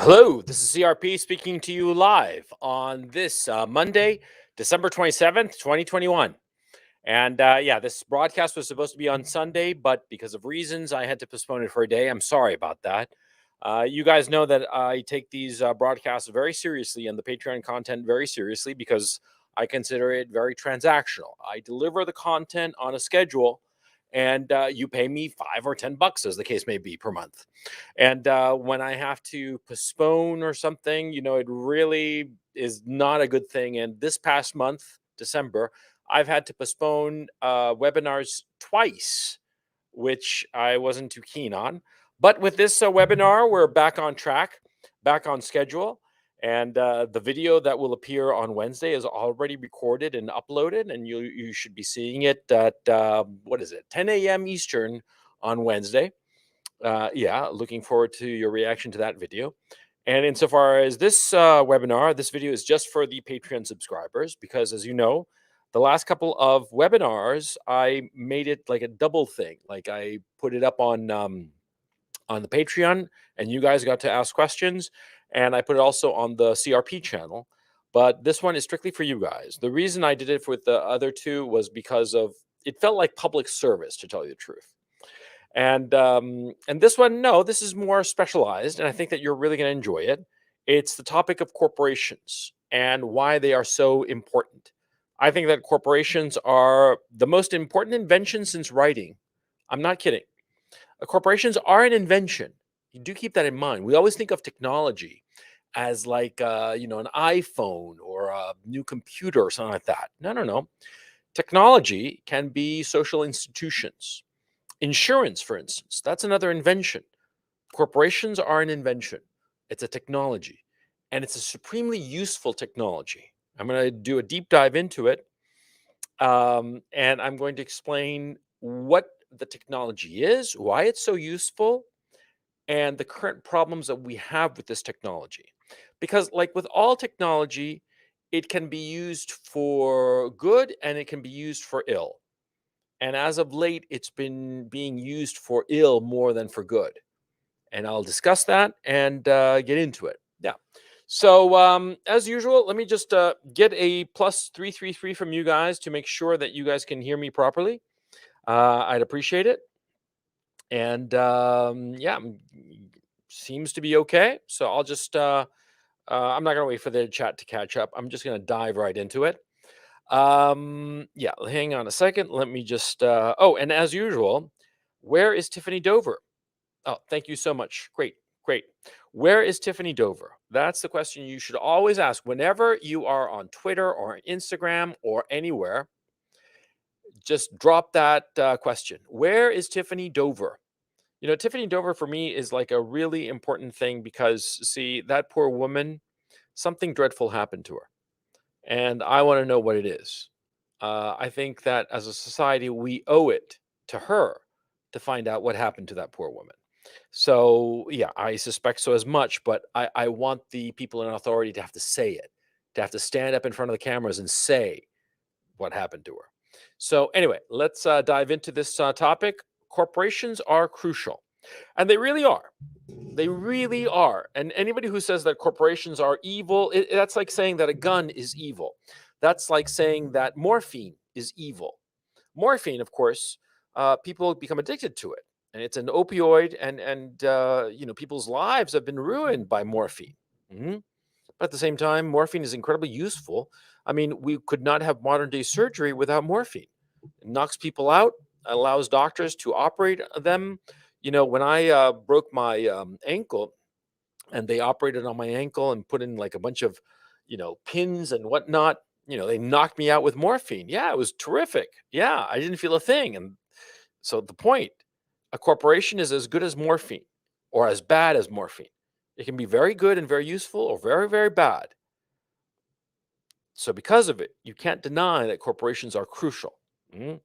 Hello, this is CRP speaking to you live on this Monday, December 27th, 2021. And yeah, this broadcast was supposed to be on Sunday, but because of reasons, I had to postpone it for a day. I'm sorry about that. You guys know that I take these broadcasts very seriously and the Patreon content very seriously because I consider it very transactional. I deliver the content on a schedule, and you pay me $5 or $10, as the case may be, per month. And when I have to postpone or something, it really is not a good thing. And this past month, December, I've had to postpone webinars twice, which I wasn't too keen on. But with this webinar, we're back on track, back on schedule. And the video that will appear on Wednesday is already recorded and uploaded, and you should be seeing it at 10 a.m. Eastern on Wednesday. Yeah, looking forward to your reaction to that video. And insofar as this webinar, this video is just for the Patreon subscribers because, as you know, the last couple of webinars, I made it like a double thing. Like I put it up on the Patreon, and you guys got to ask questions, and I put it also on the CRP channel. But this one is strictly for you guys. The reason I did it with the other two was because of it felt like public service, to tell you the truth. And this one, no, this is more specialized, and I think that you're really going to enjoy it. It's the topic of corporations and why they are so important. I think that corporations are the most important invention since writing. I'm not kidding. Corporations are an invention. You do keep that in mind. We always think of technology as like an iPhone or a new computer or something like that. No, no, no. Technology can be social institutions. Insurance, for instance, that's another invention. Corporations are an invention. It's a technology, and it's a supremely useful technology. I'm going to do a deep dive into it, and I'm going to explain what the technology is, why it's so useful, and the current problems that we have with this technology. Because, like with all technology, it can be used for good and it can be used for ill. And as of late, it's been being used for ill more than for good. And I'll discuss that and get into it. Yeah. So, as usual, let me just get a +333 from you guys to make sure that you guys can hear me properly. I'd appreciate it. And yeah, seems to be okay. So I'll just, I'm not going to wait for the chat to catch up. I'm just going to dive right into it. Yeah, hang on a second. Let me just oh, and as usual, where is Tiffany Dover? Oh, thank you so much. Great, great. Where is Tiffany Dover? That's the question you should always ask whenever you are on Twitter or Instagram or anywhere. Just drop that question. Where is Tiffany Dover? Tiffany Dover for me is like a really important thing because, see, that poor woman, something dreadful happened to her. And I want to know what it is. I think that as a society, we owe it to her to find out what happened to that poor woman. So, yeah, I suspect so as much, but I want the people in authority to have to say it, to have to stand up in front of the cameras and say what happened to her. So, anyway, let's dive into this topic. Corporations are crucial, and they really are. They really are. And anybody who says that corporations are evil, that's like saying that a gun is evil. That's like saying that morphine is evil. Morphine, of course, people become addicted to it, and it's an opioid, and people's lives have been ruined by morphine. Mhm. But at the same time, morphine is incredibly useful. I mean, we could not have modern day surgery without morphine. It knocks people out, allows doctors to operate them. When I broke my ankle and they operated on my ankle and put in like a bunch of, pins and whatnot, they knocked me out with morphine. Yeah, it was terrific. Yeah, I didn't feel a thing. And so the point, a corporation is as good as morphine or as bad as morphine. It can be very good and very useful or very, very bad. So because of it, you can't deny that corporations are crucial. Mhm.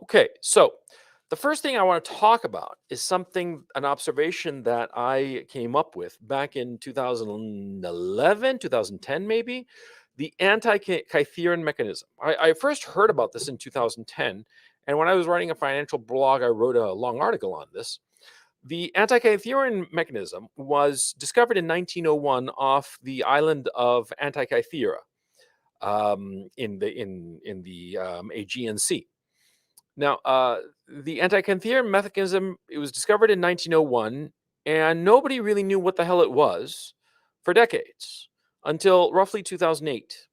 Okay, so the first thing I want to talk about is an observation that I came up with back in 2011, 2010, maybe, the anti-Kytherin mechanism. I first heard about this in 2010, and when I was writing a financial blog, I wrote a long article on this. The Antikythera mechanism was discovered in 1901 off the island of Antikythera in the Aegean Sea. Now, the Antikythera mechanism, it was discovered in 1901, and nobody really knew what the hell it was for decades until roughly 2008,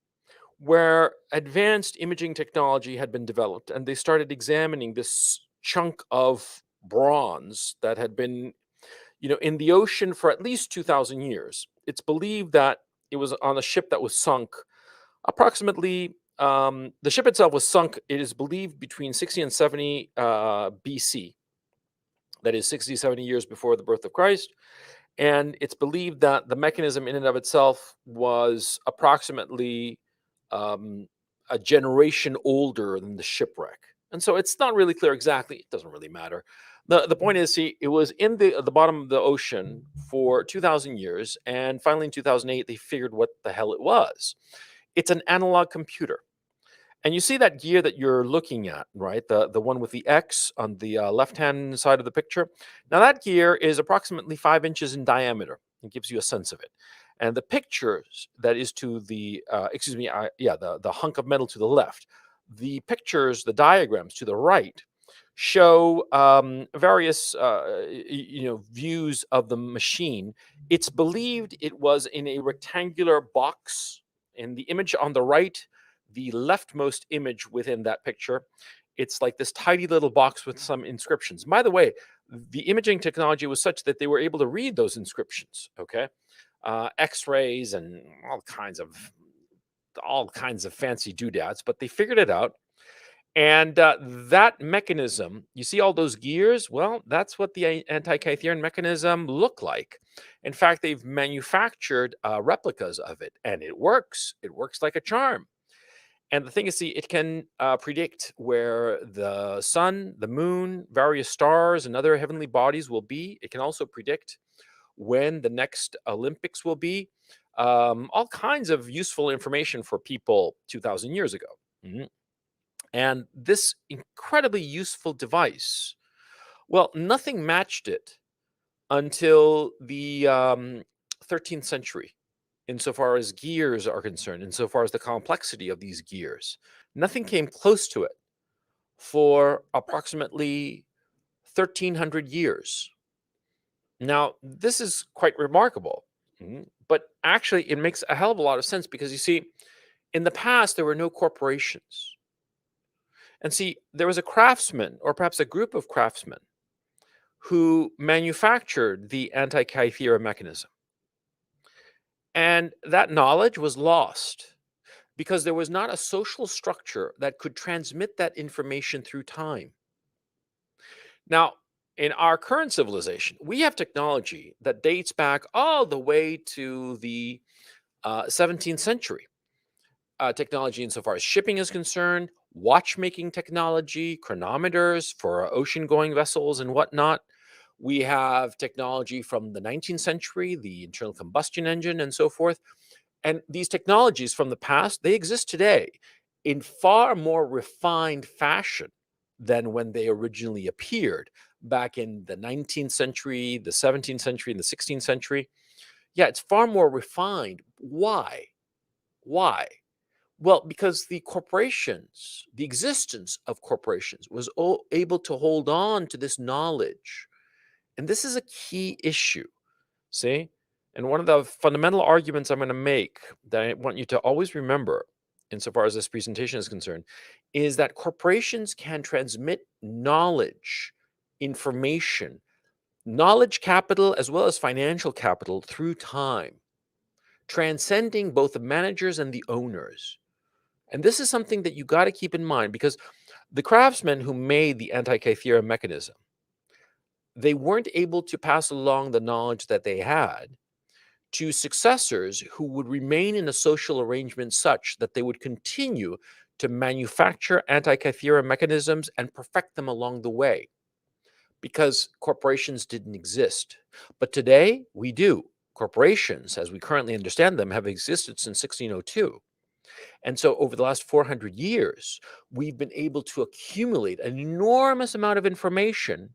where advanced imaging technology had been developed, and they started examining this chunk of bronze that had been, in the ocean for at least 2,000 years. It's believed that it was on a ship that was sunk approximately. The ship itself was sunk, it is believed, between 60 and 70 BC. That is 60, 70 years before the birth of Christ. And it's believed that the mechanism in and of itself was approximately um, a generation older than the shipwreck. And so it's not really clear exactly. It doesn't really matter. The point is, see, it was in the bottom of the ocean for 2,000 years. And finally, in 2008, they figured what the hell it was. It's an analog computer. And you see that gear that you're looking at, right? The one with the X on the left-hand side of the picture. Now that gear is approximately 5 inches in diameter. It gives you a sense of it. And the pictures that is to the, the hunk of metal to the left. The pictures, the diagrams to the right show various, views of the machine. It's believed it was in a rectangular box. In the image on the right, the leftmost image within that picture, it's like this tiny little box with some inscriptions. By the way, the imaging technology was such that they were able to read those inscriptions. Okay, X-rays and all kinds of fancy doodads, but they figured it out. And that mechanism, you see all those gears? Well, that's what the Antikythera mechanism looked like. In fact, they've manufactured replicas of it, and it works. It works like a charm. And the thing is, see, it can predict where the sun, the moon, various stars, and other heavenly bodies will be. It can also predict when the next Olympics will be. All kinds of useful information for people 2,000 years ago. Mhm. And this incredibly useful device, well, nothing matched it until the 13th century, insofar as gears are concerned, insofar as the complexity of these gears. Nothing came close to it for approximately 1,300 years. Now, this is quite remarkable, but actually, it makes a hell of a lot of sense because you see, in the past, there were no corporations. And see, there was a craftsman, or perhaps a group of craftsmen, who manufactured the Antikythera mechanism. And that knowledge was lost because there was not a social structure that could transmit that information through time. Now, in our current civilization, we have technology that dates back all the way to the 17th century. Technology insofar as shipping is concerned, watchmaking technology, chronometers for ocean-going vessels and whatnot. We have technology from the 19th century, the internal combustion engine and so forth. And these technologies from the past, they exist today in far more refined fashion than when they originally appeared back in the 19th century, the 17th century, and the 16th century. Yeah, it's far more refined. Why? Why? Well, because the corporations, the existence of corporations was able to hold on to this knowledge. And this is a key issue, see? And one of the fundamental arguments I'm going to make that I want you to always remember, insofar as this presentation is concerned, is that corporations can transmit knowledge, information, knowledge capital, as well as financial capital through time, transcending both the managers and the owners. And this is something that you got to keep in mind because the craftsmen who made the Antikythera mechanism, they weren't able to pass along the knowledge that they had to successors who would remain in a social arrangement such that they would continue to manufacture Antikythera mechanisms and perfect them along the way because corporations didn't exist. But today we do. Corporations, as we currently understand them, have existed since 1602. And so over the last 400 years, we've been able to accumulate an enormous amount of information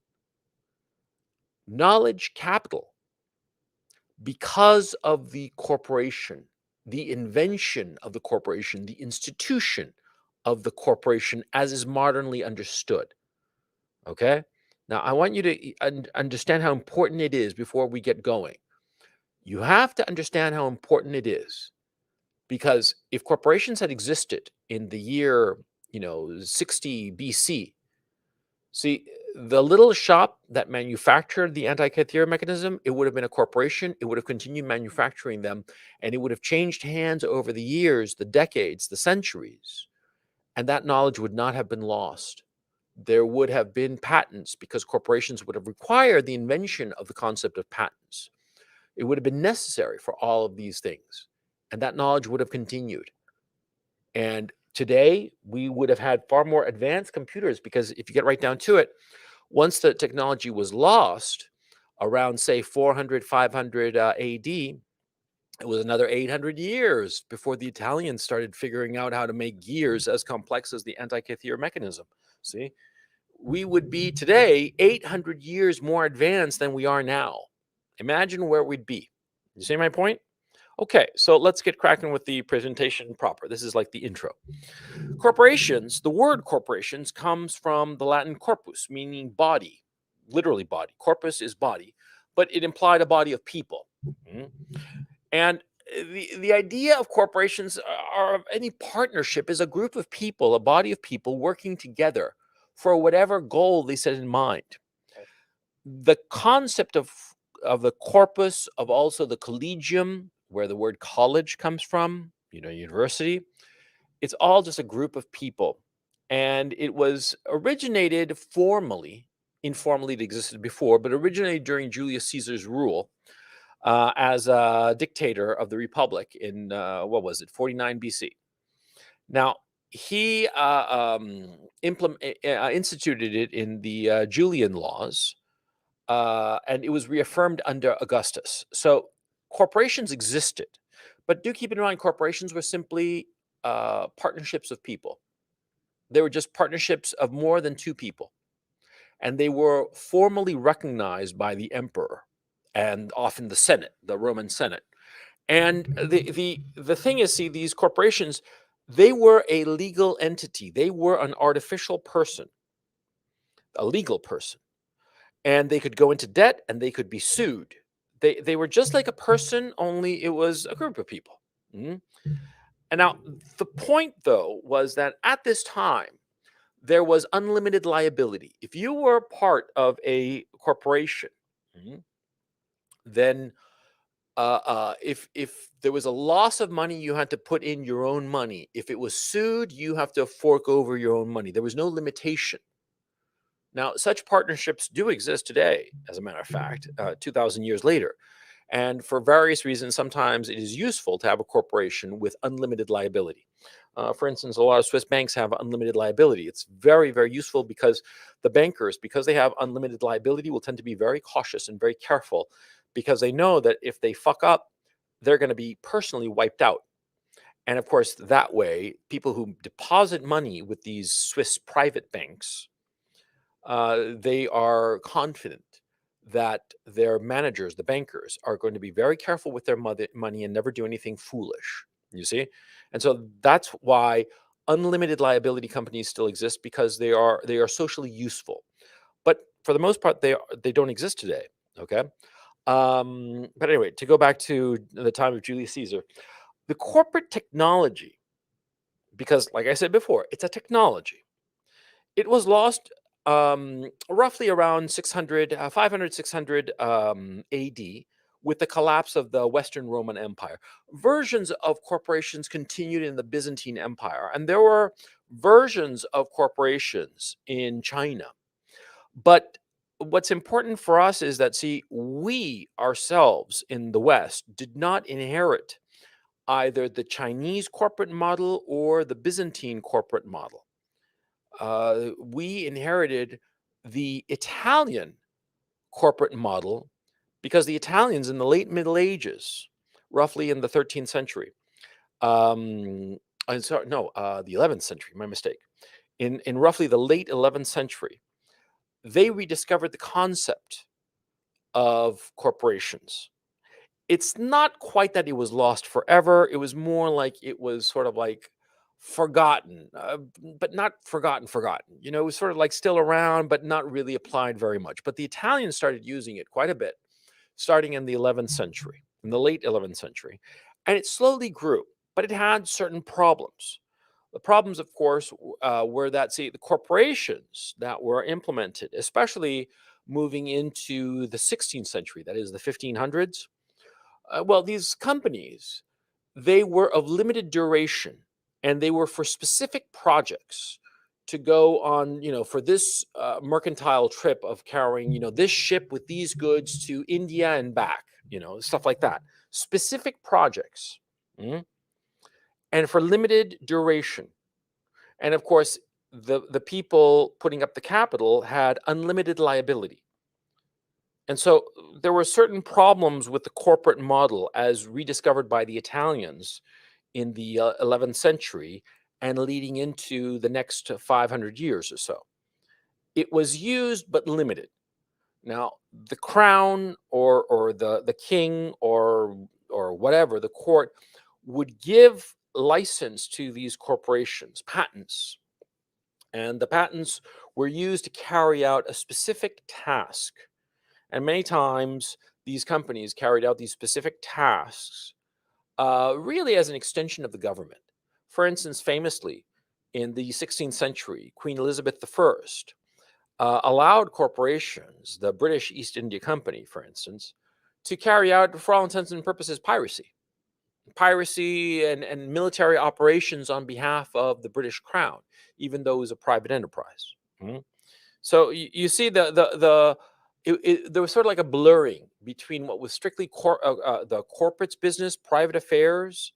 knowledge capital because of the corporation, the invention of the corporation, the institution of the corporation as is modernly understood. Okay? Now, I want you to understand how important it is before we get going. You have to understand how important it is because if corporations had existed in the year, 60 BC, see, the little shop that manufactured the anti-cathedral mechanism, it would have been a corporation. It would have continued manufacturing them, and it would have changed hands over the years, the decades, the centuries, and that knowledge would not have been lost. There would have been patents because corporations would have required the invention of the concept of patents. It would have been necessary for all of these things, and that knowledge would have continued. And today, we would have had far more advanced computers because if you get right down to it, once the technology was lost around, say, 400, 500 AD, it was another 800 years before the Italians started figuring out how to make gears as complex as the Antikythera mechanism. See, we would be today 800 years more advanced than we are now. Imagine where we'd be. You see my point? Okay, so let's get cracking with the presentation proper. This is like the intro. Corporations, the word corporations comes from the Latin corpus, meaning body, literally body. Corpus is body, but it implied a body of people. And the idea of corporations or of any partnership is a group of people, a body of people working together for whatever goal they set in mind. The concept of the corpus, of also the collegium, where the word college comes from, university, it's all just a group of people. And it was originated formally, informally it existed before, but originated during Julius Caesar's rule as a dictator of the Republic in, 49 BC. Now, he instituted it in the Julian laws, and it was reaffirmed under Augustus. So corporations existed, but do keep in mind corporations were simply partnerships of people. They were just partnerships of more than two people, and they were formally recognized by the emperor and often the Senate, the Roman Senate. And the thing is, see, these corporations, they were a legal entity. They were an artificial person, a legal person, and they could go into debt and they could be sued. They were just like a person, only it was a group of people. Mhm. And now the point, though, was that at this time there was unlimited liability. If you were part of a corporation, then if there was a loss of money, you had to put in your own money. If it was sued, you have to fork over your own money. There was no limitation. Now, such partnerships do exist today, as a matter of fact, 2,000 years later. And for various reasons, sometimes it is useful to have a corporation with unlimited liability. For instance, a lot of Swiss banks have unlimited liability. It's very, very useful because the bankers, because they have unlimited liability, will tend to be very cautious and very careful because they know that if they fuck up, they're going to be personally wiped out. And of course, that way, people who deposit money with these Swiss private banks, they are confident that their managers, the bankers, are going to be very careful with their money and never do anything foolish. You see? And so that's why unlimited liability companies still exist, because they are socially useful. But for the most part, they don't exist today. Okay. But anyway, to go back to the time of Julius Caesar, the corporate technology, because like I said before, it's a technology. It was lost roughly around 600, 500, 600 AD with the collapse of the Western Roman Empire. Versions of corporations continued in the Byzantine Empire, and there were versions of corporations in China. But what's important for us is that, see, we ourselves in the West did not inherit either the Chinese corporate model or the Byzantine corporate model. We inherited the Italian corporate model because the Italians in the late Middle Ages, roughly in the 13th century, I'm sorry, no, the 11th century, my mistake. In roughly the late 11th century, they rediscovered the concept of corporations. It's not quite that it was lost forever. It was more like it was sort of like forgotten, but not forgotten. It was sort of like still around, but not really applied very much. But the Italians started using it quite a bit, starting in the 11th century, in the late 11th century. And it slowly grew, but it had certain problems. The problems, of course, were that, see, the corporations that were implemented, especially moving into the 16th century, that is the 1500s, well, these companies, they were of limited duration and they were for specific projects to go on, for this mercantile trip of carrying, this ship with these goods to India and back, stuff like that. Specific projects, mm, and for limited duration. And of course, the people putting up the capital had unlimited liability. And so there were certain problems with the corporate model as rediscovered by the Italians in the 11th century and leading into the next 500 years or so. It was used but limited. Now, the crown or the king or whatever, the court would give license to these corporations, patents, and the patents were used to carry out a specific task. And many times, these companies carried out these specific tasks really as an extension of the government. For instance, famously, in the 16th century, Queen Elizabeth I allowed corporations, the British East India Company, for instance, to carry out, for all intents and purposes, piracy and military operations on behalf of the British Crown, even though it was a private enterprise. Mhm. So you see there was sort of like a blurring between what was strictly the corporate's business, private affairs,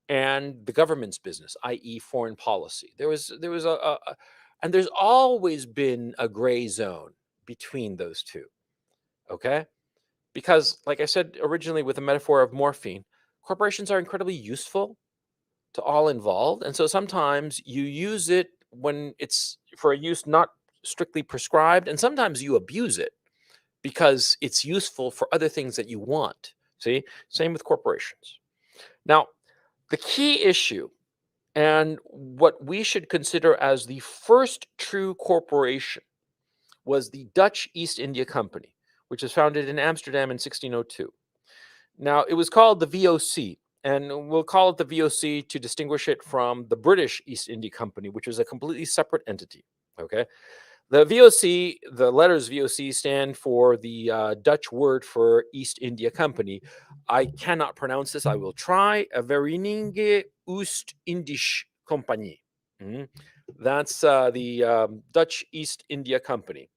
and the government's business, i.e., foreign policy. There was and there's always been a gray zone between those two. Okay, because like I said originally with the metaphor of morphine, corporations are incredibly useful to all involved, and so sometimes you use it when it's for a use not strictly prescribed, and sometimes you abuse it because it's useful for other things that you want. See, same with corporations. Now, the key issue and what we should consider as the first true corporation was the Dutch East India Company, which was founded in Amsterdam in 1602. Now, it was called the VOC, and we'll call it the VOC to distinguish it from the British East India Company, which was a completely separate entity. Okay. The VOC, the letters VOC stand for the Dutch word for East India Company. I cannot pronounce this. I will try. Verenigde Oost-Indische Compagnie. Mhm. That's the Dutch East India Company.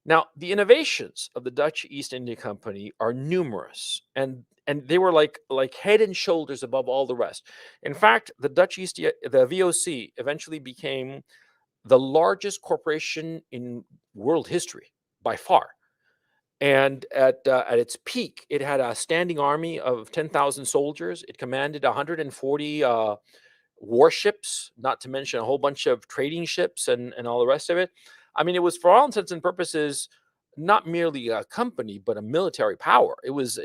Now, the innovations of the Dutch East India Company are numerous, and they were like head and shoulders above all the rest. In fact, the VOC eventually became the largest corporation in world history by far. And at its peak, it had a standing army of 10,000 soldiers. It commanded 140 warships, not to mention a whole bunch of trading ships and all the rest of it. I mean, it was for all intents and purposes not merely a company, but a military power. It was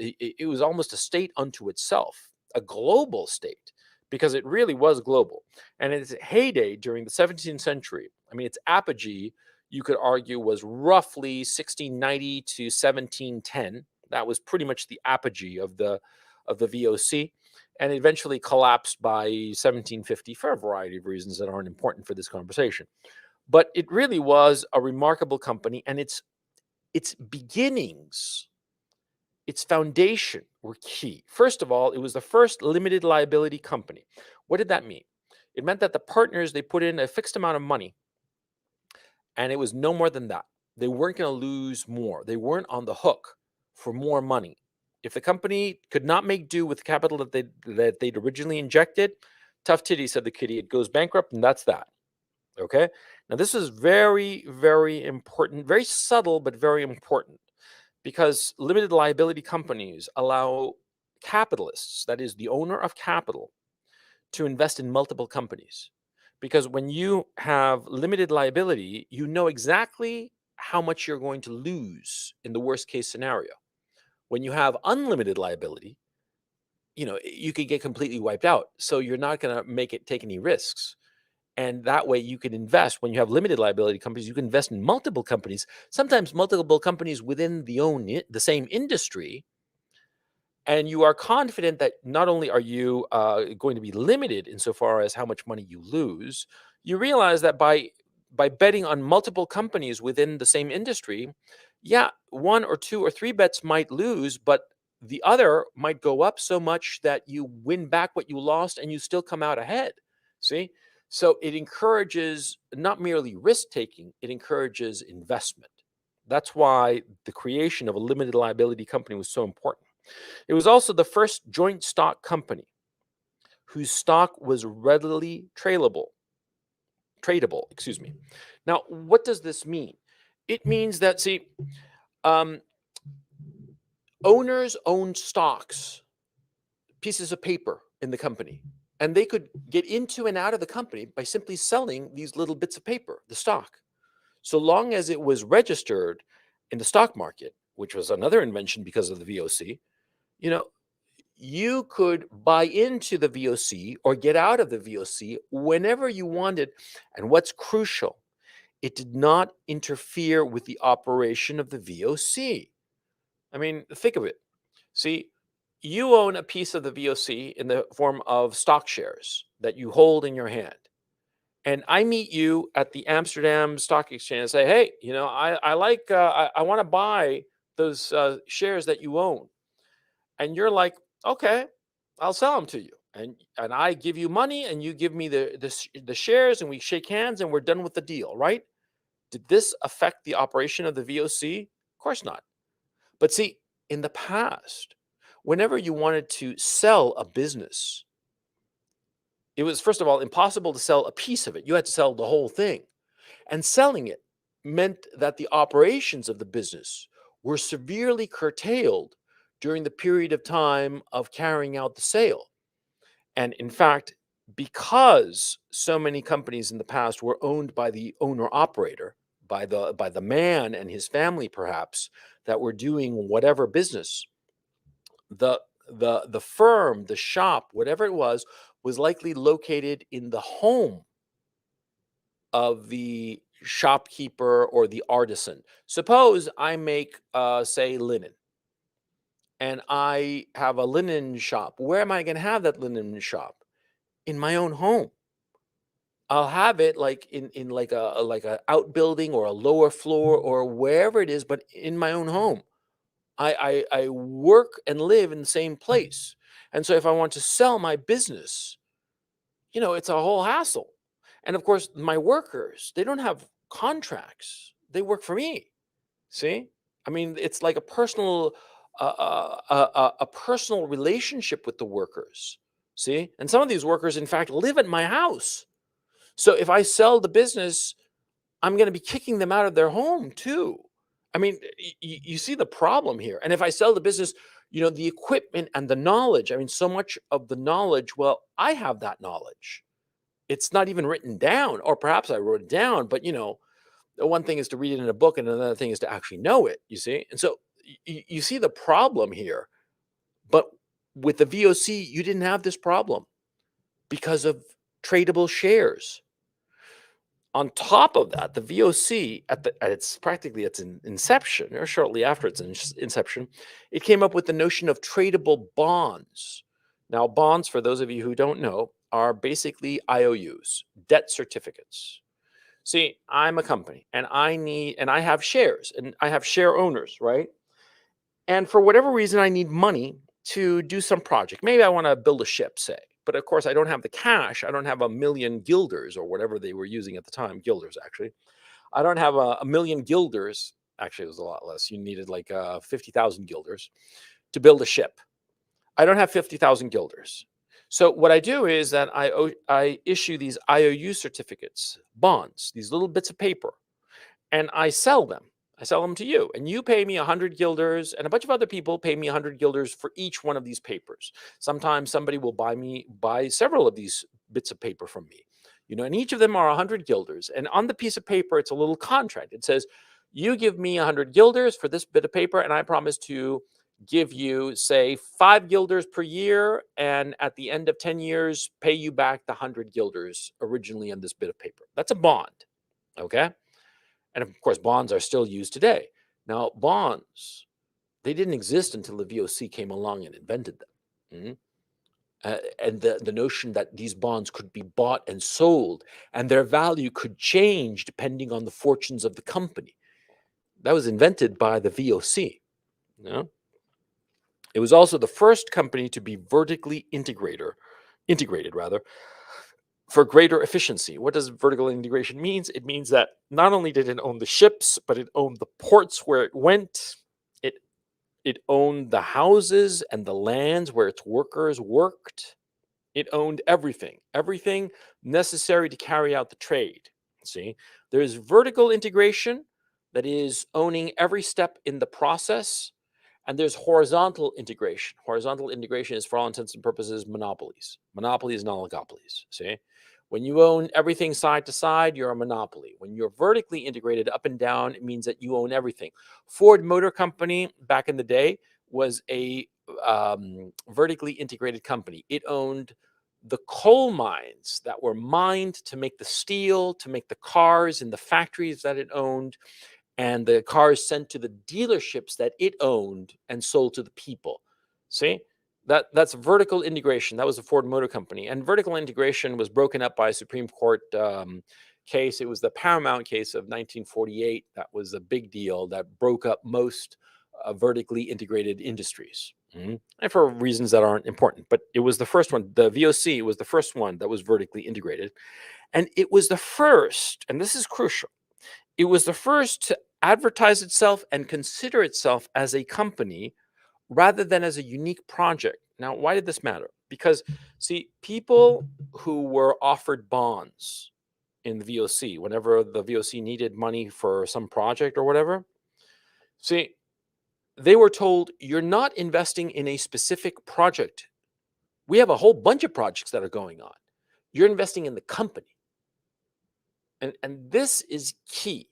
almost a state unto itself, a global state, because it really was global. And in its heyday during the 17th century, I mean, its apogee, you could argue, was roughly 1690 to 1710. That was pretty much the apogee of the VOC, and it eventually collapsed by 1750 for a variety of reasons that aren't important for this conversation. But it really was a remarkable company, and its beginnings, its foundation were key. First of all, it was the first limited liability company. What did that mean? It meant that the partners, they put in a fixed amount of money, and it was no more than that. They weren't going to lose more. They weren't on the hook for more money. If the company could not make do with the capital that they'd originally injected, tough titty, said the kitty. It goes bankrupt, and that's that. Okay. Now, this is very, very important, very subtle, but very important, because limited liability companies allow capitalists, that is, the owner of capital, to invest in multiple companies. Because when you have limited liability, you know exactly how much you're going to lose in the worst case scenario. When you have unlimited liability, you could get completely wiped out. So you're not going to take any risks. And that way you can invest. When you have limited liability companies, you can invest in multiple companies, sometimes multiple companies within the same industry. And you are confident that not only are you going to be limited insofar as how much money you lose, you realize that by betting on multiple companies within the same industry, yeah, one or two or three bets might lose, but the other might go up so much that you win back what you lost and you still come out ahead. See? So it encourages not merely risk taking, it encourages investment. That's why the creation of a limited liability company was so important. It was also the first joint stock company whose stock was readily tradable, excuse me. Now, what does this mean? It means that, see, um, owners owned stocks, pieces of paper in the company, and they could get into and out of the company by simply selling these little bits of paper, the stock. So long as it was registered in the stock market, which was another invention because of the VOC, you know, you could buy into the VOC or get out of the VOC whenever you wanted. And what's crucial, it did not interfere with the operation of the VOC. I mean, think of it. See, you own a piece of the VOC in the form of stock shares that you hold in your hand. And I meet you at the Amsterdam Stock Exchange and say, hey, I want to buy those shares that you own. And you're like, okay, I'll sell them to you. And I give you money and you give me the shares and we shake hands and we're done with the deal, right? Did this affect the operation of the VOC? Of course not. But see, in the past, whenever you wanted to sell a business, it was, first of all, impossible to sell a piece of it. You had to sell the whole thing. And selling it meant that the operations of the business were severely curtailed during the period of time of carrying out the sale. And in fact, because so many companies in the past were owned by the owner operator, by the man and his family perhaps, that were doing whatever business, the the firm, the shop, whatever it was likely located in the home of the shopkeeper or the artisan. Suppose I make, say, linen, and I have a linen shop. Where am I going to have that linen shop? In my own home. I'll have it like in like a outbuilding or a lower floor or wherever it is, but in my own home. I work and live in the same place, and so if I want to sell my business, it's a whole hassle. And of course, my workers, they don't have contracts. They work for me. See? I mean, it's like a personal relationship with the workers. See? And some of these workers, in fact, live at my house. So if I sell the business, I'm going to be kicking them out of their home too. I mean, you see the problem here. And if I sell the business, the equipment and the knowledge, I mean, so much of the knowledge, well, I have that knowledge. It's not even written down, or perhaps I wrote it down, but the one thing is to read it in a book and another thing is to actually know it, you see? And so you see the problem here. But with the VOC, you didn't have this problem because of tradable shares. On top of that, the VOC at its inception, or shortly after its inception, it came up with the notion of tradable bonds. Now, bonds, for those of you who don't know, are basically IOUs, debt certificates. See, I'm a company and I have shares and I have share owners, right? And for whatever reason, I need money to do some project. Maybe I want to build a ship, say. But of course, I don't have the cash. I don't have 1,000,000 guilders or whatever they were using at the time. Guilders, actually. I don't have 1,000,000 guilders. Actually, it was a lot less. You needed like 50,000 guilders to build a ship. I don't have 50,000 guilders. So what I do is that I issue these IOU certificates, bonds, these little bits of paper, and I sell them. I sell them to you, and you pay me 100 guilders, and a bunch of other people pay me 100 guilders for each one of these papers. Sometimes somebody will buy several of these bits of paper from me, and each of them are 100 guilders. And on the piece of paper, it's a little contract. It says, you give me 100 guilders for this bit of paper, and I promise to give you, say, 5 guilders per year, and at the end of 10 years, pay you back the 100 guilders originally on this bit of paper. That's a bond. Okay. And of course, bonds are still used today. Now, bonds, they didn't exist until the VOC came along and invented them. Mhm. And the notion that these bonds could be bought and sold and their value could change depending on the fortunes of the company. That was invented by the VOC. You know? It was also the first company to be vertically integrated rather, for greater efficiency. What does vertical integration means? It means that not only did it own the ships, but it owned the ports where it went. It it owned the houses and the lands where its workers worked. It owned everything, everything necessary to carry out the trade. See, there's vertical integration, that is owning every step in the process, and there's horizontal integration. Horizontal integration is, for all intents and purposes, monopolies. Monopolies and oligopolies. See, when you own everything side to side, you're a monopoly. When you're vertically integrated up and down, it means that you own everything. Ford Motor Company back in the day was a vertically integrated company. It owned the coal mines that were mined to make the steel, to make the cars in the factories that it owned, and the cars sent to the dealerships that it owned and sold to the people. See? That's vertical integration. That was the Ford Motor Company. And vertical integration was broken up by a Supreme Court case. It was the Paramount case of 1948. That was a big deal that broke up most vertically integrated industries. And for reasons that aren't important. But it was the first one. The VOC was the first one that was vertically integrated. And it was the first, and this is crucial, it was the first to advertise itself and consider itself as a company rather than as a unique project. Now, why did this matter? Because, see, people who were offered bonds in the VOC, whenever the VOC needed money for some project or whatever, see, they were told, you're not investing in a specific project. We have a whole bunch of projects that are going on. You're investing in the company. And this is key,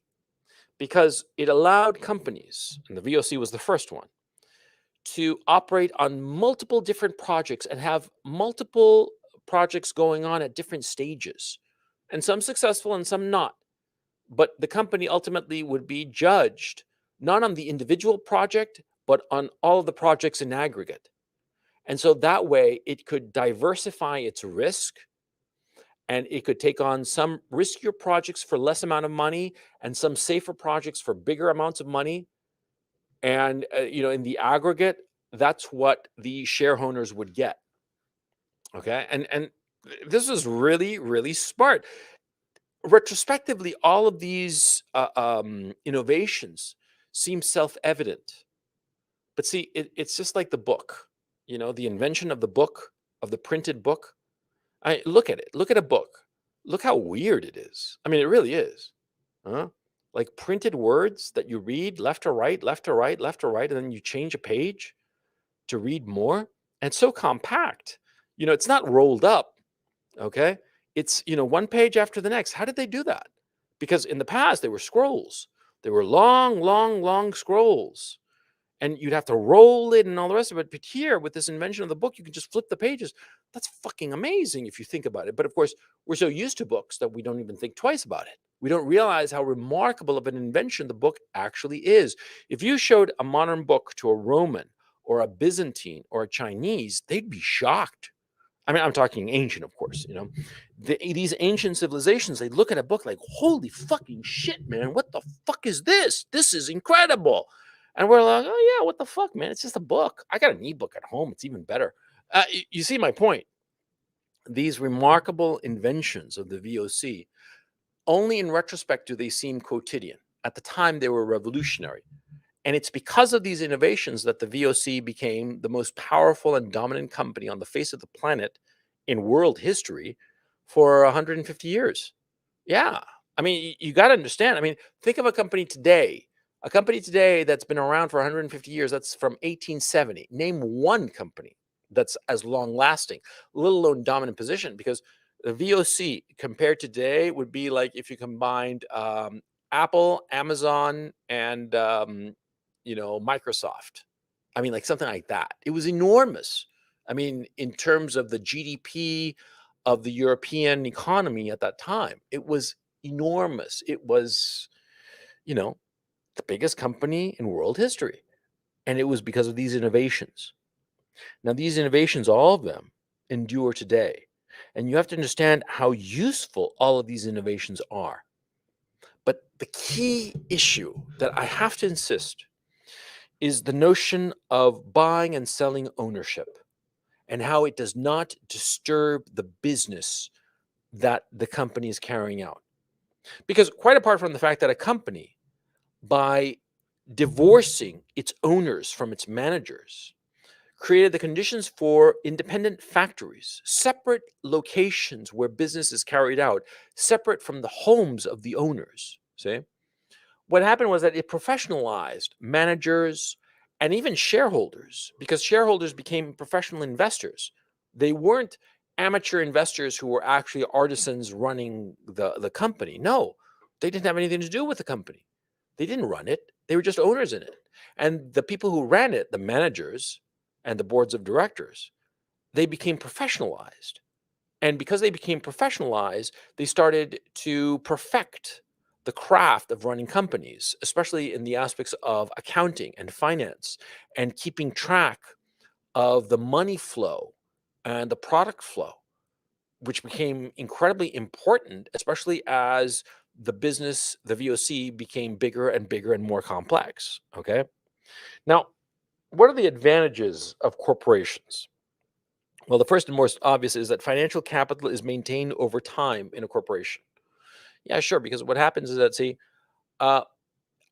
because it allowed companies, and the VOC was the first one, to operate on multiple different projects and have multiple projects going on at different stages, and some successful and some not. But the company ultimately would be judged not on the individual project, but on all of the projects in aggregate. And so that way it could diversify its risk, and it could take on some riskier projects for less amount of money and some safer projects for bigger amounts of money. And in the aggregate, that's what the shareholders would get. Okay, and this is really, really smart. Retrospectively, all of these innovations seem self-evident, but see, it's just like the book. The invention of the book, of the printed book. I look at it. Look at a book. Look how weird it is. I mean, it really is. Huh? Like printed words that you read left to right, left to right, left to right, and then you change a page to read more. And it's so compact. It's not rolled up. Okay. It's, one page after the next. How did they do that? Because in the past, they were scrolls. They were long, long, long scrolls. And you'd have to roll it and all the rest of it. But here, with this invention of the book, you can just flip the pages. That's fucking amazing if you think about it. But of course, we're so used to books that we don't even think twice about it. We don't realize how remarkable of an invention the book actually is. If you showed a modern book to a Roman or a Byzantine or a Chinese, they'd be shocked. I mean, I'm talking ancient, of course. These ancient civilizations, they look at a book like, holy fucking shit, man. What the fuck is this? This is incredible. And we're like, oh, yeah, what the fuck, man? It's just a book. I got an ebook at home. It's even better. You see my point. These remarkable inventions of the VOC, only in retrospect do they seem quotidian. At the time, they were revolutionary. And it's because of these innovations that the VOC became the most powerful and dominant company on the face of the planet in world history for 150 years. Yeah. I mean, you got to understand. I mean, think of a company today that's been around for 150 years. That's from 1870. Name one company that's as long lasting, let alone dominant position, because the VOC compared to today would be like if you combined Apple, Amazon, and Microsoft. I mean, like something like that. It was enormous. I mean, in terms of the GDP of the European economy at that time, it was enormous. It was, you know, the biggest company in world history. And it was because of these innovations. Now, these innovations, all of them, endure today. And you have to understand how useful all of these innovations are. But the key issue that I have to insist is the notion of buying and selling ownership and how it does not disturb the business that the company is carrying out. Because quite apart from the fact that a company, by divorcing its owners from its managers, created the conditions for independent factories, separate locations where business is carried out, separate from the homes of the owners. See? What happened was that it professionalized managers and even shareholders because shareholders became professional investors. They weren't amateur investors who were actually artisans running the company. No, they didn't have anything to do with the company. They didn't run it, they were just owners in it. And the people who ran it, the managers and the boards of directors, they became professionalized. And because they became professionalized, they started to perfect the craft of running companies, especially in the aspects of accounting and finance and keeping track of the money flow and the product flow, which became incredibly important, especially as the business, the VOC, became bigger and bigger and more complex. Okay. Now, what are the advantages of corporations? Well, the first and most obvious is that financial capital is maintained over time in a corporation. Yeah, sure. Because what happens is that, see, uh,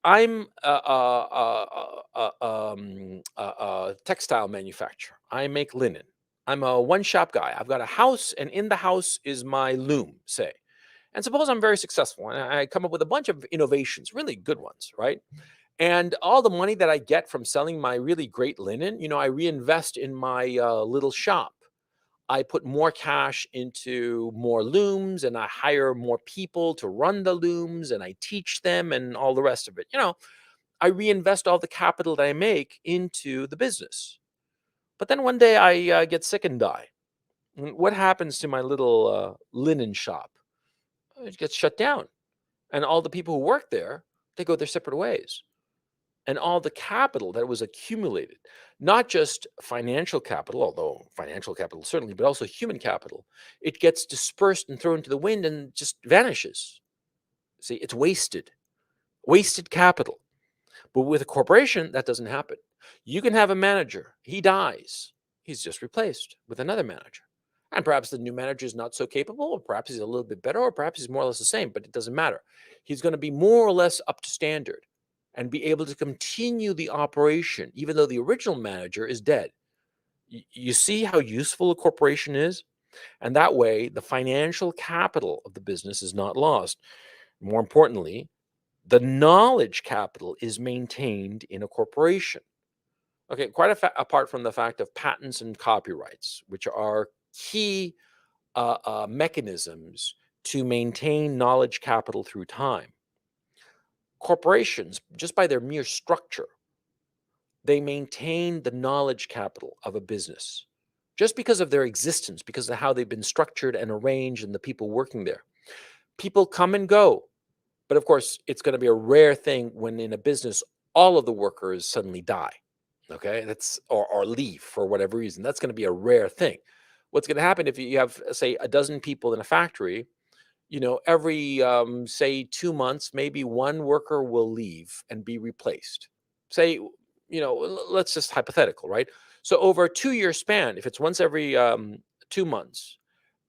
I'm a textile manufacturer. I make linen. I'm a one shop guy. I've got a house, and in the house is my loom, say. And suppose I'm very successful and I come up with a bunch of innovations, really good ones, right? And all the money that I get from selling my really great linen, I reinvest in my little shop. I put more cash into more looms and I hire more people to run the looms and I teach them and all the rest of it. I reinvest all the capital that I make into the business. But then one day I get sick and die. What happens to my little linen shop? It gets shut down. And all the people who work there, they go their separate ways. And all the capital that was accumulated, not just financial capital, although financial capital certainly, but also human capital, it gets dispersed and thrown to the wind and just vanishes. See, it's wasted capital. But with a corporation, that doesn't happen. You can have a manager, he dies, he's just replaced with another manager. And perhaps the new manager is not so capable, or perhaps he's a little bit better, or perhaps he's more or less the same, but it doesn't matter. He's going to be more or less up to standard and be able to continue the operation, even though the original manager is dead. You see how useful a corporation is? And that way, the financial capital of the business is not lost. More importantly, the knowledge capital is maintained in a corporation. Okay, quite apart from the fact of patents and copyrights, which are key mechanisms to maintain knowledge capital through time. Corporations, just by their mere structure, they maintain the knowledge capital of a business just because of their existence, because of how they've been structured and arranged and the people working there. People come and go. But of course, it's going to be a rare thing when in a business, all of the workers suddenly die. Okay. Or leave for whatever reason. That's going to be a rare thing. What's going to happen if you have, say, a dozen people in a factory, every, say, 2 months, maybe one worker will leave and be replaced. Say, let's just hypothetical, right? So over a 2 year span, if it's once every 2 months,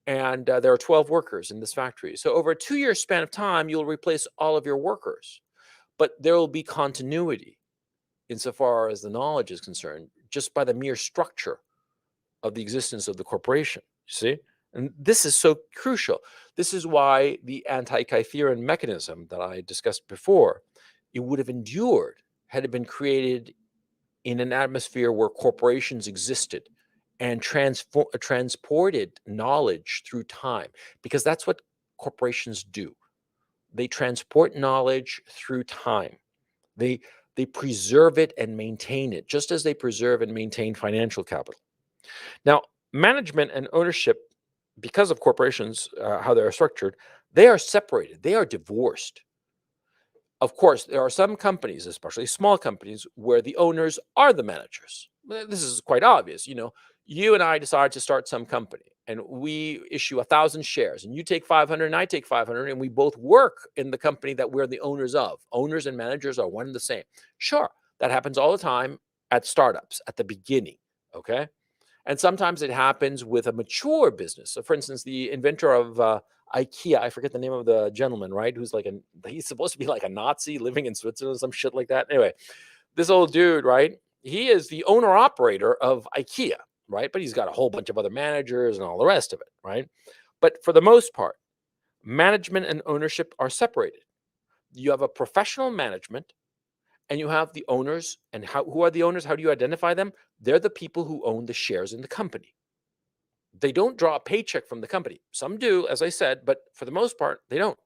and there are 12 workers in this factory. So over a 2 year span of time, you'll replace all of your workers, but there will be continuity insofar as the knowledge is concerned, just by the mere structure of the existence of the corporation. You see? And this is so crucial. This is why the anti-Kytherin mechanism that I discussed before, it would have endured had it been created in an atmosphere where corporations existed and transported knowledge through time, because that's what corporations do. They transport knowledge through time. They They preserve it and maintain it, just as they preserve and maintain financial capital. Now, management and ownership, because of corporations, how they are structured, they are separated, they are divorced. Of course, there are some companies, especially small companies, where the owners are the managers. This is quite obvious. You and I decide to start some company and we issue 1,000 shares and you take 500 and I take 500 and we both work in the company that we're the owners of. Owners and managers are one and the same. Sure, that happens all the time at startups at the beginning. Okay. And sometimes it happens with a mature business. So, for instance, the inventor of IKEA, I forget the name of the gentleman, right? He's supposed to be like a Nazi living in Switzerland, some shit like that. Anyway, this old dude, right? He is the owner operator of IKEA, right? But he's got a whole bunch of other managers and all the rest of it, right? But for the most part, management and ownership are separated. You have a professional management and you have the owners. And who are the owners? How do you identify them? They're the people who own the shares in the company. They don't draw a paycheck from the company. Some do, as I said, but for the most part, they don't.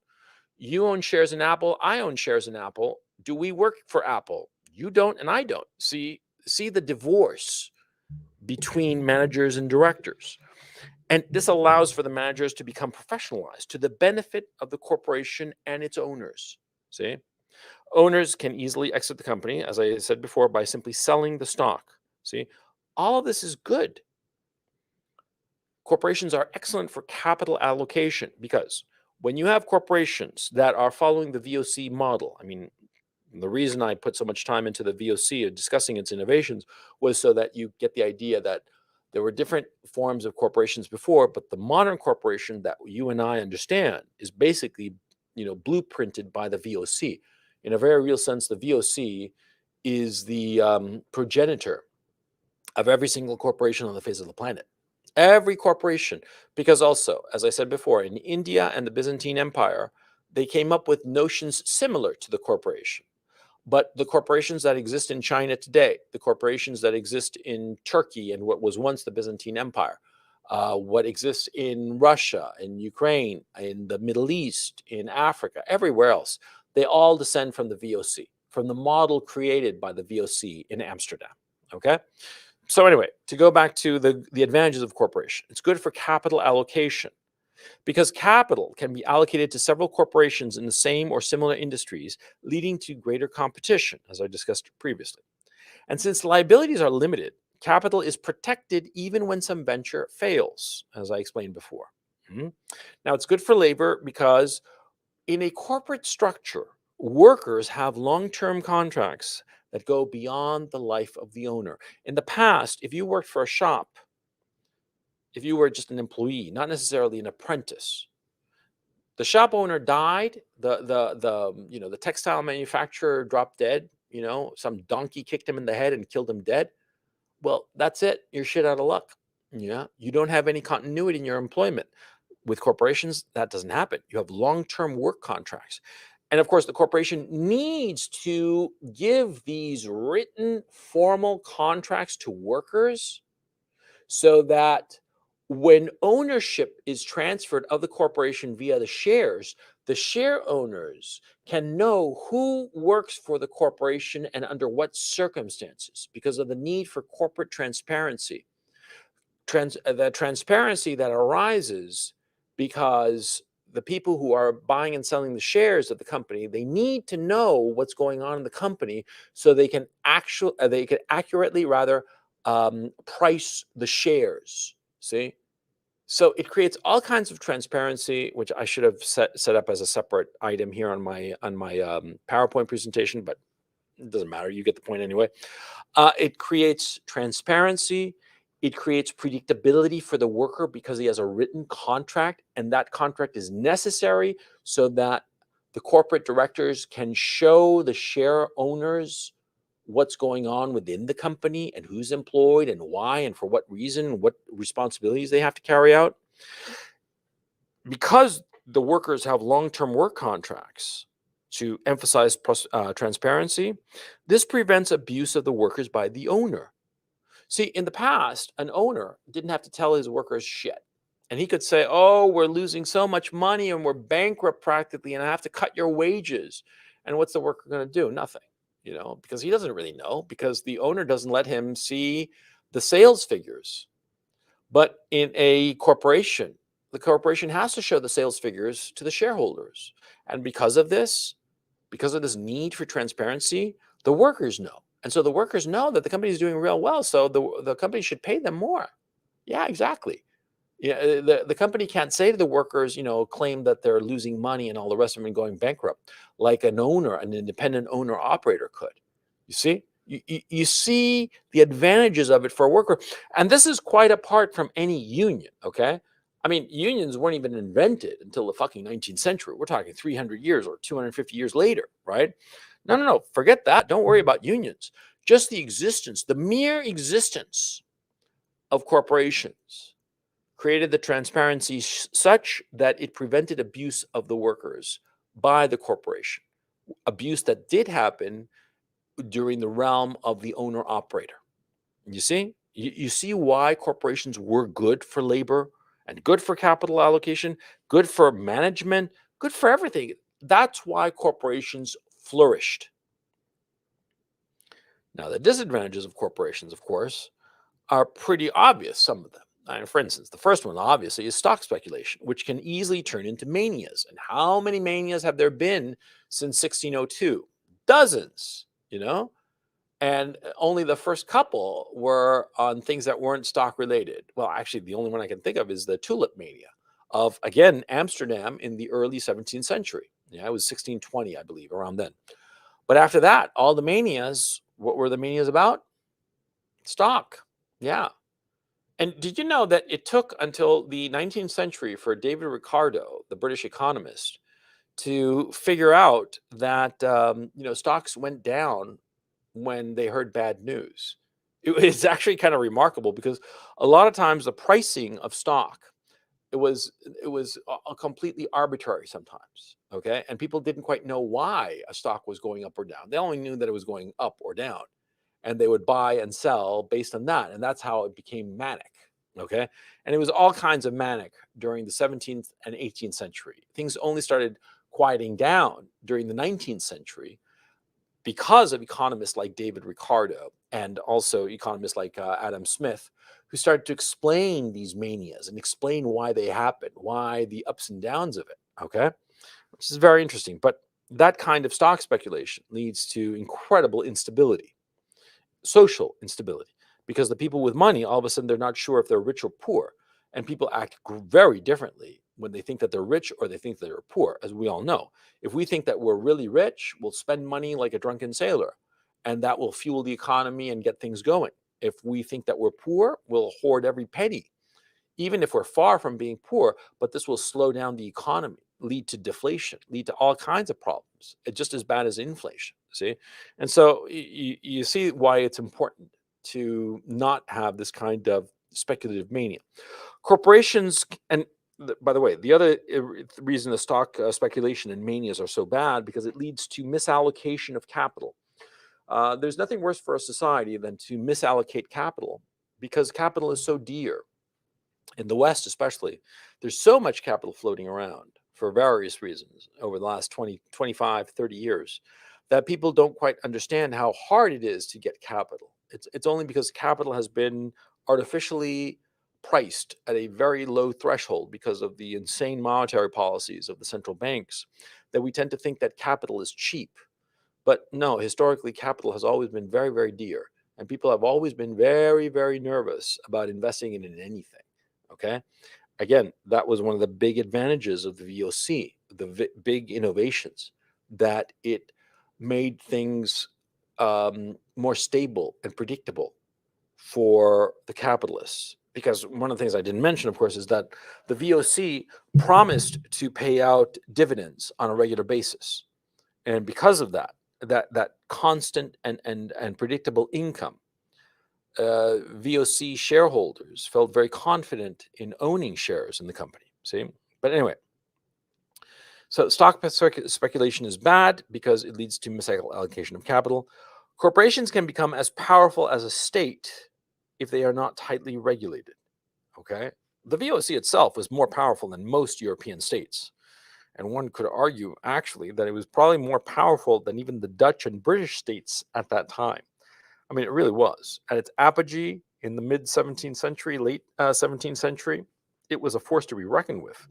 You own shares in Apple. I own shares in Apple. Do we work for Apple? You don't, and I don't. See the divorce between managers and directors. And this allows for the managers to become professionalized to the benefit of the corporation and its owners. See? Owners can easily exit the company, as I said before, by simply selling the stock. See? All of this is good. Corporations are excellent for capital allocation because when you have corporations that are following the VOC model, I mean, the reason I put so much time into the VOC and discussing its innovations was so that you get the idea that there were different forms of corporations before, but the modern corporation that you and I understand is basically, blueprinted by the VOC. In a very real sense, the VOC is the progenitor of every single corporation on the face of the planet. Every corporation, because also, as I said before, in India and the Byzantine Empire, they came up with notions similar to the corporation. But the corporations that exist in China today, the corporations that exist in Turkey and what was once the Byzantine Empire, what exists in Russia, in Ukraine, in the Middle East, in Africa, everywhere else, they all descend from the VOC, from the model created by the VOC in Amsterdam. Okay? So anyway, to go back to the advantages of corporation, it's good for capital allocation because capital can be allocated to several corporations in the same or similar industries, leading to greater competition, as I discussed previously. And since liabilities are limited, capital is protected even when some venture fails, as I explained before. Now, it's good for labor because in a corporate structure, workers have long-term contracts that go beyond the life of the owner. In the past, if you worked for a shop, if you were just an employee, not necessarily an apprentice, the shop owner died, the textile manufacturer dropped dead, some donkey kicked him in the head and killed him dead. Well, that's it. You're shit out of luck. Yeah. You don't have any continuity in your employment. With corporations, that doesn't happen. You have long-term work contracts. And of course, the corporation needs to give these written formal contracts to workers so that when ownership is transferred of the corporation via the share owners can know who works for the corporation and under what circumstances because of the need for corporate transparency. The transparency that arises because the people who are buying and selling the shares of the company, they need to know what's going on in the company so they can accurately rather price the shares. See, so it creates all kinds of transparency, which I should have set up as a separate item here on my PowerPoint presentation, but it doesn't matter. You get the point anyway. It creates transparency. It creates predictability for the worker because he has a written contract, and that contract is necessary so that the corporate directors can show the share owners what's going on within the company and who's employed and why and for what reason, what responsibilities they have to carry out. Because the workers have long-term work contracts to emphasize transparency, this prevents abuse of the workers by the owner. See, in the past, an owner didn't have to tell his workers shit. And he could say, oh, we're losing so much money and we're bankrupt practically, and I have to cut your wages. And what's the worker going to do? Nothing. because he doesn't really know, because the owner doesn't let him see the sales figures. But in a corporation, the corporation has to show the sales figures to the shareholders. And because of this need for transparency, the workers know. And so the workers know that the company is doing real well. So the company should pay them more. Yeah, exactly. Yeah, the company can't say to the workers, claim that they're losing money and all the rest of them and going bankrupt, like an independent owner operator could. You see, you see the advantages of it for a worker, and this is quite apart from any union. Okay, I mean, unions weren't even invented until the fucking 19th century. We're talking 300 years or 250 years later, right? No, forget that. Don't worry about unions. Just the mere existence of corporations created the transparency such that it prevented abuse of the workers by the corporation. Abuse that did happen during the realm of the owner operator. You see? You see why corporations were good for labor and good for capital allocation, good for management, good for everything. That's why corporations flourished. Now, the disadvantages of corporations, of course, are pretty obvious, some of them. For instance, the first one, obviously, is stock speculation, which can easily turn into manias. And how many manias have there been since 1602? Dozens, And only the first couple were on things that weren't stock related. Well, actually, the only one I can think of is the tulip mania of, again, Amsterdam in the early 17th century. Yeah, it was 1620, I believe, around then. But after that, all the manias, what were the manias about? Stock. Yeah. And did you know that it took until the 19th century for David Ricardo, the British economist, to figure out that stocks went down when they heard bad news? It's actually kind of remarkable because a lot of times the pricing of stock it was completely arbitrary sometimes. Okay, and people didn't quite know why a stock was going up or down. They only knew that it was going up or down, and they would buy and sell based on that, and that's how it became manic. Okay, and it was all kinds of manic during the 17th and 18th century. Things only started quieting down during the 19th century because of economists like David Ricardo and also economists like Adam Smith, who started to explain these manias and explain why they happen, why the ups and downs of it. Okay, which is very interesting. But that kind of stock speculation leads to incredible instability, social instability, because the people with money, all of a sudden, they're not sure if they're rich or poor. And people act very differently when they think that they're rich or they think they're poor, as we all know. If we think that we're really rich, we'll spend money like a drunken sailor, and that will fuel the economy and get things going. If we think that we're poor, we'll hoard every penny, even if we're far from being poor, but this will slow down the economy, lead to deflation, lead to all kinds of problems, just as bad as inflation. See? And so you see why it's important to not have this kind of speculative mania. Corporations, and by the way, the other reason the stock speculation and manias are so bad, because it leads to misallocation of capital. There's nothing worse for a society than to misallocate capital, because capital is so dear. In the West, especially, there's so much capital floating around for various reasons over the last 20, 25, 30 years that people don't quite understand how hard it is to get capital. It's only because capital has been artificially priced at a very low threshold because of the insane monetary policies of the central banks that we tend to think that capital is cheap. But no, historically, capital has always been very, very dear. And people have always been very, very nervous about investing in anything. Okay. Again, that was one of the big advantages of the VOC, the big innovations, that it made things more stable and predictable for the capitalists. Because one of the things I didn't mention, of course, is that the VOC promised to pay out dividends on a regular basis. And because of that constant and predictable income, VOC shareholders felt very confident in owning shares in the company. See? But anyway, so stock speculation is bad because it leads to misallocation of capital. Corporations can become as powerful as a state if they are not tightly regulated. Okay? The VOC itself was more powerful than most European states. And one could argue, actually, that it was probably more powerful than even the Dutch and British states at that time. I mean, it really was. At its apogee in the mid 17th century, late 17th century, it was a force to be reckoned with.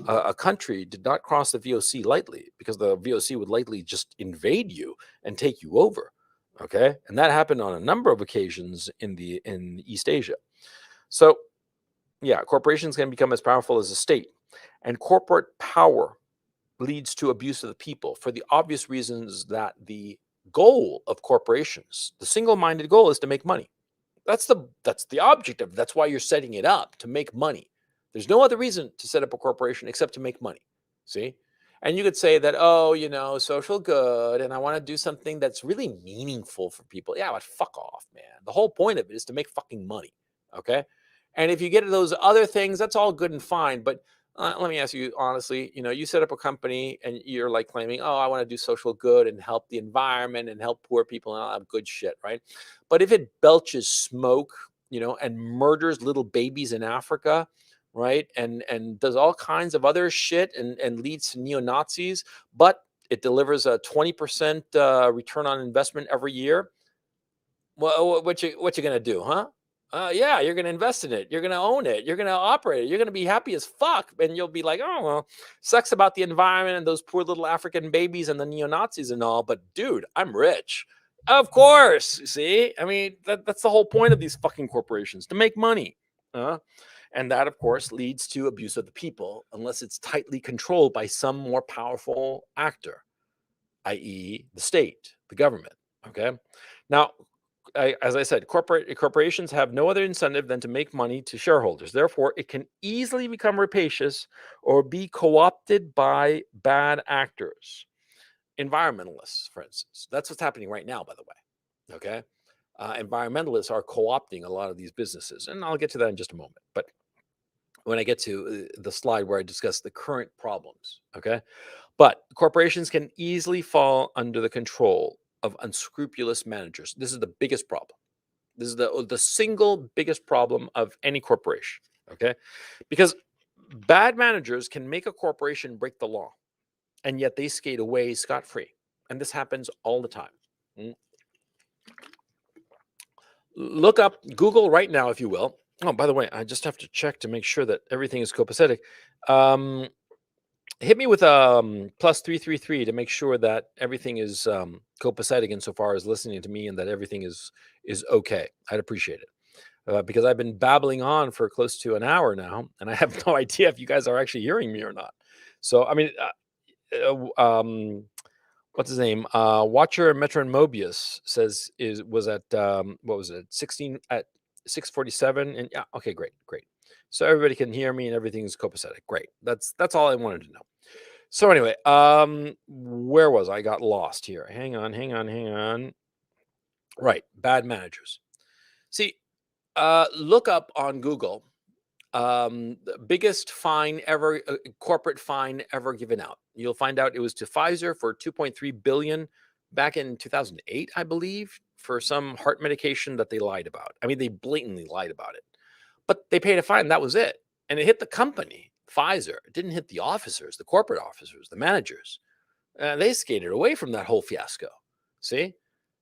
A country did not cross the VOC lightly because the VOC would likely just invade you and take you over. Okay, and that happened on a number of occasions in East Asia. So, yeah, corporations can become as powerful as a state, and corporate power leads to abuse of the people for the obvious reasons that the goal of corporations, the single-minded goal, is to make money. That's the object of it. That's why you're setting it up, to make money. There's no other reason to set up a corporation except to make money. See? And you could say that, oh, social good, and I want to do something that's really meaningful for people. Yeah, but fuck off, man. The whole point of it is to make fucking money. Okay. And if you get those other things, that's all good and fine. But let me ask you honestly, you set up a company and you're like claiming, oh, I want to do social good and help the environment and help poor people and all that good shit, right? But if it belches smoke, and murders little babies in Africa, right, and does all kinds of other shit and leads to neo-Nazis, but it delivers a 20% return on investment every year, well, what you gonna do, huh? Yeah, you're gonna invest in it. You're gonna own it. You're gonna operate it. You're gonna be happy as fuck, and you'll be like, oh well, sucks about the environment and those poor little African babies and the neo Nazis and all. But dude, I'm rich. Of course. See, I mean that's the whole point of these fucking corporations, to make money. And that, of course, leads to abuse of the people unless it's tightly controlled by some more powerful actor, i.e., the state, the government. Okay. Now, as I said, corporations have no other incentive than to make money to shareholders. Therefore, it can easily become rapacious or be co-opted by bad actors. Environmentalists, for instance. That's what's happening right now, by the way. Okay. Environmentalists are co-opting a lot of these businesses. And I'll get to that in just a moment. But when I get to the slide where I discuss the current problems, okay? But corporations can easily fall under the control of unscrupulous managers. This is the biggest problem. This is the single biggest problem of any corporation, okay? Because bad managers can make a corporation break the law, and yet they skate away scot-free. And this happens all the time. Look up Google right now, if you will. Oh, by the way, I just have to check to make sure that everything is copacetic. Hit me with +333 to make sure that everything is copacetic insofar as listening to me and that everything is okay. I'd appreciate it because I've been babbling on for close to an hour now, and I have no idea if you guys are actually hearing me or not. So, I mean, what's his name? Watcher Metron Mobius says was at what was it? 16 at 647, and yeah, okay, great. So everybody can hear me and everything's copacetic. Great. That's all I wanted to know. So anyway, where was I? Got lost here. Hang on. Right, bad managers. See, look up on Google the biggest fine ever, corporate fine ever given out. You'll find out it was to Pfizer for 2.3 billion back in 2008, I believe, for some heart medication that they lied about. I mean, they blatantly lied about it, but they paid a fine. That was it, and it hit the company, Pfizer. It didn't hit the officers, the corporate officers, the managers. They skated away from that whole fiasco. See,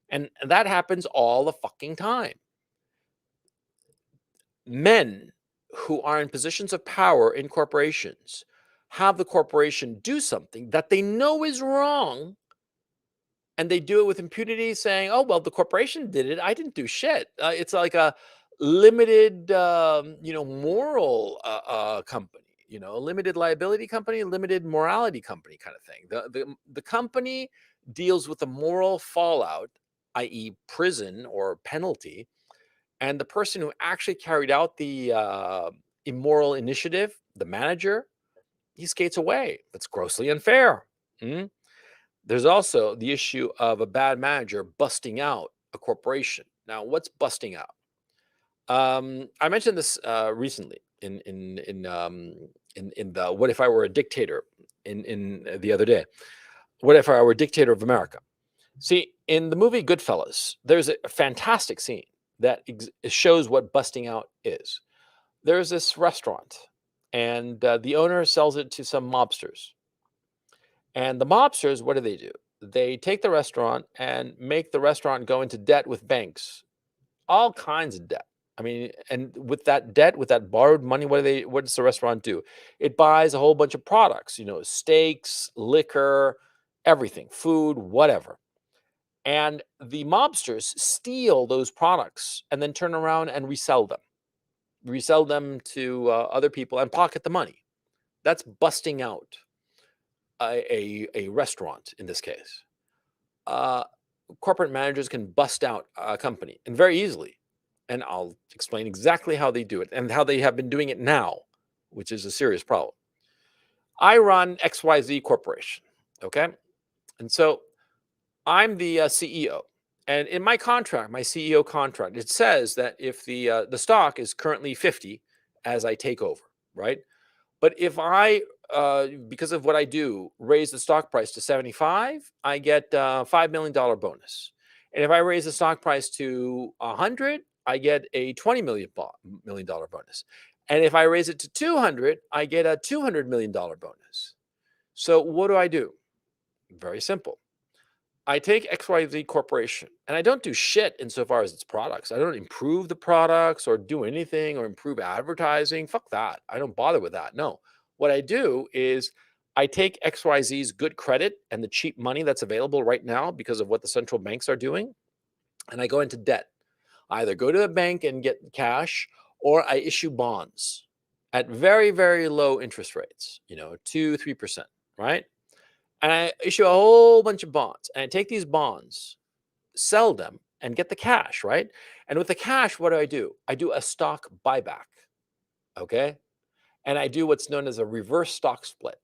and that happens all the fucking time. Men who are in positions of power in corporations have the corporation do something that they know is wrong, and they do it with impunity, saying, oh well, the corporation did it, I didn't do shit. It's like a limited moral company, a limited liability company, limited morality company kind of thing. The company deals with the moral fallout, i.e. prison or penalty, and the person who actually carried out the immoral initiative, the manager, he skates away. That's grossly unfair. Mm? There's also the issue of a bad manager busting out a corporation. Now, what's busting out? I mentioned this recently in the "What If I Were a Dictator" in the other day. What if I were a dictator of America? See, in the movie Goodfellas, there's a fantastic scene that shows what busting out is. There's this restaurant, and the owner sells it to some mobsters. And the mobsters, what do? They take the restaurant and make the restaurant go into debt with banks, all kinds of debt. I mean, and with that debt, with that borrowed money, what does the restaurant do? It buys a whole bunch of products, steaks, liquor, everything, food, whatever. And the mobsters steal those products and then turn around and resell them to other people and pocket the money. That's busting out a restaurant in this case. Uh, Corporate managers can bust out a company and very easily. And I'll explain exactly how they do it and how they have been doing it now, which is a serious problem. I run XYZ Corporation, okay? And so I'm the CEO. And in my contract, my CEO contract, it says that if the stock is currently 50 as I take over, right? But if I, because of what I do, raise the stock price to 75, I get a $5 million bonus. And if I raise the stock price to 100, I get a $20 million bonus. And if I raise it to 200, I get a $200 million bonus. So what do? Very simple. I take XYZ Corporation and I don't do shit insofar as its products. I don't improve the products or do anything or improve advertising. Fuck that. I don't bother with that. No. What I do is I take XYZ's good credit and the cheap money that's available right now because of what the central banks are doing, and I go into debt. I either go to the bank and get cash or I issue bonds at very, very low interest rates, 2, 3%, right? And I issue a whole bunch of bonds and I take these bonds, sell them and get the cash, right? And with the cash, what do? I do a stock buyback, okay? And I do what's known as a reverse stock split,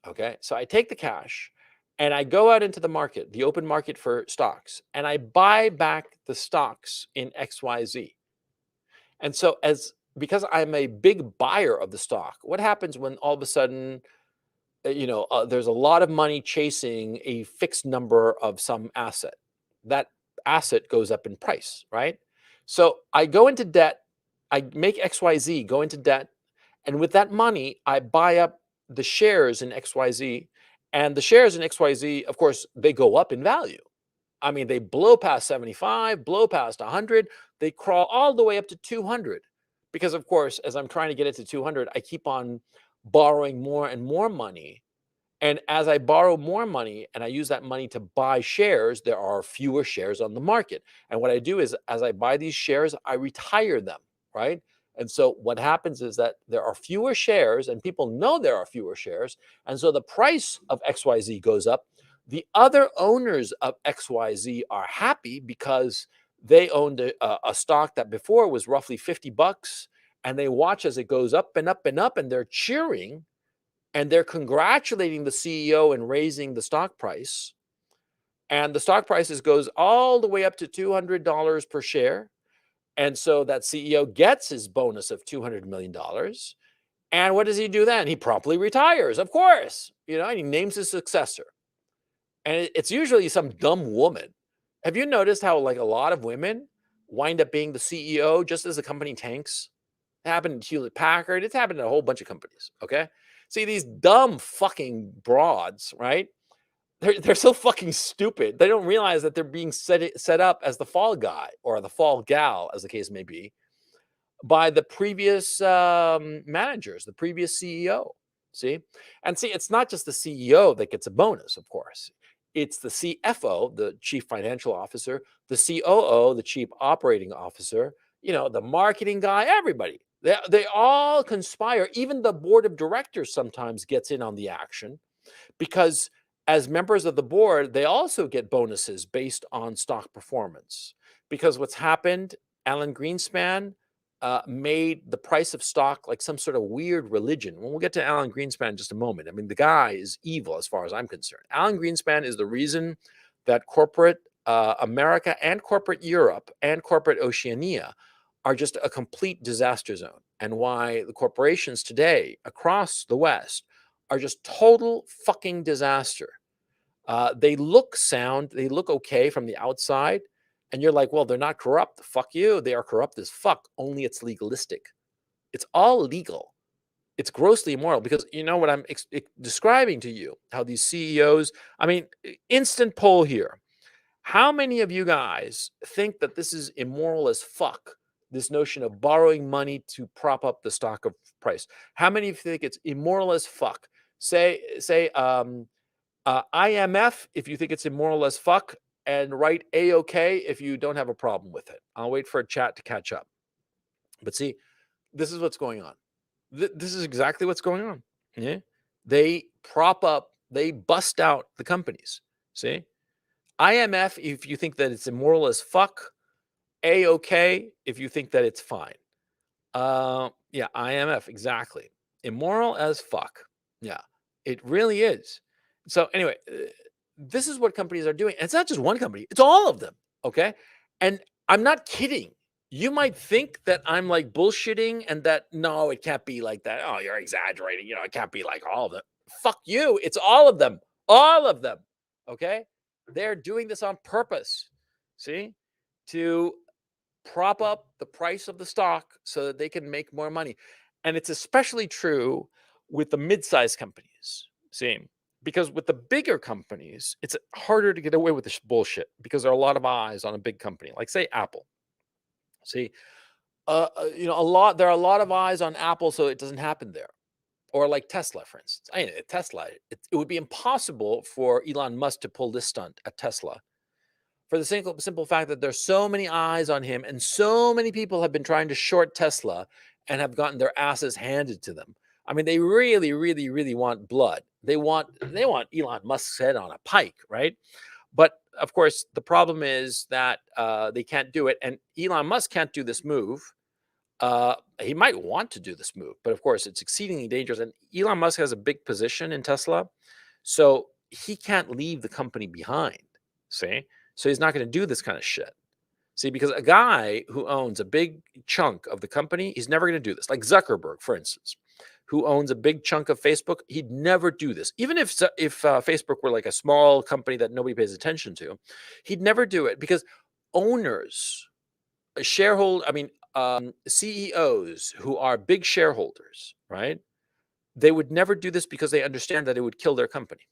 okay? So I take the cash and I go out into the market, the open market for stocks, and I buy back the stocks in XYZ. And so because I'm a big buyer of the stock, what happens when all of a sudden there's a lot of money chasing a fixed number of some asset? That asset goes up in price, right? So I go into debt, I make XYZ go into debt, and with that money, I buy up the shares in XYZ. And the shares in XYZ, of course, they go up in value. I mean, they blow past 75, blow past 100, they crawl all the way up to 200. Because, of course, as I'm trying to get it to 200, I keep on borrowing more and more money. And as I borrow more money and I use that money to buy shares, there are fewer shares on the market. And what I do is, as I buy these shares, I retire them, right? And so what happens is that there are fewer shares and people know there are fewer shares. And so the price of XYZ goes up. The other owners of XYZ are happy because they owned a stock that before was roughly $50, and they watch as it goes up and up and up, and they're cheering and they're congratulating the CEO in raising the stock price. And the stock prices goes all the way up to $200 per share. And so that CEO gets his bonus of $200 million. And what does he do then? He promptly retires, of course, and he names his successor. And it's usually some dumb woman. Have you noticed how like a lot of women wind up being the CEO just as the company tanks? It happened to Hewlett Packard. It's happened to a whole bunch of companies. Okay. See, these dumb fucking broads, right? They're so fucking stupid. They don't realize that they're being set up as the fall guy or the fall gal, as the case may be, by the previous managers, the previous CEO. See? And see, it's not just the CEO that gets a bonus, of course. It's the CFO, the chief financial officer, the COO, the chief operating officer, the marketing guy, everybody. They all conspire. Even the board of directors sometimes gets in on the action because as members of the board, they also get bonuses based on stock performance. Because what's happened, Alan Greenspan made the price of stock like some sort of weird religion. Well, we'll get to Alan Greenspan in just a moment. I mean, the guy is evil as far as I'm concerned. Alan Greenspan is the reason that corporate America and corporate Europe and corporate Oceania are just a complete disaster zone, and why the corporations today across the West are just total fucking disaster. They look sound, they look okay from the outside, and you're like, well, they're not corrupt. Fuck you. They are corrupt as fuck, only it's legalistic. It's all legal. It's grossly immoral because you know what I'm describing to you, how these CEOs, I mean, instant poll here. How many of you guys think that this is immoral as fuck? This notion of borrowing money to prop up the stock of price. How many of you think it's immoral as fuck? Say IMF if you think it's immoral as fuck, and write A-OK if you don't have a problem with it. I'll wait for a chat to catch up. But see, this is what's going on. This is exactly what's going on. Yeah, they prop up, they bust out the companies. See, IMF if you think that it's immoral as fuck. A-OK if you think that it's fine. Yeah, IMF exactly. Immoral as fuck. Yeah, it really is. So anyway, this is what companies are doing. And it's not just one company, it's all of them. Okay. And I'm not kidding. You might think that I'm like bullshitting and that no, it can't be like that. Oh, you're exaggerating. You know, it can't be like all of them. Fuck you. It's all of them. All of them. Okay. They're doing this on purpose. See, to prop up the price of the stock so that they can make more money. And it's especially true with the mid-sized companies. See, because with the bigger companies, it's harder to get away with this bullshit because there are a lot of eyes on a big company, like say Apple. See, there are a lot of eyes on Apple, so it doesn't happen there. Or like Tesla, for instance. Tesla, it would be impossible for Elon Musk to pull this stunt at Tesla for the simple fact that there's so many eyes on him and so many people have been trying to short Tesla and have gotten their asses handed to them. I mean, they really, really, really want blood. They want Elon Musk's head on a pike, right? But of course, the problem is that they can't do it, and Elon Musk can't do this move. He might want to do this move, but of course, it's exceedingly dangerous. And Elon Musk has a big position in Tesla, so he can't leave the company behind. See, so he's not going to do this kind of shit. See, because a guy who owns a big chunk of the company, he's never going to do this. Like Zuckerberg, for instance, who owns a big chunk of Facebook, he'd never do this. Even if Facebook were like a small company that nobody pays attention to, he'd never do it because owners, CEOs who are big shareholders, right? They would never do this because they understand that it would kill their company.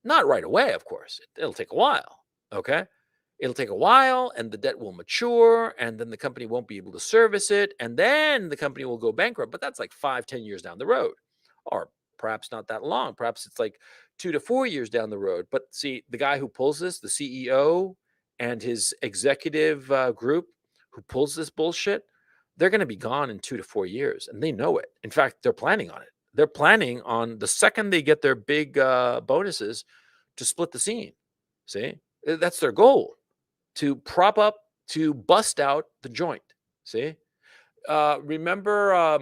Not right away, of course. It'll take a while. Okay. It'll take a while and the debt will mature and then the company won't be able to service it. And then the company will go bankrupt. But that's like 5-10 years down the road, or perhaps not that long. Perhaps it's like 2 to 4 years down the road. But see, the guy who pulls this, the CEO and his executive group who pulls this bullshit, they're going to be gone in 2 to 4 years. And they know it. In fact, they're planning on it. They're planning on the second they get their big bonuses to split the scene. See, that's their goal, to prop up, to bust out the joint. See, remember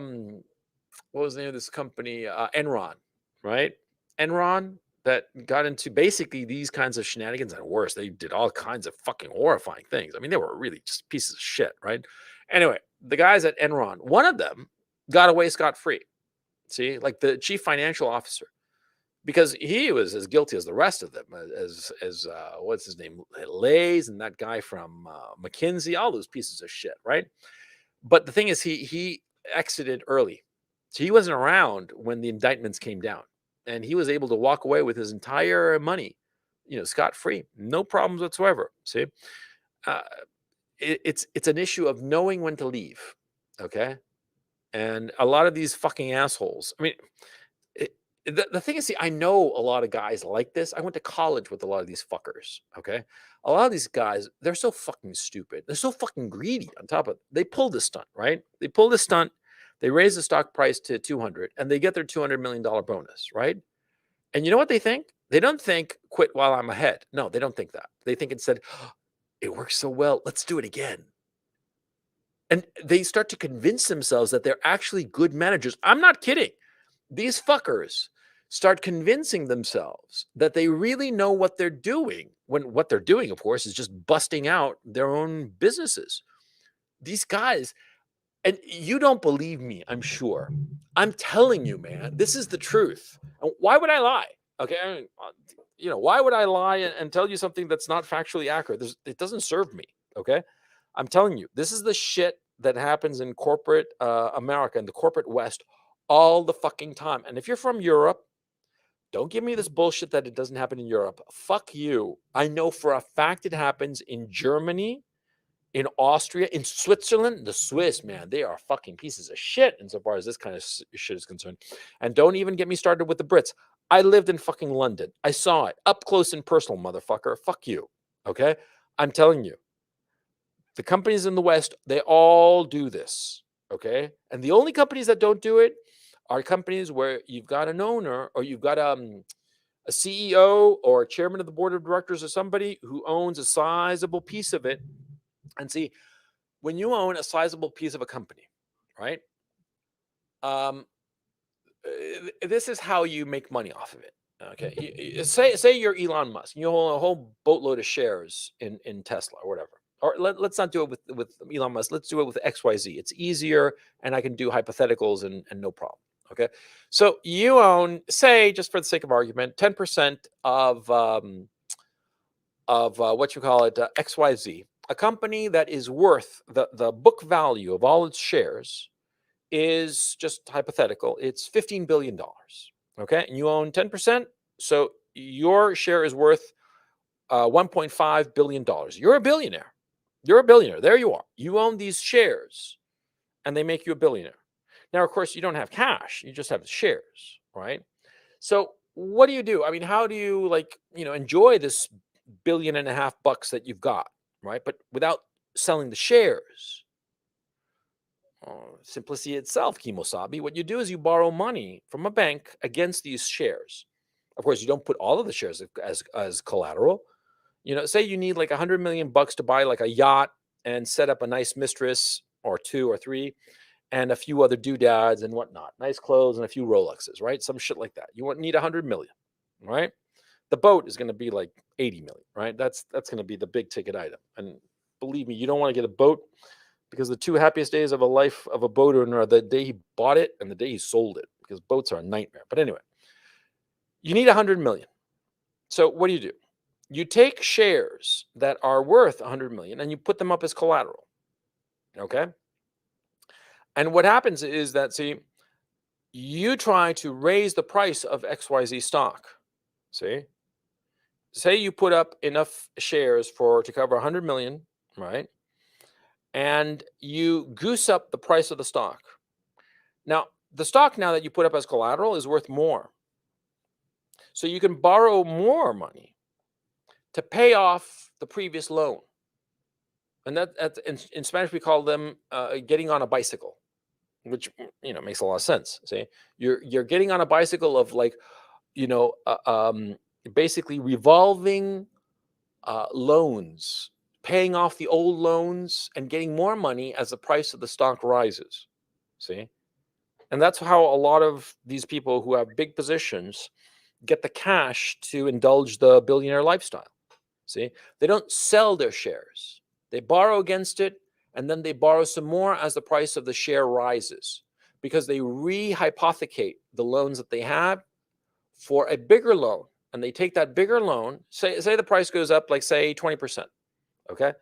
what was the name of this company? Enron, right? Enron that got into basically these kinds of shenanigans and worse. They did all kinds of fucking horrifying things. I mean, they were really just pieces of shit, right? Anyway, the guys at Enron, one of them got away scot-free. See, like the chief financial officer, because he was as guilty as the rest of them, as what's his name, Lays, and that guy from McKinsey, all those pieces of shit, right? But the thing is, he exited early, so he wasn't around when the indictments came down, and he was able to walk away with his entire money, scot free, no problems whatsoever. See, it's an issue of knowing when to leave, okay? And a lot of these fucking assholes. I mean, the thing is, see, I know a lot of guys like this. I went to college with a lot of these fuckers. Okay, a lot of these guys, they're so fucking stupid. They're so fucking greedy. On top of it, they pull this stunt, right? They pull this stunt. They raise the stock price to 200, and they get their $200 million bonus, right? And you know what they think? They don't think quit while I'm ahead. No, they don't think that. They think instead, oh, it works so well. Let's do it again. And they start to convince themselves that they're actually good managers. I'm not kidding. These fuckers start convincing themselves that they really know what they're doing, when what they're doing, of course, is just busting out their own businesses. These guys, and you don't believe me, I'm sure. I'm telling you, man, this is the truth. Why would I lie? Okay, I mean, why would I lie and tell you something that's not factually accurate? It doesn't serve me. Okay, I'm telling you, this is the shit that happens in corporate America, in the corporate West, all the fucking time. And if you're from Europe, don't give me this bullshit that it doesn't happen in Europe. Fuck you. I know for a fact it happens in Germany, in Austria, in Switzerland. The Swiss, man, they are fucking pieces of shit insofar as this kind of shit is concerned. And don't even get me started with the Brits. I lived in fucking London. I saw it up close and personal, motherfucker. Fuck you. Okay? I'm telling you. The companies in the West, they all do this. Okay? And the only companies that don't do it are companies where you've got an owner or you've got a CEO or a chairman of the board of directors or somebody who owns a sizable piece of it. And see, when you own a sizable piece of a company, right? Um, this is how you make money off of it. Okay, say you're Elon Musk, you own a whole boatload of shares in Tesla or whatever. Or let's not do it with Elon Musk. Let's do it with XYZ. It's easier, and I can do hypotheticals and no problem. Okay, so you own, say, just for the sake of argument, 10% of what you call it, XYZ, a company that is worth the book value of all its shares is, just hypothetical, it's $15 billion. Okay. And you own 10%. So your share is worth $1.5 billion. You're a billionaire. You're a billionaire. There you are. You own these shares and they make you a billionaire. Now, of course, you don't have cash. You just have the shares, right? So what do? I mean, how do you, like, enjoy this $1.5 billion that you've got, right? But without selling the shares. Simplicity itself, Kimosabi. What you do is you borrow money from a bank against these shares. Of course, you don't put all of the shares as collateral. Say you need like $100 million to buy like a yacht and set up a nice mistress or two or three and a few other doodads and whatnot, nice clothes and a few Rolexes, right? Some shit like that. You won't need $100 million, right? The boat is going to be like 80 million, right? That's going to be the big ticket item. And believe me, you don't want to get a boat, because the two happiest days of a life of a boat owner are the day he bought it and the day he sold it, because boats are a nightmare. But anyway, you need 100 million. So what do? You take shares that are worth 100 million and you put them up as collateral. Okay? And what happens is that, see, you try to raise the price of XYZ stock. See? Say you put up enough shares to cover 100 million, right? And you goose up the price of the stock. Now, the stock now that you put up as collateral is worth more. So you can borrow more money to pay off the previous loan. And that in Spanish, we call them getting on a bicycle, which, makes a lot of sense. See, you're getting on a bicycle of, like, basically revolving loans, paying off the old loans and getting more money as the price of the stock rises. See? And that's how a lot of these people who have big positions get the cash to indulge the billionaire lifestyle. See? They don't sell their shares. They borrow against it, and then they borrow some more as the price of the share rises, because they rehypothecate the loans that they have for a bigger loan. And they take that bigger loan, say the price goes up, like, say, 20%. Okay?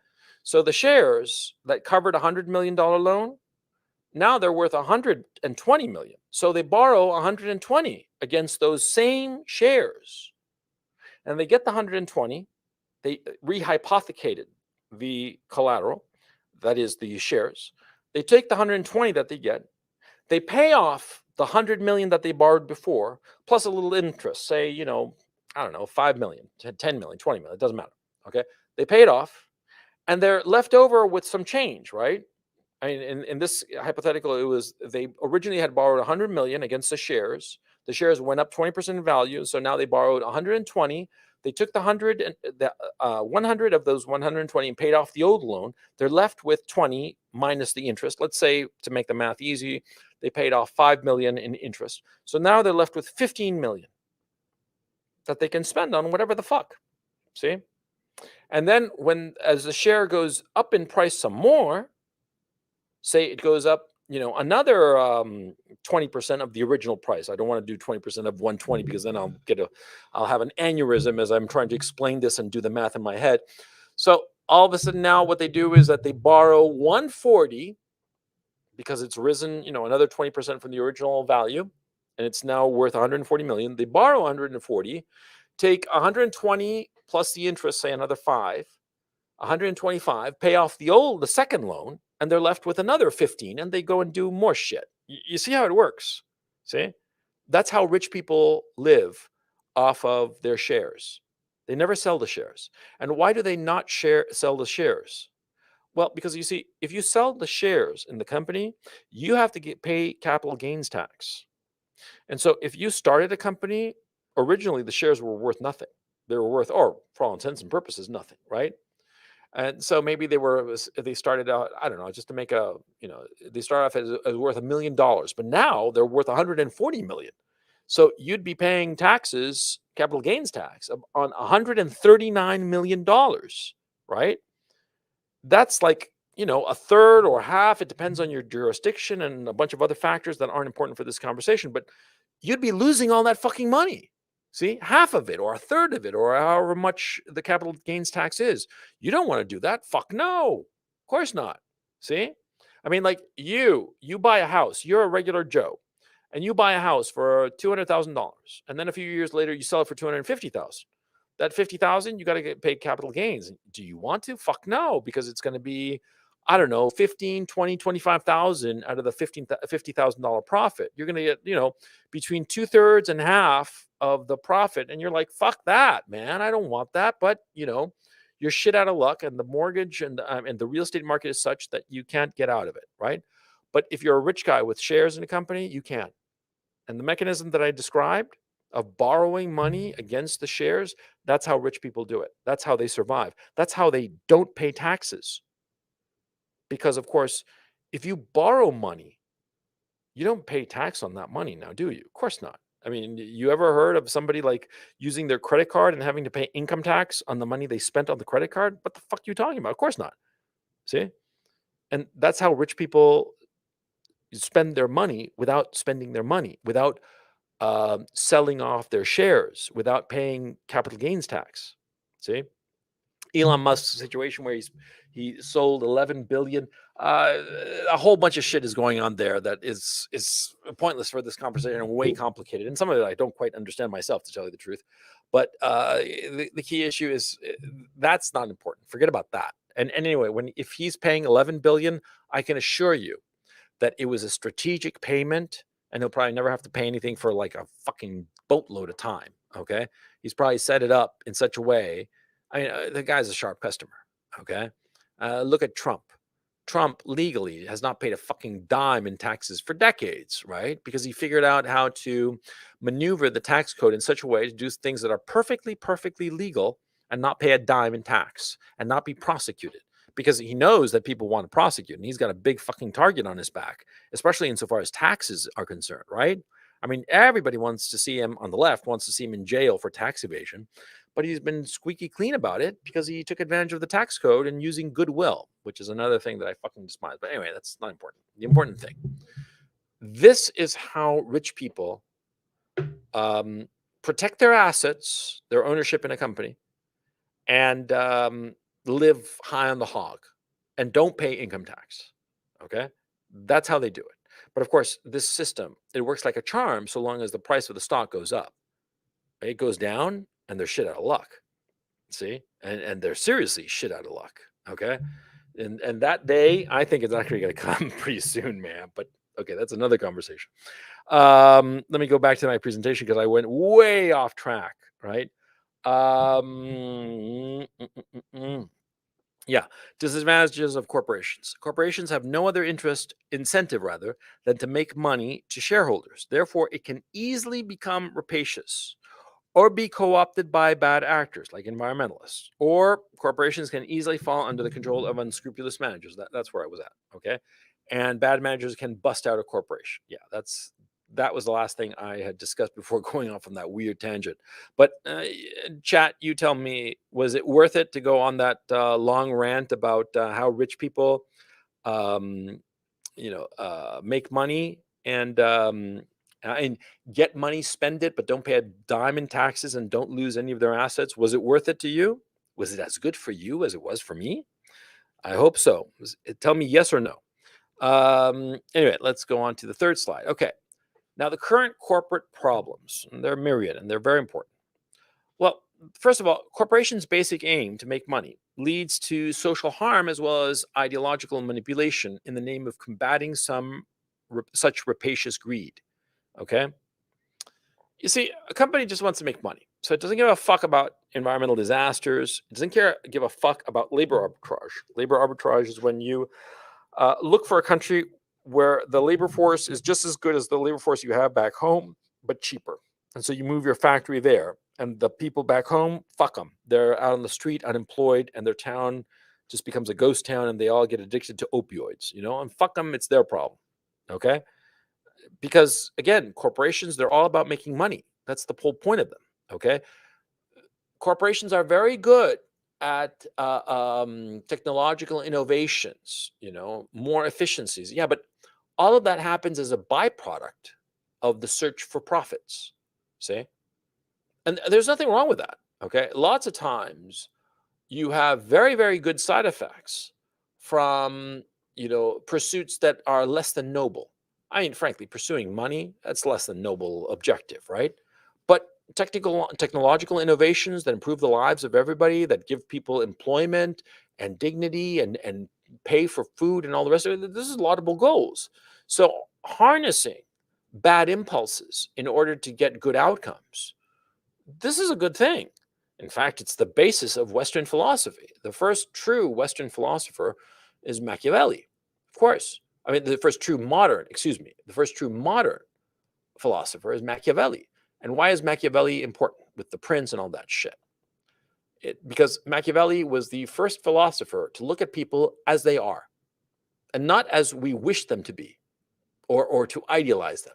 So the shares that covered a $100 million loan, now they're worth 120 million. So they borrow 120 against those same shares. And they get the 120, they rehypothecated the collateral, that is the shares. They take the 120 that they get, they pay off the 100 million that they borrowed before, plus a little interest, say, I don't know, 5 million, 10 million, 20 million, it doesn't matter. Okay. They pay it off and they're left over with some change, right? I mean, in this hypothetical, they originally had borrowed 100 million against the shares. The shares went up 20% in value. So now they borrowed 120. They took the 100 and 100 of those 120 and paid off the old loan. They're left with 20 minus the interest. Let's say, to make the math easy, they paid off 5 million in interest. So now they're left with 15 million that they can spend on whatever the fuck. See? And then as the share goes up in price some more, say it goes up, another 20% of the original price. I don't want to do 20% of 120, because then I'll have an aneurysm as I'm trying to explain this and do the math in my head. So all of a sudden now what they do is that they borrow 140, because it's risen, another 20% from the original value, and it's now worth 140 million. They borrow 140, take 120 plus the interest, say another 125, pay off the second loan, and they're left with another 15, and they go and do more shit. You see how it works? See? That's how rich people live off of their shares. They never sell the shares. And why do they not sell the shares? Well, because you see, if you sell the shares in the company, you have to pay capital gains tax. And so if you started a company, originally the shares were worth nothing. They were worth, or for all intents and purposes, nothing, right? And so maybe they started out, I don't know, just to make they start off as worth $1 million, but now they're worth 140 million. So you'd be paying taxes, capital gains tax on $139 million, right? That's like, a third or half. It depends on your jurisdiction and a bunch of other factors that aren't important for this conversation, but you'd be losing all that fucking money. See, half of it or a third of it or however much the capital gains tax is. You don't want to do that. Fuck no. Of course not. See? I mean, like you buy a house, you're a regular Joe, and you buy a house for $200,000. And then a few years later, you sell it for $250,000. That 50,000, you got to get paid capital gains. Do you want to? Fuck no, because it's going to be, I don't know, 15, 20, 25,000 out of the $50,000 profit. You're going to get, between 2/3 and half of the profit. And you're like, fuck that, man. I don't want that. But, you're shit out of luck. And the mortgage and the real estate market is such that you can't get out of it, right? But if you're a rich guy with shares in a company, you can. And the mechanism that I described of borrowing money against the shares, that's how rich people do it. That's how they survive. That's how they don't pay taxes. Because, of course, if you borrow money, you don't pay tax on that money now, do you? Of course not. I mean, you ever heard of somebody like using their credit card and having to pay income tax on the money they spent on the credit card? What the fuck are you talking about? Of course not. See? And that's how rich people spend their money without spending their money, without selling off their shares, without paying capital gains tax. See? Elon Musk's situation where he sold 11 billion. A whole bunch of shit is going on there that is pointless for this conversation and way complicated. And some of it I don't quite understand myself, to tell you the truth. But the key issue is that's not important. Forget about that. And anyway, if he's paying 11 billion, I can assure you that it was a strategic payment, and he'll probably never have to pay anything for like a fucking boatload of time. Okay, he's probably set it up in such a way. I mean, the guy's a sharp customer. Okay, look at Trump. Trump legally has not paid a fucking dime in taxes for decades, right? Because he figured out how to maneuver the tax code in such a way to do things that are perfectly, perfectly legal and not pay a dime in tax and not be prosecuted, because he knows that people want to prosecute, and he's got a big fucking target on his back, especially insofar as taxes are concerned, right? I mean, everybody wants to see him on the left, wants to see him in jail for tax evasion, but he's been squeaky clean about it because he took advantage of the tax code and using goodwill, which is another thing that I fucking despise. But anyway, that's not important. The important thing, this is how rich people protect their assets, their ownership in a company, and live high on the hog and don't pay income tax. Okay, that's how they do it. But of course, this system, it works like a charm so long as the price of the stock goes up. It goes down and they're shit out of luck. See, and they're seriously shit out of luck. Okay, and that day, I think it's actually going to come pretty soon, man. But okay, that's another conversation. Let me go back to my presentation because I went way off track, right? Yeah, disadvantages of corporations. Corporations have no other incentive rather, than to make money to shareholders. Therefore, it can easily become rapacious or be co-opted by bad actors like environmentalists. Or corporations can easily fall under the control of unscrupulous managers. That's where I was at, okay? And bad managers can bust out a corporation. Yeah, that was the last thing I had discussed before going off on that weird tangent. But chat, you tell me, was it worth it to go on that long rant about how rich people, make money and get money, spend it, but don't pay a dime in taxes and don't lose any of their assets? Was it worth it to you? Was it as good for you as it was for me? I hope so. Tell me yes or no. Anyway, let's go on to the third slide. Okay. Now, the current corporate problems, and they're myriad and they're very important. Well, first of all, corporations' basic aim to make money leads to social harm as well as ideological manipulation in the name of combating such rapacious greed. Okay. You see, a company just wants to make money. So it doesn't give a fuck about environmental disasters. It doesn't give a fuck about labor arbitrage. Labor arbitrage is when you look for a country where the labor force is just as good as the labor force you have back home, but cheaper. And so you move your factory there, and the people back home, fuck them. They're out on the street, unemployed, and their town just becomes a ghost town, and they all get addicted to opioids, and fuck them, it's their problem. Okay? Because again, corporations, they're all about making money. That's the whole point of them. Okay? Corporations are very good at technological innovations, more efficiencies. Yeah, but all of that happens as a byproduct of the search for profits. See? And there's nothing wrong with that. Okay. Lots of times you have very, very good side effects from, pursuits that are less than noble. I mean, frankly, pursuing money, that's less than noble objective, right? But technological innovations that improve the lives of everybody, that give people employment and dignity and pay for food and all the rest of it, this is laudable goals. So harnessing bad impulses in order to get good outcomes, this is a good thing. In fact, it's the basis of Western philosophy. The first true Western philosopher is Machiavelli, of course. I mean, the first true modern philosopher is Machiavelli. And why is Machiavelli important with the prince and all that shit? Because Machiavelli was the first philosopher to look at people as they are and not as we wish them to be or to idealize them.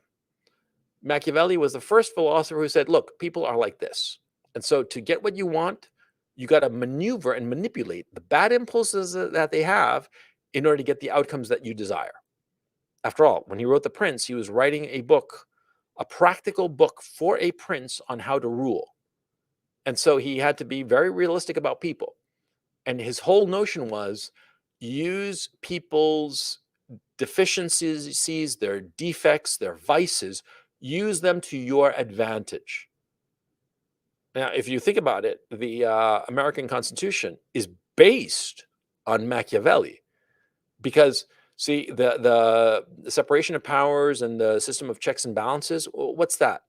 Machiavelli was the first philosopher who said, look, people are like this. And so to get what you want, you got to maneuver and manipulate the bad impulses that they have in order to get the outcomes that you desire. After all, when he wrote The Prince, he was writing a practical book for a prince on how to rule. And so he had to be very realistic about people. And his whole notion was use people's deficiencies, their defects, their vices, use them to your advantage. Now, if you think about it, the American Constitution is based on Machiavelli because, see, the separation of powers and the system of checks and balances, what's that?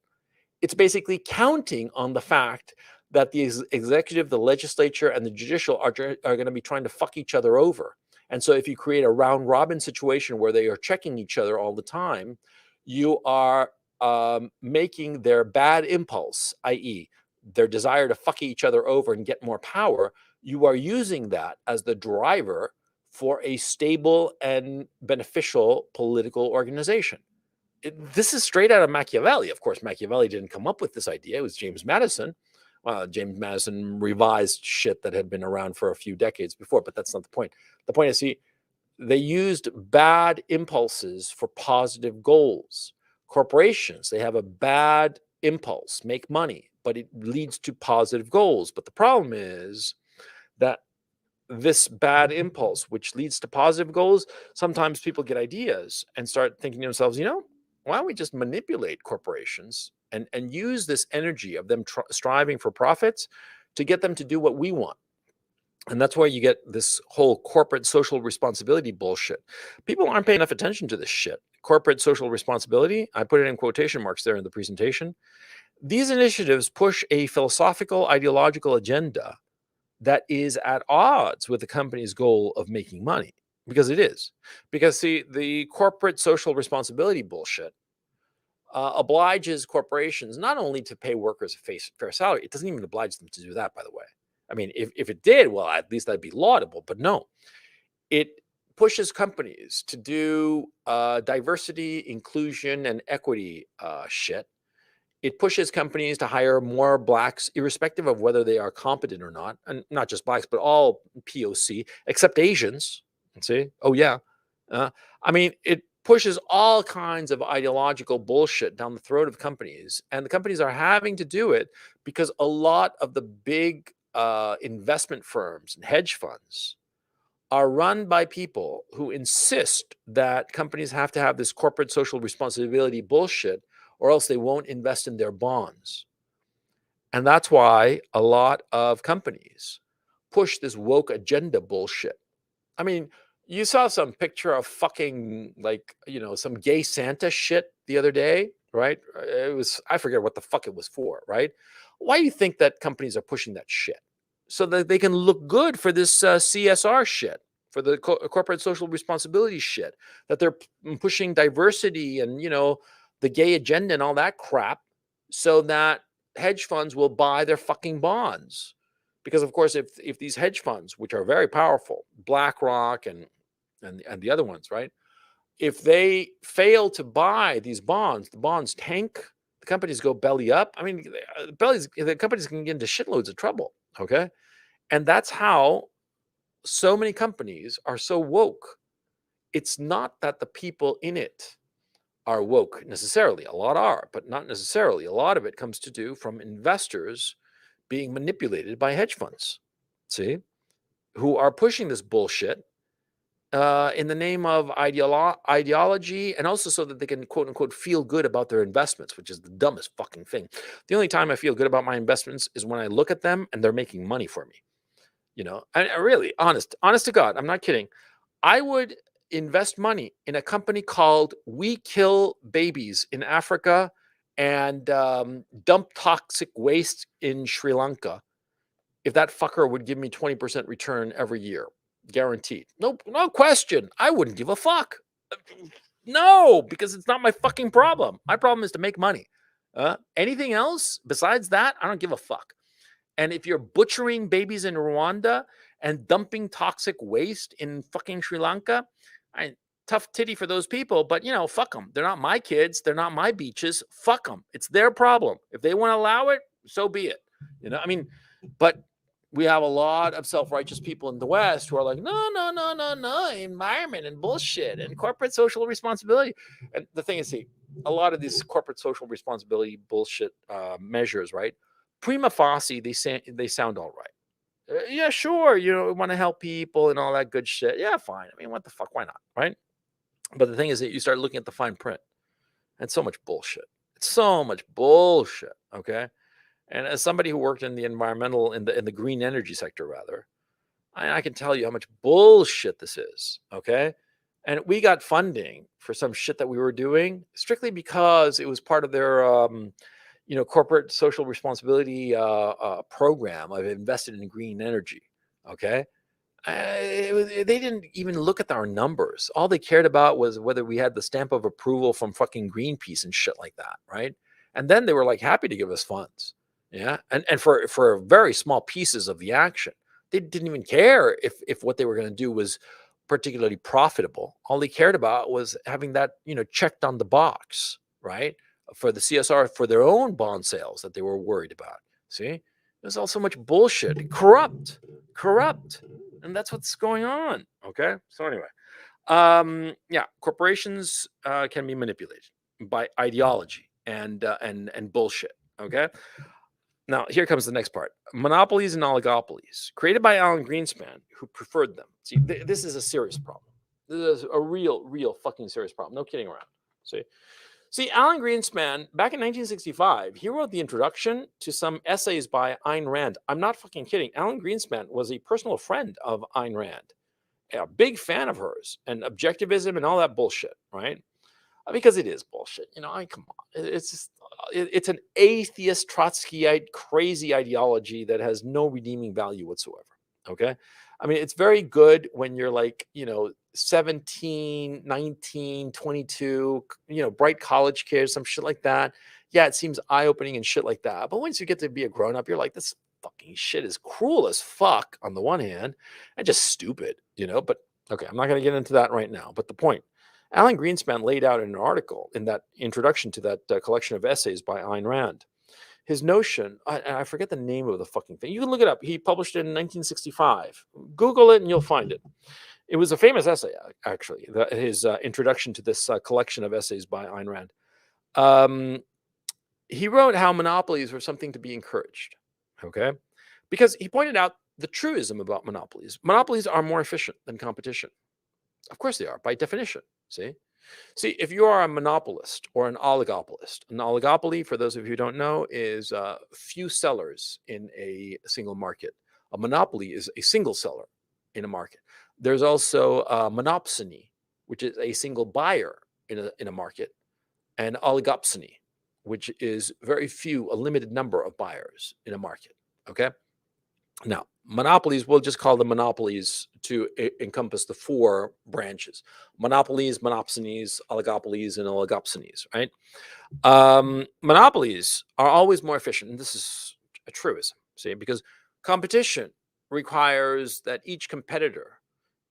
It's basically counting on the fact that the executive, the legislature, and the judicial are going to be trying to fuck each other over. And so if you create a round robin situation where they are checking each other all the time, you are making their bad impulse, i.e., their desire to fuck each other over and get more power, you are using that as the driver for a stable and beneficial political organization. This is straight out of Machiavelli. Of course, Machiavelli didn't come up with this idea. It was James Madison. James Madison revised shit that had been around for a few decades before, but that's not the point. The point is, see, they used bad impulses for positive goals. Corporations, they have a bad impulse, make money, but it leads to positive goals. But the problem is that this bad impulse, which leads to positive goals, sometimes people get ideas and start thinking to themselves, why don't we just manipulate corporations and use this energy of them striving for profits to get them to do what we want? And that's why you get this whole corporate social responsibility bullshit. People aren't paying enough attention to this shit. Corporate social responsibility, I put it in quotation marks there in the presentation. These initiatives push a philosophical, ideological agenda that is at odds with the company's goal of making money, because it is. Because, see, the corporate social responsibility bullshit obliges corporations not only to pay workers a fair salary, it doesn't even oblige them to do that, by the way. I mean, if it did, well, at least that'd be laudable, but no. It pushes companies to do diversity, inclusion, and equity shit. It pushes companies to hire more blacks, irrespective of whether they are competent or not, and not just blacks, but all POC, except Asians. See? Oh, yeah. I mean, it pushes all kinds of ideological bullshit down the throat of companies, and the companies are having to do it because a lot of the big investment firms and hedge funds are run by people who insist that companies have to have this corporate social responsibility bullshit, or else they won't invest in their bonds. And that's why a lot of companies push this woke agenda bullshit. I mean, you saw some picture of fucking like, some gay Santa shit the other day, right? I forget what the fuck it was for, right? Why do you think that companies are pushing that shit? So that they can look good for this CSR shit, for the corporate social responsibility shit, that they're pushing diversity and, the gay agenda and all that crap, so that hedge funds will buy their fucking bonds. Because of course, if these hedge funds, which are very powerful, BlackRock and the other ones, right? If they fail to buy these bonds, the bonds tank, the companies go belly up. I mean, the companies can get into shitloads of trouble. Okay, and that's how so many companies are so woke. It's not that the people in it are woke necessarily. A lot are, but not necessarily. A lot of it comes to do from investors being manipulated by hedge funds. See, who are pushing this bullshit in the name of ideology, and also so that they can quote unquote feel good about their investments, which is the dumbest fucking thing. The only time I feel good about my investments is when I look at them and they're making money for me. I really, honest to God, I'm not kidding. I would invest money in a company called We Kill Babies in Africa and dump toxic waste in Sri Lanka if that fucker would give me 20% return every year, guaranteed. No question. I wouldn't give a fuck. No, because it's not my fucking problem. My problem is to make money. Anything else besides that, I don't give a fuck. And if you're butchering babies in Rwanda and dumping toxic waste in fucking Sri Lanka, tough titty for those people, but fuck them. They're not my kids. They're not my beaches. Fuck them. It's their problem. If they want to allow it, so be it. But we have a lot of self-righteous people in the West who are like, no, environment and bullshit and corporate social responsibility. And the thing is, see, a lot of these corporate social responsibility bullshit measures, right? Prima facie, they sound all right. Yeah, sure, we want to help people and all that good shit. Yeah, fine. I mean, what the fuck? Why not, right? But the thing is that you start looking at the fine print, and so much bullshit. It's so much bullshit. Okay. And as somebody who worked in the environmental, in the green energy sector, rather, I can tell you how much bullshit this is. Okay. And we got funding for some shit that we were doing strictly because it was part of their, corporate social responsibility program. I've invested in green energy. Okay. They didn't even look at our numbers. All they cared about was whether we had the stamp of approval from fucking Greenpeace and shit like that. Right. And then they were like happy to give us funds. Yeah. And for very small pieces of the action, they didn't even care if what they were going to do was particularly profitable. All they cared about was having that, checked on the box, right? For the CSR, for their own bond sales that they were worried about. See, there's all so much bullshit, corrupt. And that's what's going on. Okay. So anyway, yeah, corporations can be manipulated by ideology and bullshit. Okay. Now, here comes the next part. Monopolies and oligopolies, created by Alan Greenspan, who preferred them. See, this is a serious problem. This is a real fucking serious problem. No kidding around. See, Alan Greenspan, back in 1965, he wrote the introduction to some essays by Ayn Rand. I'm not fucking kidding. Alan Greenspan was a personal friend of Ayn Rand, a big fan of hers, and objectivism and all that bullshit, right? Because it is bullshit. Come on. It's an atheist, Trotskyite, crazy ideology that has no redeeming value whatsoever. Okay. I mean, it's very good when you're like, 17, 19, 22, bright college kids, some shit like that. Yeah, it seems eye-opening and shit like that. But once you get to be a grown-up, you're like, this fucking shit is cruel as fuck on the one hand and just stupid, But okay, I'm not going to get into that right now. But the point, Alan Greenspan laid out in an article in that introduction to that collection of essays by Ayn Rand, his notion, I forget the name of the fucking thing. You can look it up. He published it in 1965. Google it and you'll find it. It was a famous essay, actually, his introduction to this collection of essays by Ayn Rand. He wrote how monopolies were something to be encouraged, okay? Because he pointed out the truism about monopolies are more efficient than competition. Of course they are, by definition. See, if you are a monopolist or an oligopoly, for those of you who don't know, is few sellers in a single market. A monopoly is a single seller in a market. There's also a monopsony, which is a single buyer in a market, and oligopsony, which is very few, a limited number of buyers in a market. Okay. Now, monopolies, we'll just call them monopolies to encompass the four branches: monopolies, monopsonies, oligopolies, and oligopsonies, right? Monopolies are always more efficient. And this is a truism, see, because competition requires that each competitor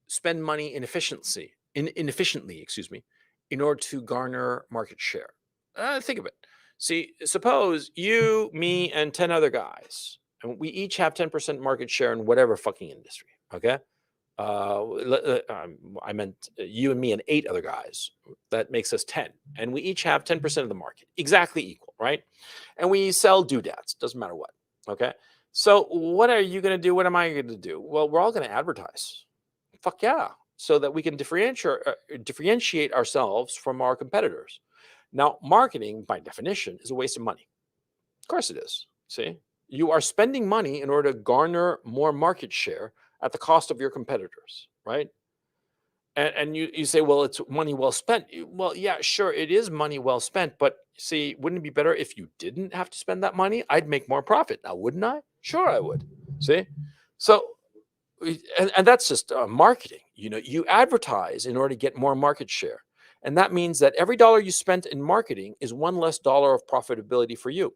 spend money inefficiently, in order to garner market share. Think of it. See, suppose you, me, and 10 other guys, and we each have 10% market share in whatever fucking industry, okay? I meant you and me and 8 other guys. That makes us 10. And we each have 10% of the market, exactly equal, right? And we sell doodads, doesn't matter what, okay? So what are you going to do? What am I going to do? Well, we're all going to advertise. Fuck yeah. So that we can differentiate ourselves from our competitors. Now, marketing, by definition, is a waste of money. Of course it is. See, you are spending money in order to garner more market share at the cost of your competitors, right? And you say, well, it's money well spent. Well, yeah, sure, it is money well spent. But see, wouldn't it be better if you didn't have to spend that money? I'd make more profit now, wouldn't I? Sure, I would. See? So, and that's just marketing. You advertise in order to get more market share. And that means that every dollar you spent in marketing is one less dollar of profitability for you.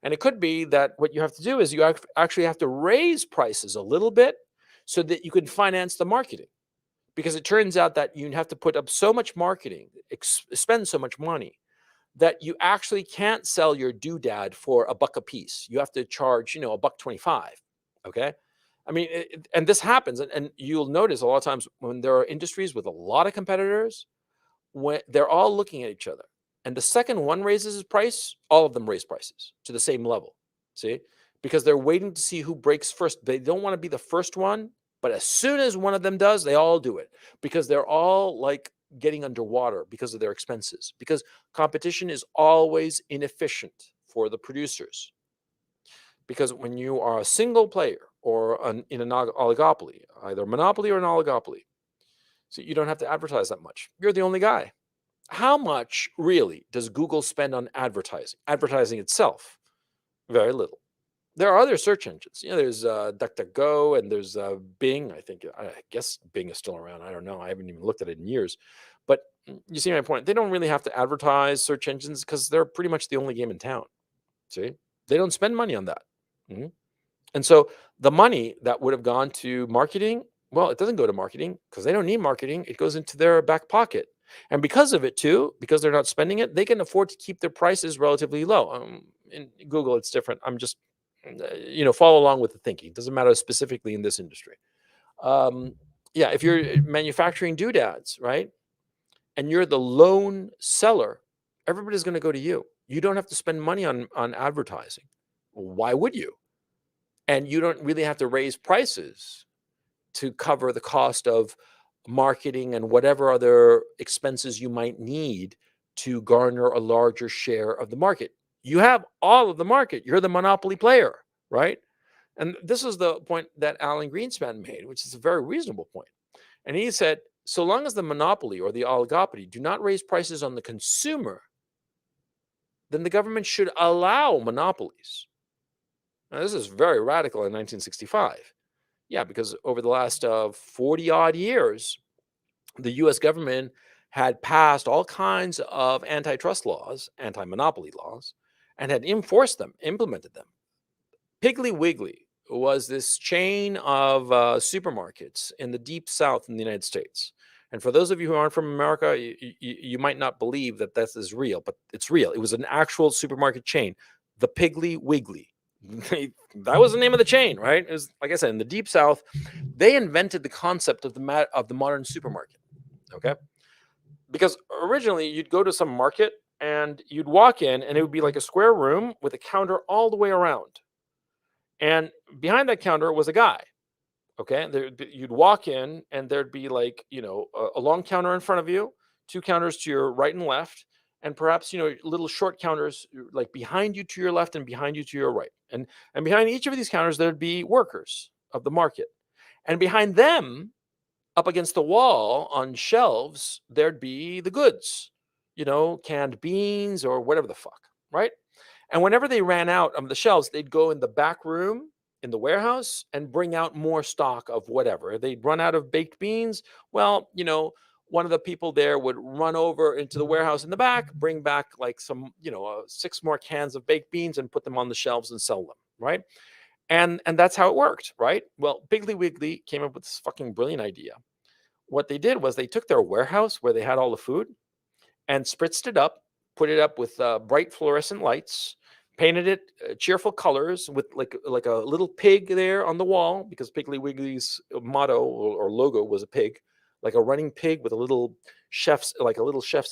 And it could be that what you have to do is you actually have to raise prices a little bit so that you can finance the marketing. Because it turns out that you have to put up so much marketing, spend so much money, that you actually can't sell your doodad for $1 a piece. You have to charge, $1.25. Okay. I mean, and this happens, and you'll notice a lot of times when there are industries with a lot of competitors, when they're all looking at each other, and the second one raises his price, all of them raise prices to the same level. See, because they're waiting to see who breaks first. They don't want to be the first one, but as soon as one of them does, they all do it because they're all like getting underwater because of their expenses. Because competition is always inefficient for the producers. Because when you are a single player or in an oligopoly, either a monopoly or an oligopoly, so you don't have to advertise that much. You're the only guy. How much really does Google spend on advertising? Advertising itself? Very little. There are other search engines. There's DuckDuckGo and there's Bing. I guess Bing is still around. I don't know. I haven't even looked at it in years. But you see my point. They don't really have to advertise search engines because they're pretty much the only game in town. See? They don't spend money on that. Mm-hmm. And so the money that would have gone to marketing, well, it doesn't go to marketing because they don't need marketing. It goes into their back pocket. And because of it, too, because they're not spending it, they can afford to keep their prices relatively low. In Google, it's different. I'm just, follow along with the thinking. It doesn't matter specifically in this industry. If you're manufacturing doodads, right, and you're the lone seller, everybody's going to go to you. You don't have to spend money on advertising. Why would you? And you don't really have to raise prices to cover the cost of marketing and whatever other expenses you might need to garner a larger share of the market. You have all of the market. You're the monopoly player, right? And this is the point that Alan Greenspan made, which is a very reasonable point. And he said, so long as the monopoly or the oligopoly do not raise prices on the consumer, then the government should allow monopolies. Now, this is very radical in 1965. Yeah, because over the last 40 odd years, the US government had passed all kinds of antitrust laws, anti-monopoly laws, and had enforced them, implemented them. Piggly Wiggly was this chain of supermarkets in the deep South in the United States. And for those of you who aren't from America, you might not believe that this is real, but it's real. It was an actual supermarket chain, the Piggly Wiggly. That was the name of the chain, right? It was, like I said, in the deep South. They invented the concept of the modern supermarket. Okay, because originally you'd go to some market and you'd walk in and it would be like a square room with a counter all the way around. And behind that counter was a guy. Okay, you'd walk in, and there'd be like a long counter in front of you, two counters to your right and left, and perhaps little short counters like behind you to your left and behind you to your right. And behind each of these counters there'd be workers of the market, and behind them, up against the wall on shelves, there'd be the goods, canned beans or whatever the fuck, right? And whenever they ran out of the shelves, they'd go in the back room in the warehouse and bring out more stock of whatever. They'd run out of baked beans. Well, one of the people there would run over into the warehouse in the back, bring back like some, six more cans of baked beans and put them on the shelves and sell them, right? And that's how it worked, right? Well, Piggly Wiggly came up with this fucking brilliant idea. What they did was they took their warehouse where they had all the food and spritzed it up, put it up with bright fluorescent lights, painted it cheerful colors with like a little pig there on the wall, because Piggly Wiggly's motto or logo was a pig, like a running pig with a little chef's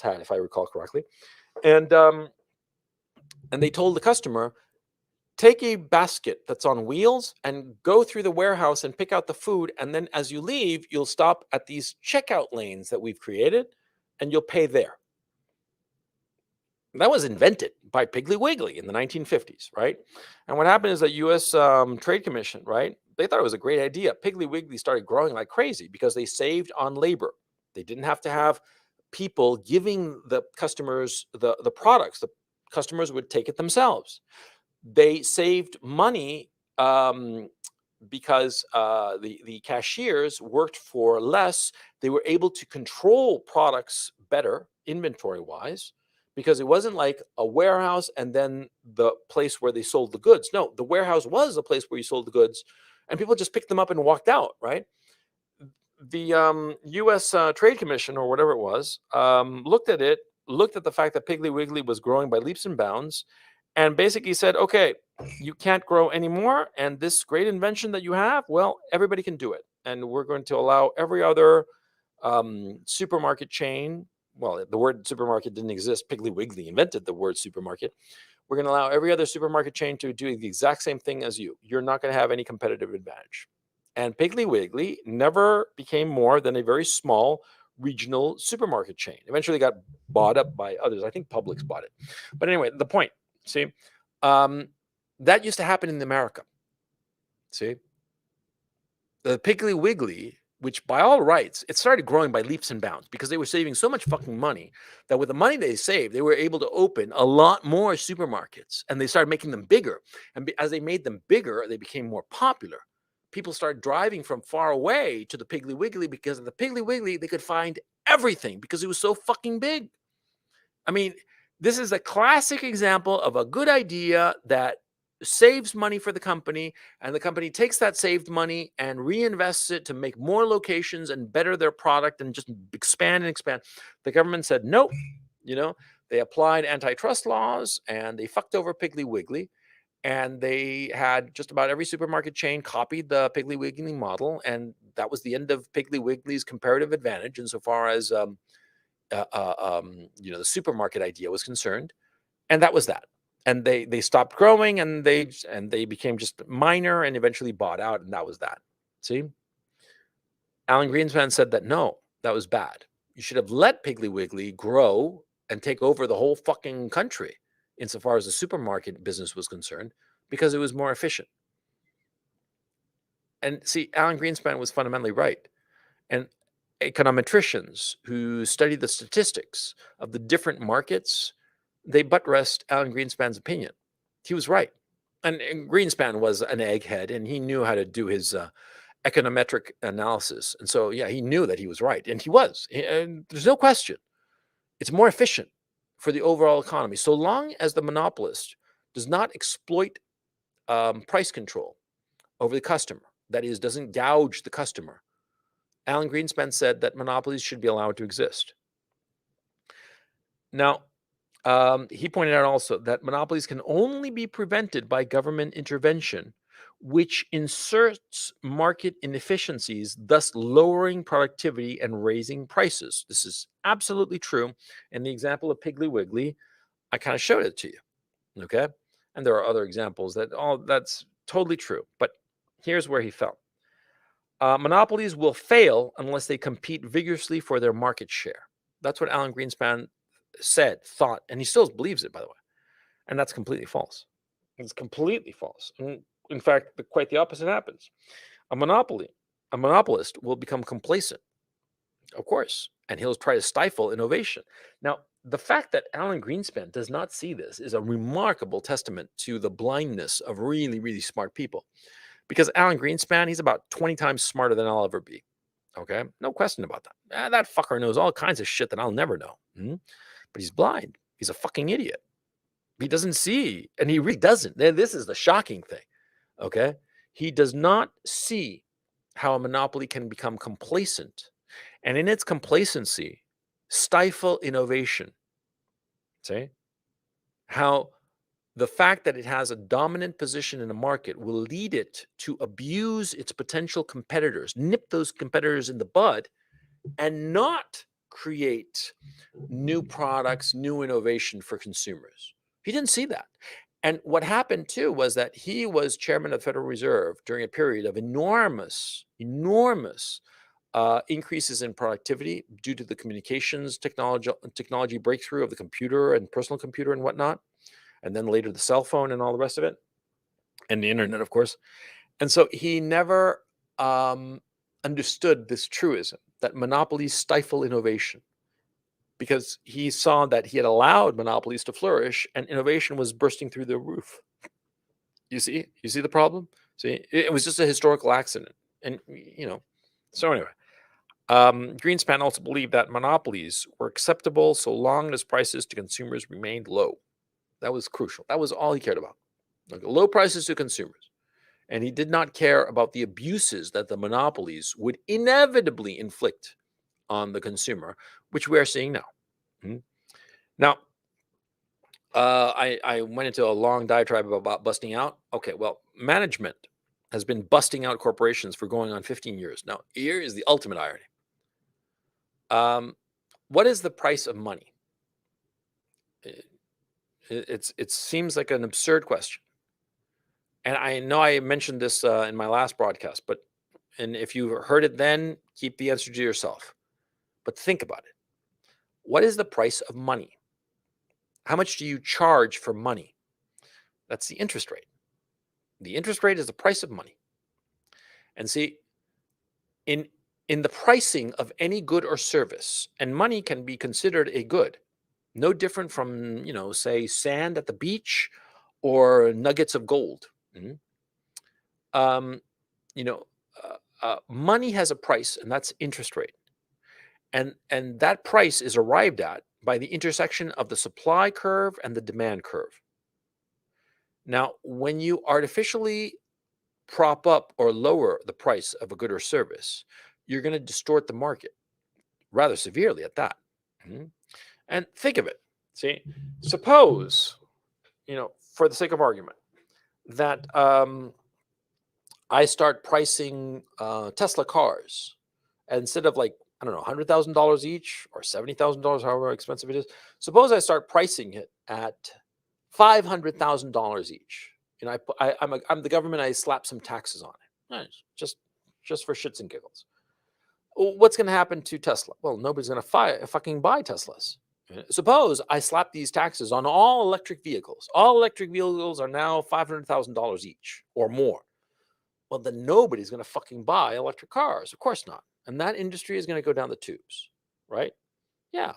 hat, if I recall correctly. And they told the customer, take a basket that's on wheels and go through the warehouse and pick out the food. And then as you leave, you'll stop at these checkout lanes that we've created and you'll pay there. That was invented by Piggly Wiggly in the 1950s, right? And what happened is that U.S. Trade Commission, right? They thought it was a great idea. Piggly Wiggly started growing like crazy because they saved on labor. They didn't have to have people giving the customers the products. The customers would take it themselves. They saved money because the cashiers worked for less. They were able to control products better, inventory-wise, because it wasn't like a warehouse and then the place where they sold the goods. No, the warehouse was the place where you sold the goods, and people just picked them up and walked out, right? The U.S. Trade Commission, or whatever it was, looked at the fact that Piggly Wiggly was growing by leaps and bounds, and basically said, okay, you can't grow anymore, and this great invention that you have, well, everybody can do it. And we're going to allow every other supermarket chain. Well, the word supermarket didn't exist. Piggly Wiggly invented the word supermarket. We're going to allow every other supermarket chain to do the exact same thing as you. You're not going to have any competitive advantage. And Piggly Wiggly never became more than a very small regional supermarket chain. Eventually got bought up by others. I think Publix bought it. But anyway, the point, see, that used to happen in America. See, the Piggly Wiggly, which by all rights, it started growing by leaps and bounds because they were saving so much fucking money that with the money they saved, they were able to open a lot more supermarkets, and they started making them bigger. And as they made them bigger, they became more popular. People started driving from far away to the Piggly Wiggly because of the Piggly Wiggly, they could find everything because it was so fucking big. I mean, this is a classic example of a good idea that saves money for the company, and the company takes that saved money and reinvests it to make more locations and better their product and just expand and expand. The government said no. They applied antitrust laws and they fucked over Piggly Wiggly. And they had just about every supermarket chain copied the Piggly Wiggly model, and that was the end of Piggly Wiggly's comparative advantage insofar as the supermarket idea was concerned. And that was that. And they stopped growing, and they became just minor and eventually bought out, and that was that. See, Alan Greenspan said that no, that was bad. You should have let Piggly Wiggly grow and take over the whole fucking country insofar as the supermarket business was concerned, because it was more efficient. And see, Alan Greenspan was fundamentally right. And econometricians who study the statistics of the different markets, they butt rest Alan Greenspan's opinion. He was right. And Greenspan was an egghead, and he knew how to do his econometric analysis. And so, yeah, he knew that he was right. And he was. And there's no question. It's more efficient for the overall economy, so long as the monopolist does not exploit price control over the customer. That is, doesn't gouge the customer. Alan Greenspan said that monopolies should be allowed to exist. Now, he pointed out also that monopolies can only be prevented by government intervention, which inserts market inefficiencies, thus lowering productivity and raising prices. This is absolutely true. In the example of Piggly Wiggly, I kind of showed it to you. Okay. And there are other examples that's Totally true. But here's where he fell. Monopolies will fail unless they compete vigorously for their market share. That's what Alan Greenspan said, thought, and he still believes it, by the way. And that's completely false. It's completely false. In fact, quite the opposite happens. A monopolist will become complacent, of course, and he'll try to stifle innovation. Now, the fact that Alan Greenspan does not see this is a remarkable testament to the blindness of really, really smart people. Because Alan Greenspan, he's about 20 times smarter than I'll ever be. Okay? No question about that. That fucker knows all kinds of shit that I'll never know. But he's blind. He's a fucking idiot. He doesn't see, and he really doesn't. This is the shocking thing. Okay? He does not see how a monopoly can become complacent, and in its complacency, stifle innovation. See? How the fact that it has a dominant position in the market will lead it to abuse its potential competitors, nip those competitors in the bud, and not create new products, new innovation for consumers. He didn't see that. And what happened too was that he was chairman of the Federal Reserve during a period of enormous increases in productivity due to the communications technology breakthrough of the computer and personal computer and whatnot, and then later the cell phone and all the rest of it, and the internet, of course. And so he never understood this truism that monopolies stifle innovation, because he saw that he had allowed monopolies to flourish and innovation was bursting through the roof. You see the problem? See, it was just a historical accident. And, so anyway, Greenspan also believed that monopolies were acceptable so long as prices to consumers remained low. That was crucial. That was all he cared about. Low prices to consumers. And he did not care about the abuses that the monopolies would inevitably inflict on the consumer, which we are seeing now. Now, I went into a long diatribe about busting out. Okay, well, management has been busting out corporations for going on 15 years. Now, here is the ultimate irony. What is the price of money? It seems like an absurd question. And I know I mentioned this in my last broadcast, and if you heard it then, keep the answer to yourself. But think about it. What is the price of money? How much do you charge for money? That's the interest rate. The interest rate is the price of money. And see, in the pricing of any good or service, and money can be considered a good, no different from, say, sand at the beach or nuggets of gold. Money has a price, and that's interest rate. And that price is arrived at by the intersection of the supply curve and the demand curve. Now, when you artificially prop up or lower the price of a good or service, you're going to distort the market rather severely at that. And think of it. See, suppose, for the sake of argument, that I start pricing Tesla cars, and instead of $100,000 each or $70,000, however expensive it is. Suppose I start pricing it at $500,000 each. I'm the government. I slap some taxes on it, just for shits and giggles. What's going to happen to Tesla? Well, nobody's going to fucking buy Teslas. Suppose I slap these taxes on all electric vehicles. All electric vehicles are now $500,000 each or more. Well, then nobody's going to fucking buy electric cars. Of course not. And that industry is going to go down the tubes, right? Yeah.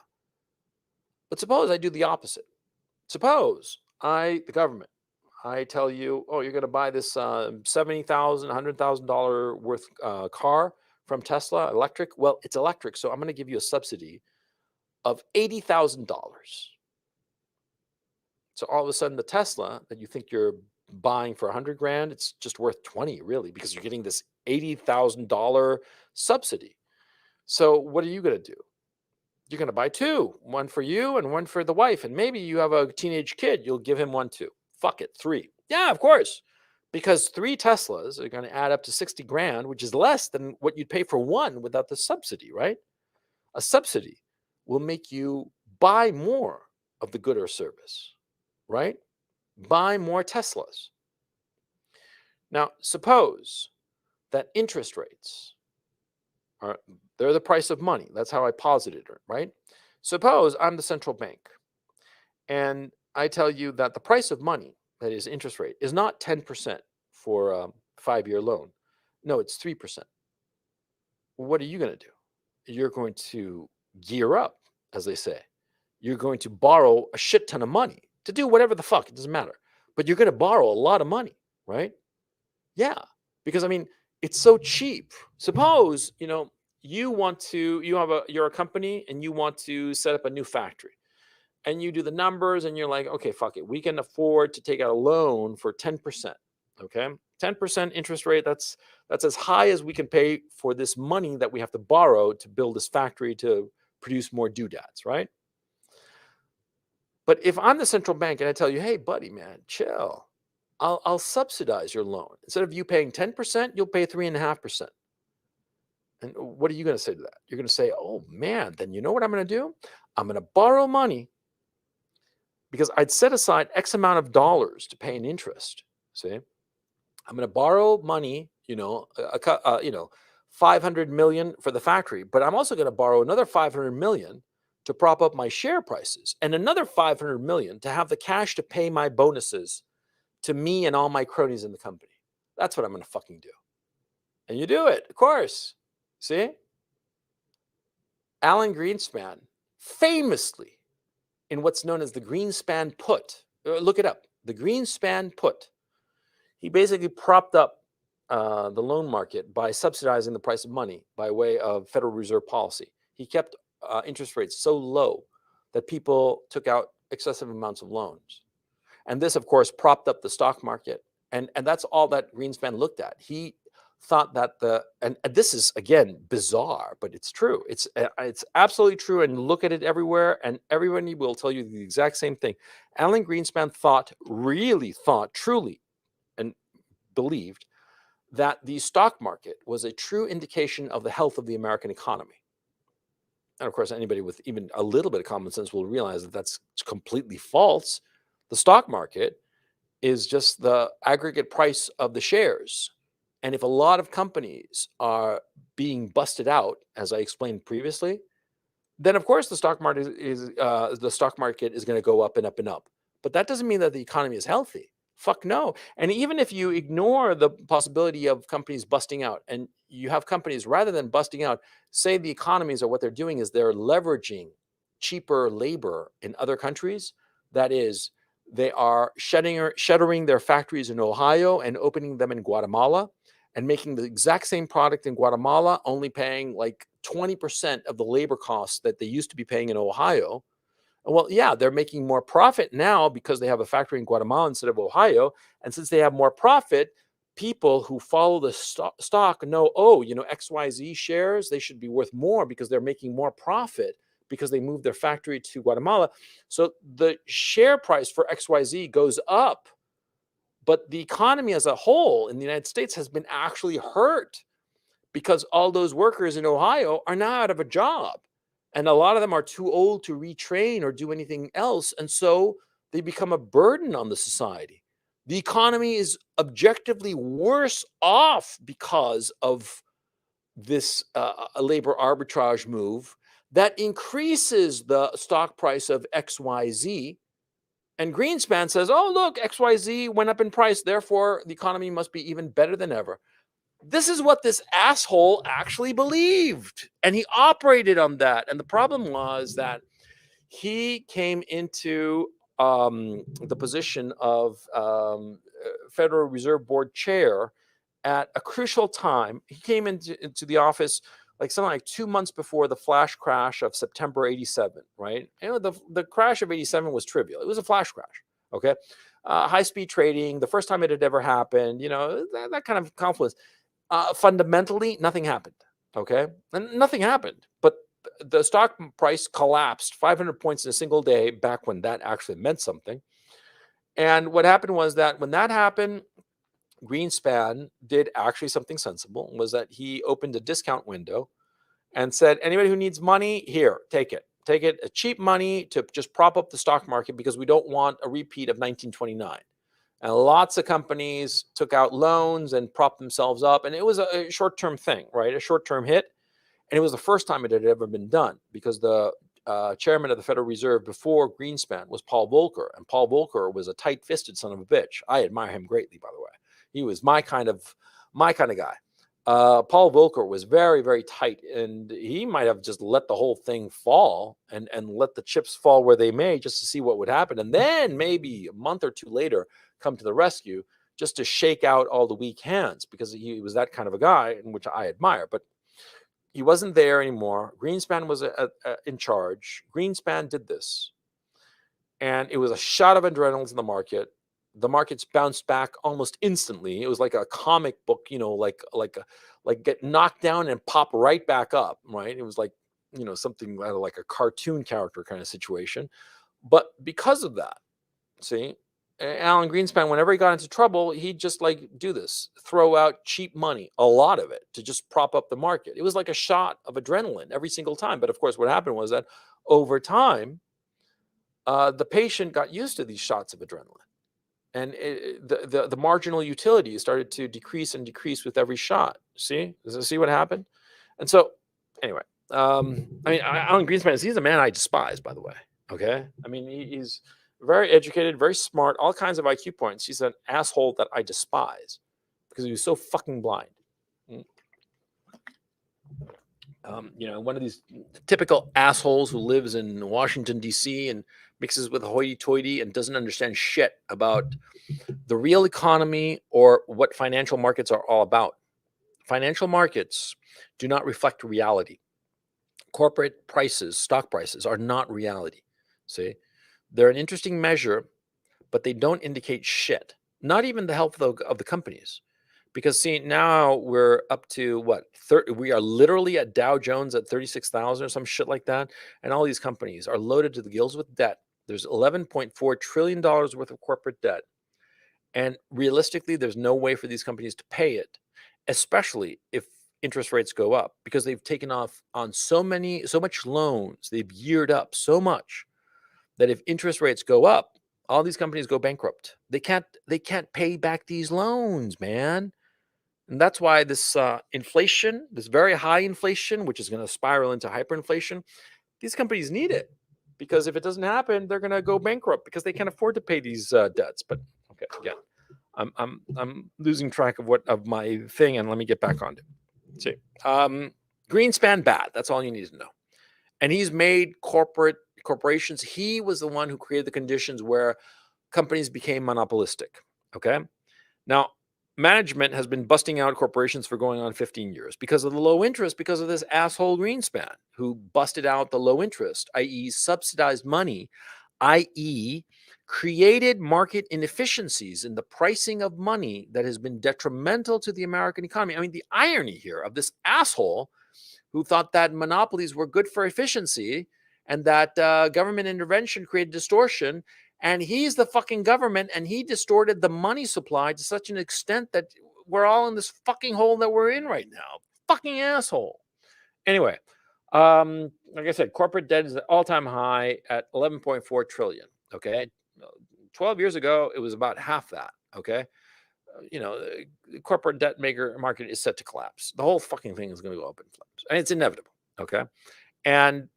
But suppose I do the opposite. Suppose the government, I tell you, oh, you're going to buy this $70,000, $100,000 worth car from Tesla, electric. Well, it's electric, so I'm going to give you a subsidy of $80,000. So all of a sudden, the Tesla that you think you're buying for $100,000, it's just worth 20, really, because you're getting this $80,000 subsidy. So what are you going to do? You're going to buy two, one for you and one for the wife. And maybe you have a teenage kid. You'll give him one too. Fuck it, 3. Yeah, of course. Because 3 Teslas are going to add up to $60,000, which is less than what you'd pay for one without the subsidy, right? A subsidy will make you buy more of the good or service, right? Buy more Teslas. Now, suppose that interest rates are they're the price of money. That's how I posited it, right? Suppose I'm the central bank and I tell you that the price of money, that is interest rate, is not 10% for a 5-year loan. No, it's 3%. What are you going to do? You're going to gear up, as they say. You're going to borrow a shit ton of money to do whatever the fuck, it doesn't matter. But you're going to borrow a lot of money, right? Yeah. Because I mean, it's so cheap. Suppose, you're a company and you want to set up a new factory and you do the numbers and you're like, okay, fuck it. We can afford to take out a loan for 10%. Okay. 10% interest rate. That's as high as we can pay for this money that we have to borrow to build this factory to produce more doodads, right? But if I'm the central bank and I tell you, hey, buddy, man, chill. I'll subsidize your loan. Instead of you paying 10%, you'll pay 3.5%. And what are you going to say to that? You're going to say, oh, man, then you know what I'm going to do? I'm going to borrow money because I'd set aside X amount of dollars to pay an interest. See, I'm going to borrow money, 500 million for the factory, but I'm also going to borrow another 500 million to prop up my share prices and another 500 million to have the cash to pay my bonuses to me and all my cronies in the company. That's what I'm going to fucking do. And you do it, of course. See? Alan Greenspan famously in what's known as the Greenspan put. Look it up. The Greenspan put. He basically propped up the loan market by subsidizing the price of money by way of Federal Reserve policy. He kept interest rates so low that people took out excessive amounts of loans. And this, of course, propped up the stock market. And that's all that Greenspan looked at. He thought that and this is, again, bizarre, but it's true. It's absolutely true. And look at it everywhere. And everybody will tell you the exact same thing. Alan Greenspan really thought, truly, and believed that the stock market was a true indication of the health of the American economy. And of course, anybody with even a little bit of common sense will realize that that's completely false. The stock market is just the aggregate price of the shares. And if a lot of companies are being busted out, as I explained previously, then of course the stock market is going to go up and up and up. But that doesn't mean that the economy is healthy. Fuck no. And even if you ignore the possibility of companies busting out, and you have companies rather than busting out, say the economies are what they're doing is they're leveraging cheaper labor in other countries. That is, they are shuttering their factories in Ohio and opening them in Guatemala and making the exact same product in Guatemala, only paying like 20% of the labor costs that they used to be paying in Ohio. Well, yeah, they're making more profit now because they have a factory in Guatemala instead of Ohio. And since they have more profit, people who follow the stock know, oh, XYZ shares, they should be worth more because they're making more profit because they moved their factory to Guatemala. So the share price for XYZ goes up. But the economy as a whole in the United States has been actually hurt because all those workers in Ohio are now out of a job. And a lot of them are too old to retrain or do anything else. And so they become a burden on the society. The economy is objectively worse off because of this labor arbitrage move that increases the stock price of XYZ. And Greenspan says, oh, look, XYZ went up in price. Therefore, the economy must be even better than ever. This is what this asshole actually believed. And he operated on that. And the problem was that he came into the position of Federal Reserve Board chair at a crucial time. He came into the office like something like 2 months before the flash crash of September 87, right? The crash of 87 was trivial. It was a flash crash, okay? High-speed trading, the first time it had ever happened, that kind of confluence. Fundamentally, nothing happened, okay? And nothing happened. But the stock price collapsed 500 points in a single day back when that actually meant something. And what happened was that when that happened, Greenspan did actually something sensible, was that he opened a discount window and said, anybody who needs money, here, take it. Take it, cheap money to just prop up the stock market because we don't want a repeat of 1929. And lots of companies took out loans and propped themselves up. And it was a short-term thing, right? A short-term hit. And it was the first time it had ever been done because the chairman of the Federal Reserve before Greenspan was Paul Volcker. And Paul Volcker was a tight-fisted son of a bitch. I admire him greatly, by the way. He was my kind of guy. Paul Volcker was very, very tight, and he might have just let the whole thing fall and let the chips fall where they may just to see what would happen. And then maybe a month or two later come to the rescue just to shake out all the weak hands, because he was that kind of a guy, in which I admire. But he wasn't there anymore. Greenspan was in charge. Greenspan did this, and it was a shot of adrenaline in the market. The markets bounced back almost instantly. It was like a comic book, like get knocked down and pop right back up, right? It was like, something like a cartoon character kind of situation. But because of that, see, Alan Greenspan, whenever he got into trouble, he'd just do this, throw out cheap money, a lot of it, to just prop up the market. It was like a shot of adrenaline every single time. But of course, what happened was that over time, the patient got used to these shots of adrenaline. And the marginal utility started to decrease and decrease with every shot. See what happened? And so, anyway, Alan Greenspan, he's a man I despise, by the way. Okay, he's very educated, very smart, all kinds of IQ points. He's an asshole that I despise because he was so fucking blind. One of these typical assholes who lives in Washington, D.C. and mixes with hoity-toity and doesn't understand shit about the real economy or what financial markets are all about. Financial markets do not reflect reality. Corporate prices, stock prices, are not reality. See, they're an interesting measure, but they don't indicate shit. Not even the health of the companies. Because see, now we're up to what? We are literally at Dow Jones at 36,000 or some shit like that. And all these companies are loaded to the gills with debt. There's $11.4 trillion worth of corporate debt. And realistically, there's no way for these companies to pay it, especially if interest rates go up, because they've taken off on so much loans. They've geared up so much that if interest rates go up, all these companies go bankrupt. They can't pay back these loans, man. And that's why this inflation, this very high inflation, which is going to spiral into hyperinflation, these companies need it, because if it doesn't happen, they're going to go bankrupt because they can't afford to pay these debts. But okay, again, I'm losing track of my thing, and let me get back on it. See, Greenspan bad. That's all you need to know. And he's made corporations. He was the one who created the conditions where companies became monopolistic. Okay, now management has been busting out corporations for going on 15 years because of the low interest, because of this asshole Greenspan who busted out the low interest, i.e. subsidized money, i.e. created market inefficiencies in the pricing of money that has been detrimental to the American economy. I mean, the irony here of this asshole who thought that monopolies were good for efficiency and that government intervention created distortion. And he's the fucking government, and he distorted the money supply to such an extent that we're all in this fucking hole that we're in right now. Fucking asshole. Anyway, like I said, corporate debt is at all-time high at 11.4 trillion. Okay, 12 years ago it was about half that. Okay, the corporate debt market is set to collapse. The whole fucking thing is going to go up in flames, and it's inevitable. Okay, and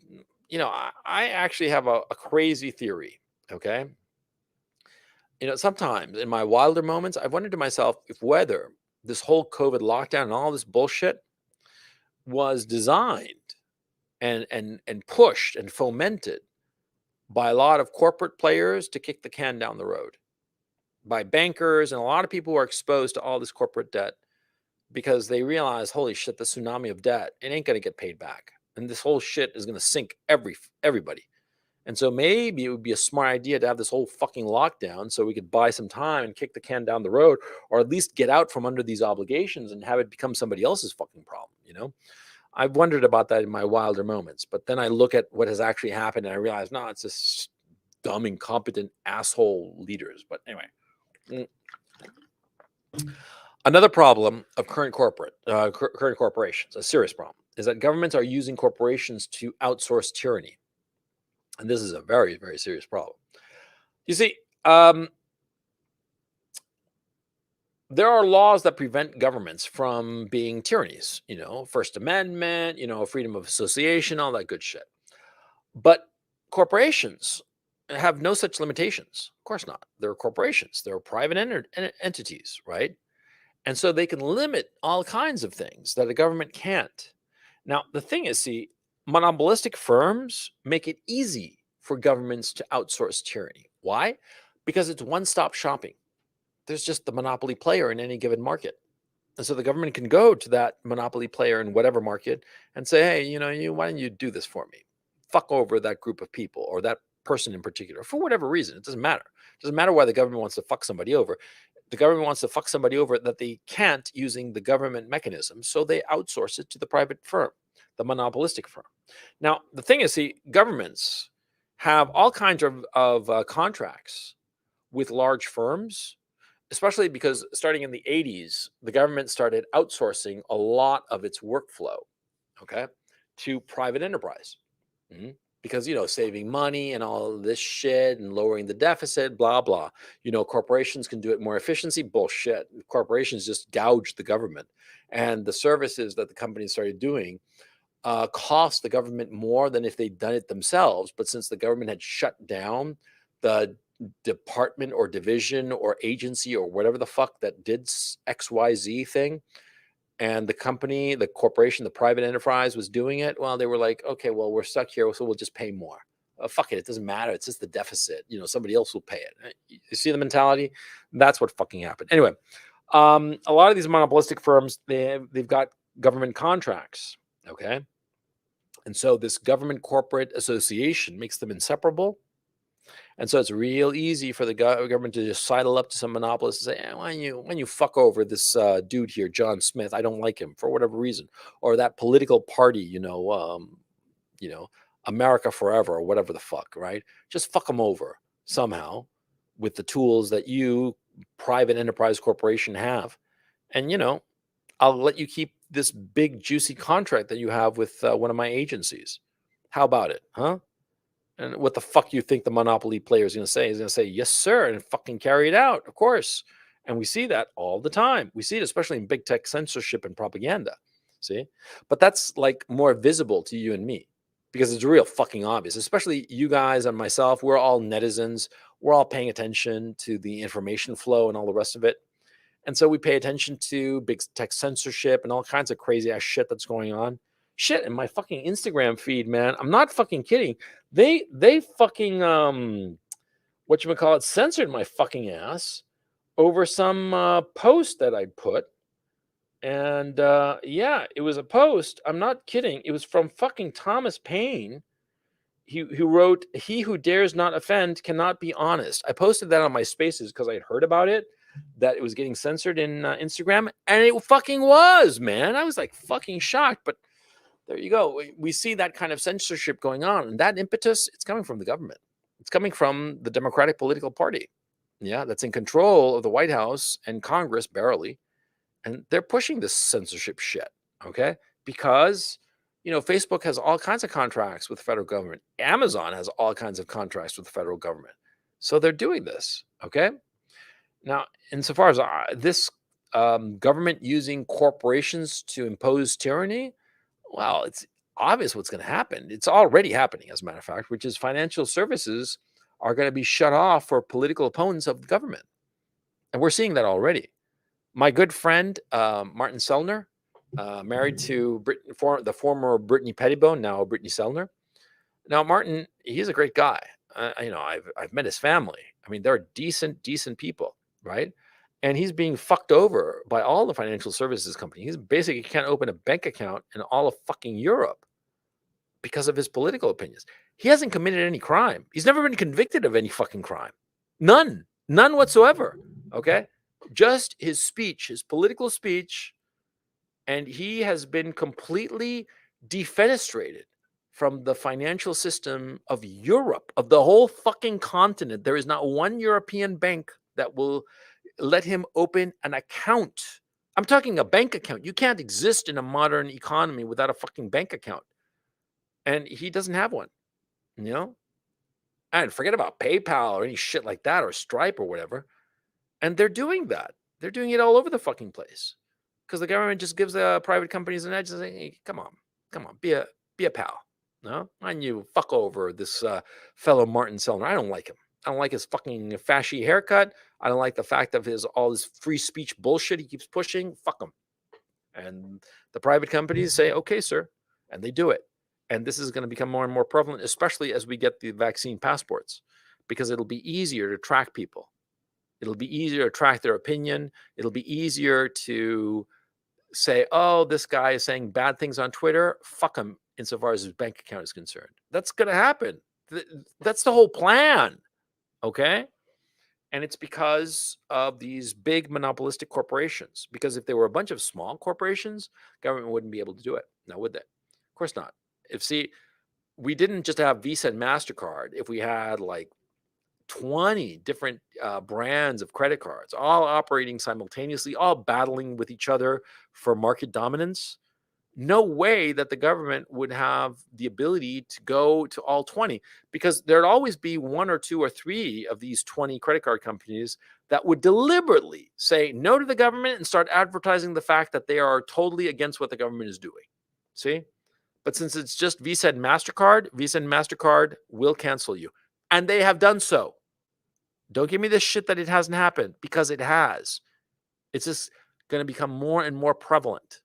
I actually have a crazy theory. Okay. Sometimes in my wilder moments, I've wondered to myself if whether this whole COVID lockdown and all this bullshit was designed and pushed and fomented by a lot of corporate players to kick the can down the road, by bankers and a lot of people who are exposed to all this corporate debt, because they realize, holy shit, the tsunami of debt, it ain't going to get paid back. And this whole shit is going to sink everybody. And so maybe it would be a smart idea to have this whole fucking lockdown so we could buy some time and kick the can down the road, or at least get out from under these obligations and have it become somebody else's fucking problem. I've wondered about that in my wilder moments, but then I look at what has actually happened and I realize, no, it's just dumb, incompetent asshole leaders. But anyway, another problem of current corporations, a serious problem, is that governments are using corporations to outsource tyranny. And this is a very, very serious problem. You see, there are laws that prevent governments from being tyrannies, First Amendment, freedom of association, all that good shit. But corporations have no such limitations. Of course not. They're corporations, they're private entities, right? And so they can limit all kinds of things that a government can't. Now, the thing is, see, monopolistic firms make it easy for governments to outsource tyranny. Why? Because it's one stop shopping. There's just the monopoly player in any given market. And so the government can go to that monopoly player in whatever market and say, hey, why don't you do this for me? Fuck over that group of people or that person in particular for whatever reason. It doesn't matter. It doesn't matter why the government wants to fuck somebody over. The government wants to fuck somebody over that they can't using the government mechanism. So they outsource it to the private firm, the monopolistic firm. Now, the thing is, see, governments have all kinds of contracts with large firms, especially because starting in the 80s, the government started outsourcing a lot of its workflow, okay, to private enterprise. Mhm. Because, saving money and all this shit and lowering the deficit, blah, blah. Corporations can do it more efficiency. Bullshit. Corporations just gouge the government. And the services that the companies started doing cost the government more than if they'd done it themselves. But since the government had shut down the department or division or agency or whatever the fuck that did XYZ thing, and the company, the corporation, the private enterprise was doing it, well, they were like, okay, well, we're stuck here, so we'll just pay more. Fuck it, it doesn't matter. It's just the deficit. Somebody else will pay it. You see the mentality? That's what fucking happened. Anyway, a lot of these monopolistic firms, they've got government contracts, okay? And so this government corporate association makes them inseparable. And so it's real easy for the government to just sidle up to some monopolist and say, why don't you fuck over this dude here, John Smith? I don't like him for whatever reason. Or that political party, America Forever or whatever the fuck, right? Just fuck them over somehow with the tools that you, private enterprise corporation, have. And, I'll let you keep this big, juicy contract that you have with one of my agencies. How about it, huh? And what the fuck you think the monopoly player is going to say? He's going to say, yes, sir, and fucking carry it out, of course. And we see that all the time. We see it especially in big tech censorship and propaganda. See? But that's like more visible to you and me because it's real fucking obvious, especially you guys and myself. We're all netizens. We're all paying attention to the information flow and all the rest of it. And so we pay attention to big tech censorship and all kinds of crazy ass shit that's going on. Shit, in my fucking Instagram feed, man. I'm not fucking kidding. They fucking whatchamacallit censored my fucking ass over some post that I put. And yeah, it was a post. I'm not kidding. It was from fucking Thomas Paine. Who wrote, "He who dares not offend cannot be honest." I posted that on my spaces because I had heard about it, that it was getting censored in Instagram, and it fucking was, man. I was like fucking shocked, but there you go. We see that kind of censorship going on, and that impetus, it's coming from the government. It's coming from the Democratic political party, yeah, that's in control of the White House and Congress barely, and they're pushing this censorship shit, okay? Because Facebook has all kinds of contracts with the federal government. Amazon has all kinds of contracts with the federal government. So they're doing this, okay? Now, insofar as this government using corporations to impose tyranny, well, it's obvious what's going to happen. It's already happening, as a matter of fact, which is financial services are going to be shut off for political opponents of the government. And we're seeing that already. My good friend, Martin Sellner, married to the former Brittany Pettibone, now Brittany Sellner. Now, Martin, he's a great guy. I've met his family. I mean, they're decent people, right? And he's being fucked over by all the financial services companies. He's basically can't open a bank account in all of fucking Europe because of his political opinions. He hasn't committed any crime. He's never been convicted of any fucking crime. None whatsoever. Okay? Just his speech, his political speech, and he has been completely defenestrated from the financial system of Europe, of the whole fucking continent. There is not one European bank that will let him open an account. I'm talking a bank account. You can't exist in a modern economy without a fucking bank account. And he doesn't have one, And forget about PayPal or any shit like that or Stripe or whatever. And they're doing that. They're doing it all over the fucking place because the government just gives the private companies an edge and say, hey, come on, be a pal. No, and you fuck over this fellow Martin Sellner. I don't like him. I don't like his fucking fashy haircut. I don't like the fact of all this free speech bullshit he keeps pushing. Fuck him. And the private companies say, okay, sir, and they do it. And this is going to become more and more prevalent, especially as we get the vaccine passports, because it'll be easier to track people. It'll be easier to track their opinion. It'll be easier to say, oh, this guy is saying bad things on Twitter. Fuck him insofar as his bank account is concerned. That's going to happen. That's the whole plan. Okay? And it's because of these big monopolistic corporations. Because if there were a bunch of small corporations, government wouldn't be able to do it. Now, would they? Of course not. We didn't just have Visa and MasterCard. If we had like 20 different brands of credit cards, all operating simultaneously, all battling with each other for market dominance, no way that the government would have the ability to go to all 20, because there'd always be one or two or three of these 20 credit card companies that would deliberately say no to the government and start advertising the fact that they are totally against what the government is doing. See? But since it's just Visa and MasterCard will cancel you. And they have done so. Don't give me this shit that it hasn't happened, because it has. It's just going to become more and more prevalent.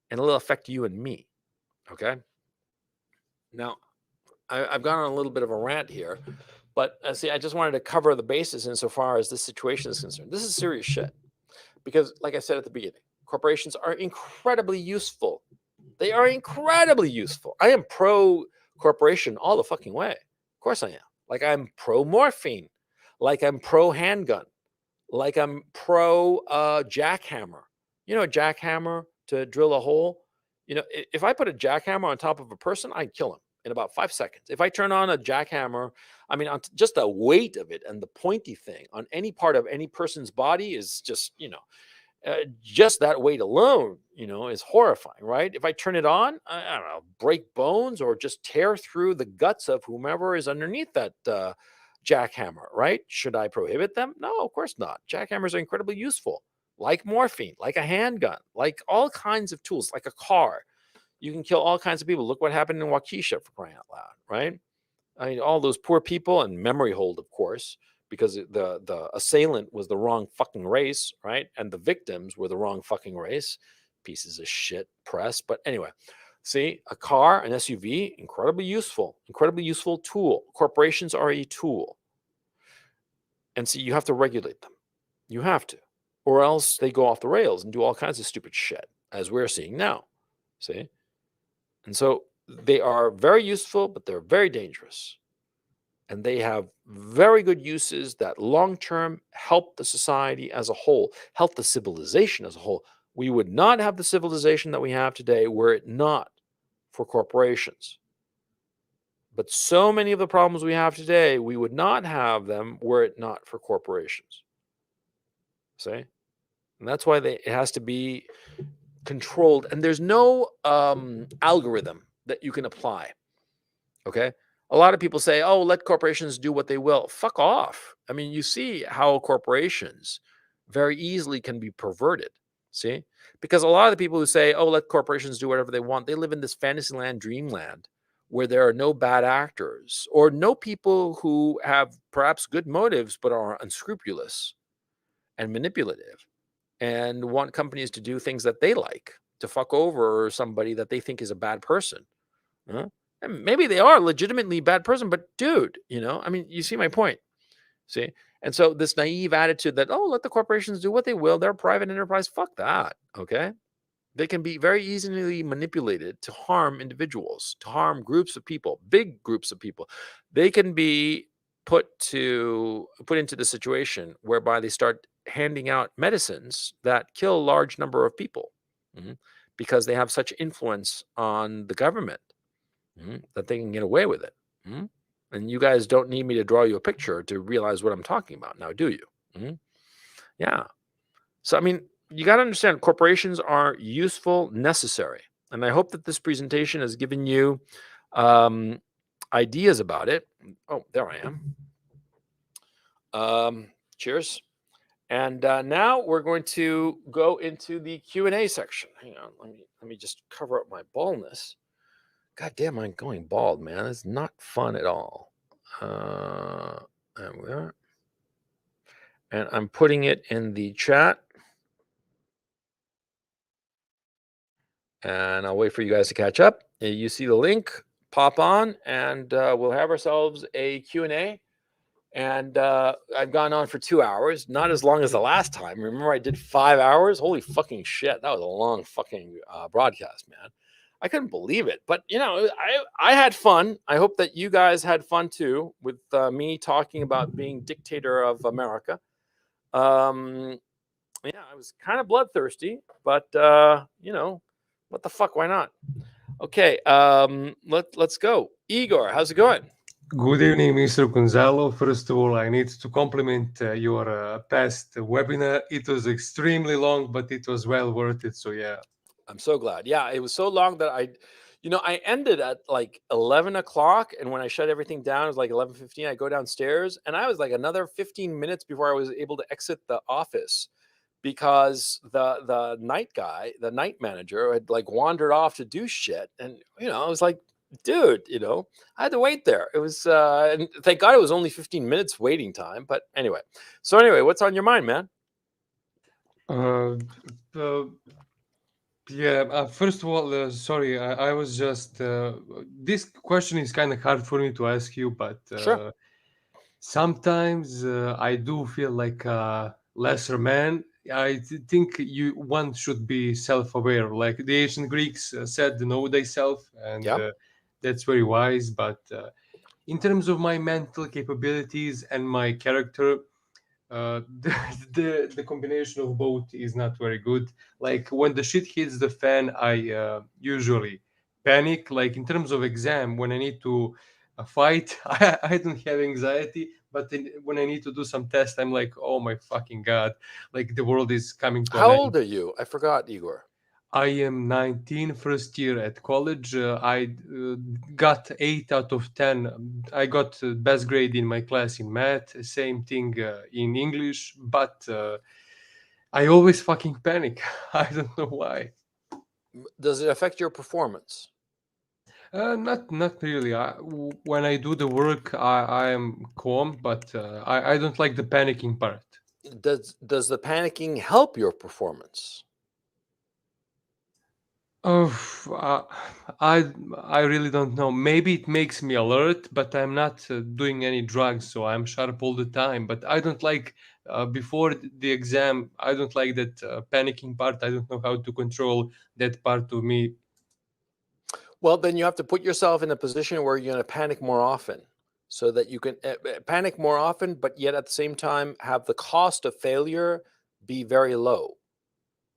And it'll affect you and me. Okay? Now, I've gone on a little bit of a rant here. But see, I just wanted to cover the bases insofar as this situation is concerned. This is serious shit. Because, like I said at the beginning, corporations are incredibly useful. They are incredibly useful. I am pro-corporation all the fucking way. Of course I am. Like I'm pro-morphine. Like I'm pro-handgun. Like I'm pro-jackhammer. You know, a jackhammer to drill a hole? You know, if I put a jackhammer on top of a person, I'd kill him in about 5 seconds. If I turn on a jackhammer, I mean, just the weight of it and the pointy thing on any part of any person's body is just, just that weight alone, is horrifying, right? If I turn it on, I don't know, break bones or just tear through the guts of whomever is underneath that jackhammer, right? Should I prohibit them? No, of course not. Jackhammers are incredibly useful, like morphine, like a handgun, like all kinds of tools, like a car. You can kill all kinds of people. Look what happened in Waukesha, for crying out loud, right? I mean, all those poor people, and memory hold, of course, because the assailant was the wrong fucking race, right? And the victims were the wrong fucking race. Pieces of shit press. But anyway, see, a car, an SUV, incredibly useful tool. Corporations are a tool. And so you have to regulate them. You have to. Or else they go off the rails and do all kinds of stupid shit, as we're seeing now. See? And so they are very useful, but they're very dangerous. And they have very good uses that long-term help the society as a whole, help the civilization as a whole. We would not have the civilization that we have today were it not for corporations. But so many of the problems we have today, we would not have them were it not for corporations. See? And that's why it has to be controlled. And there's no algorithm that you can apply. Okay? A lot of people say, oh, let corporations do what they will. Fuck off. I mean, you see how corporations very easily can be perverted. See? Because a lot of the people who say, oh, let corporations do whatever they want, they live in this fantasyland, dreamland, where there are no bad actors or no people who have perhaps good motives but are unscrupulous and manipulative and want companies to do things that they like, to fuck over somebody that they think is a bad person. Huh? And maybe they are legitimately a bad person, but dude, I mean, you see my point. See? And so this naive attitude that, oh, let the corporations do what they will. They're a private enterprise. Fuck that. Okay? They can be very easily manipulated to harm individuals, to harm groups of people, big groups of people. They can be put into the situation whereby they start handing out medicines that kill a large number of people because they have such influence on the government that they can get away with it. And you guys don't need me to draw you a picture to realize what I'm talking about now, do you? Yeah. So, I mean, you got to understand corporations are useful, necessary. And I hope that this presentation has given you ideas about it. Oh, there I am. Cheers. And now we're going to go into the Q&A section. Hang on, let me just cover up my baldness. God damn, I'm going bald, man. It's not fun at all. And we are. And I'm putting it in the chat. And I'll wait for you guys to catch up. You see the link, pop on, and we'll have ourselves a Q&A. And I've gone on for 2 hours, not as long as the last time. Remember, I did 5 hours? Holy fucking shit. That was a long fucking broadcast, man. I couldn't believe it. But, I had fun. I hope that you guys had fun too with me talking about being dictator of America. Yeah, I was kind of bloodthirsty, but, what the fuck? Why not? Okay, let's go. Igor, how's it going? Good evening, Mr. Gonzalo. First of all, I need to compliment your past webinar. It was extremely long, but it was well worth it. So, yeah. I'm so glad. Yeah, it was so long that I ended at like 11 o'clock. And when I shut everything down, it was like 11:15. I go downstairs and I was like another 15 minutes before I was able to exit the office because the night guy, the night manager, had like wandered off to do shit. And, I was like, dude, I had to wait there. It was, and thank God it was only 15 minutes waiting time. But anyway, what's on your mind, man? Uh, uh, yeah, first of all, sorry, I was just. This question is kind of hard for me to ask you, but Sure. sometimes I do feel like a lesser man. Think one should be self-aware. Like the ancient Greeks said, "Know thyself," and Yeah. that's very wise. But in terms of my mental capabilities and my character, the combination of both is not very good. Like when the shit hits the fan, I usually panic. Like in terms of exam, when I need to fight, I don't have anxiety. But when I need to do some test, I'm like, oh my fucking god, like the world is coming to an How end. old are you? I forgot, Igor. I am 19, first year at college. I got 8 out of 10. I got best grade in my class in math, same thing in English, but I always fucking panic. I don't know why. Does it affect your performance? Not really. When I do the work, I am calm, but I don't like the panicking part. Does the panicking help your performance? Oh, I really don't know. Maybe it makes me alert, but I'm not doing any drugs, so I'm sharp all the time. But I don't like before the exam. I don't like that panicking part. I don't know how to control that part of me. Well, then you have to put yourself in a position where you're going to panic more often so that you can panic more often, but yet at the same time have the cost of failure be very low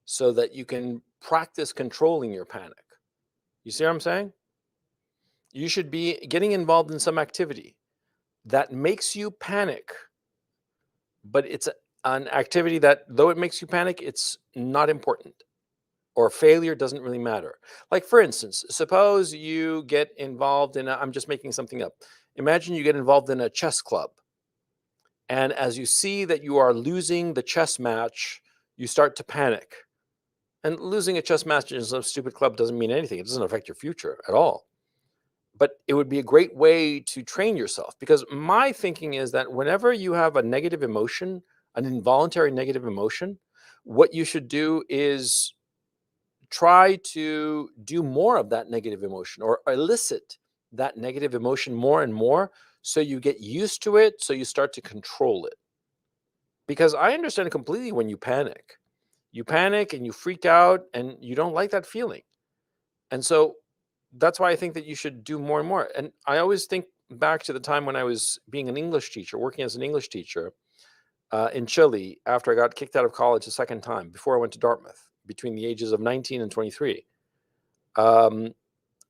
so that you can practice controlling your panic. You see what I'm saying? You should be getting involved in some activity that makes you panic, but it's an activity that, though it makes you panic, it's not important or failure doesn't really matter. Like, for instance, suppose you get involved in I'm just making something up. Imagine you get involved in a chess club. And as you see that you are losing the chess match, you start to panic. And losing a chess match in some stupid club doesn't mean anything. It doesn't affect your future at all. But it would be a great way to train yourself because my thinking is that whenever you have a negative emotion, an involuntary negative emotion, what you should do is try to do more of that negative emotion or elicit that negative emotion more and more so you get used to it, so you start to control it. Because I understand completely when you panic. You panic and you freak out and you don't like that feeling. And so that's why I think that you should do more and more. And I always think back to the time when I was being an English teacher, working as an English teacher in Chile after I got kicked out of college a second time, before I went to Dartmouth, between the ages of 19 and 23. Um,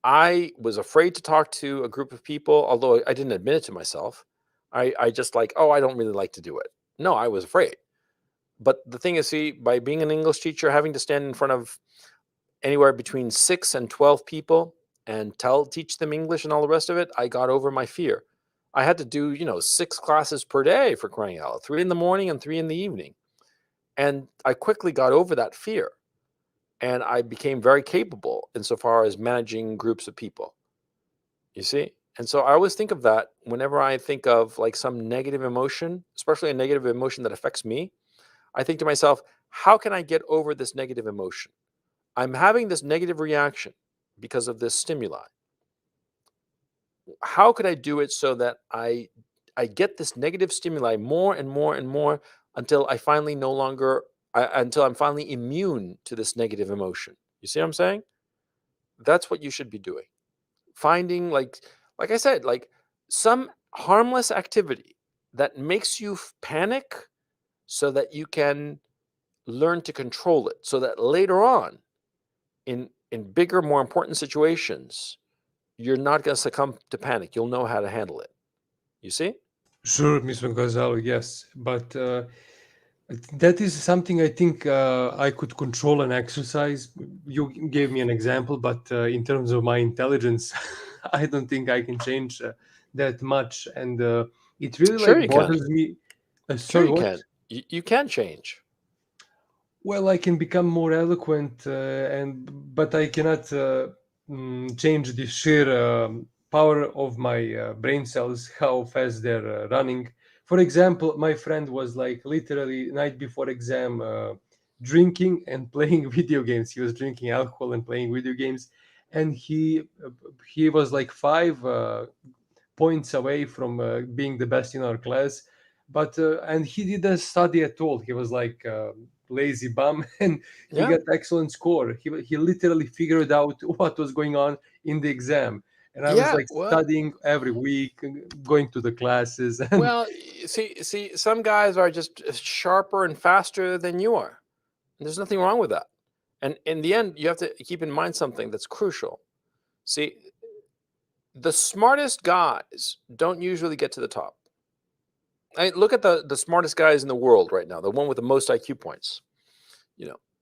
I was afraid to talk to a group of people, although I didn't admit it to myself. I just like, oh, I don't really like to do it. No, I was afraid. But the thing is, see, by being an English teacher, having to stand in front of anywhere between 6 and 12 people and teach them English and all the rest of it, I got over my fear. I had to do, 6 classes per day, for crying out loud, 3 in the morning and 3 in the evening. And I quickly got over that fear, and I became very capable insofar as managing groups of people. You see? And so I always think of that whenever I think of like some negative emotion, especially a negative emotion that affects me. I think to myself, how can I get over this negative emotion? I'm having this negative reaction because of this stimuli. How could I do it so that I get this negative stimuli more and more and more until I finally no longer until I'm finally immune to this negative emotion? You see what I'm saying? That's what you should be doing. Finding like I said, like some harmless activity that makes you panic so that you can learn to control it, so that later on in bigger, more important situations, you're not going to succumb to panic. You'll know how to handle it. You see? Sure, Mr. Gonzalo, yes, but that is something I think I could control and exercise. You gave me an example, but in terms of my intelligence, I don't think I can change that much, and it really Sure like you can. bothers me. Sure Sorry, you what? can. You can change. Well, I can become more eloquent, and but I cannot change the sheer power of my brain cells, how fast they're running. For example, my friend was like literally night before exam drinking and playing video games. He was drinking alcohol and playing video games, and he was like 5 points away from being the best in our class. But and he didn't study at all. He was like lazy bum, and he Yeah. got excellent score. He literally figured out what was going on in the exam, and I was Yeah. like Well, studying every week, going to the classes, and well, see, some guys are just sharper and faster than you are. And there's nothing wrong with that. And in the end, you have to keep in mind something that's crucial. See, the smartest guys don't usually get to the top. Look at the smartest guys in the world right now, the one with the most IQ points.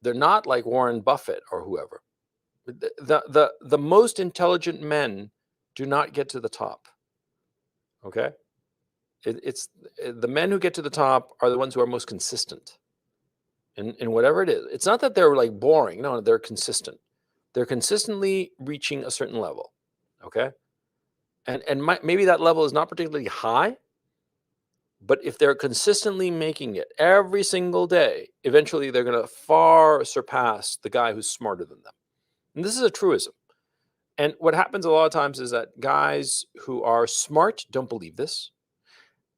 They're not like Warren Buffett or whoever. The most intelligent men do not get to the top. Okay, it's the men who get to the top are the ones who are most consistent in whatever it is. It's not that they're like boring. No, they're consistent. They're consistently reaching a certain level. Okay, and maybe that level is not particularly high, but if they're consistently making it every single day, eventually they're going to far surpass the guy who's smarter than them. And this is a truism. And what happens a lot of times is that guys who are smart don't believe this.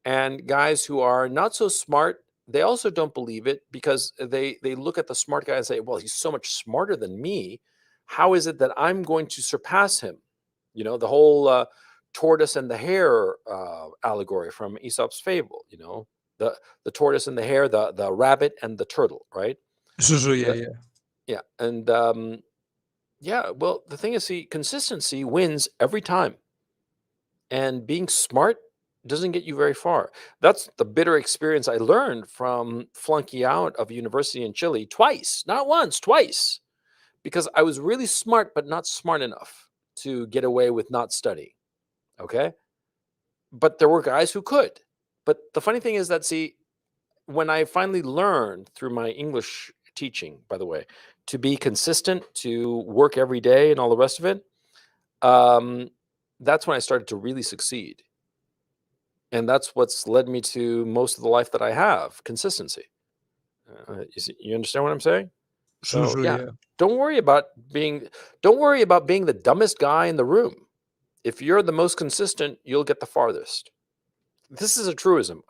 And guys who are not so smart, they also don't believe it because they look at the smart guy and say, well, he's so much smarter than me. How is it that I'm going to surpass him? The whole tortoise and the hare allegory from Aesop's fable, the tortoise and the hare, the rabbit and the turtle, right? sure, yeah, The- yeah. yeah. And yeah, well, the thing is, see, consistency wins every time. And being smart doesn't get you very far. That's the bitter experience I learned from flunking out of university in Chile twice, not once, twice, because I was really smart, but not smart enough to get away with not studying. Okay. But there were guys who could. But the funny thing is that, see, when I finally learned through my English teaching, by the way, to be consistent, to work every day and all the rest of it, um, that's when I started to really succeed. And that's what's led me to most of the life that I have, consistency. You understand what I'm saying? So Sure, yeah, yeah. don't worry about being don't worry about being the dumbest guy in the room. If you're the most consistent, you'll get the farthest. This is a truism.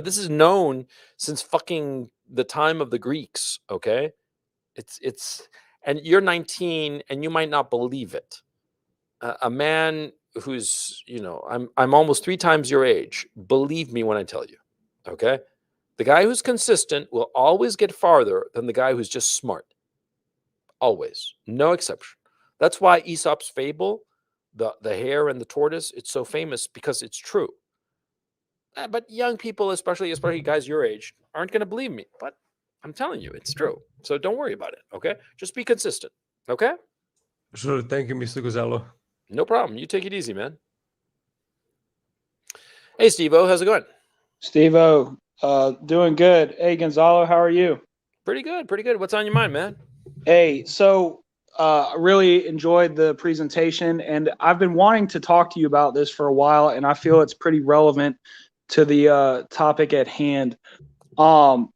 This is known since fucking the time of the Greeks. Okay, it's and you're 19 and you might not believe it. A man who's I'm almost 3 times your age. Believe me when I tell you. Okay, the guy who's consistent will always get farther than the guy who's just smart. Always, no exception. That's why Aesop's fable, the hare and the tortoise, it's so famous because it's true. But young people, especially guys your age, aren't going to believe me. But I'm telling you, it's true. So don't worry about it. Okay, just be consistent. Okay, Sure, thank you, Mr. Gonzalo. no problem. You take it easy, man. Hey, Steve-O, how's it going? Steve-O, Doing good. Hey, Gonzalo, how are you? Pretty good, pretty good. What's on your mind, man? Hey, I really enjoyed the presentation, and I've been wanting to talk to you about this for a while, and I feel it's pretty relevant to the topic at hand.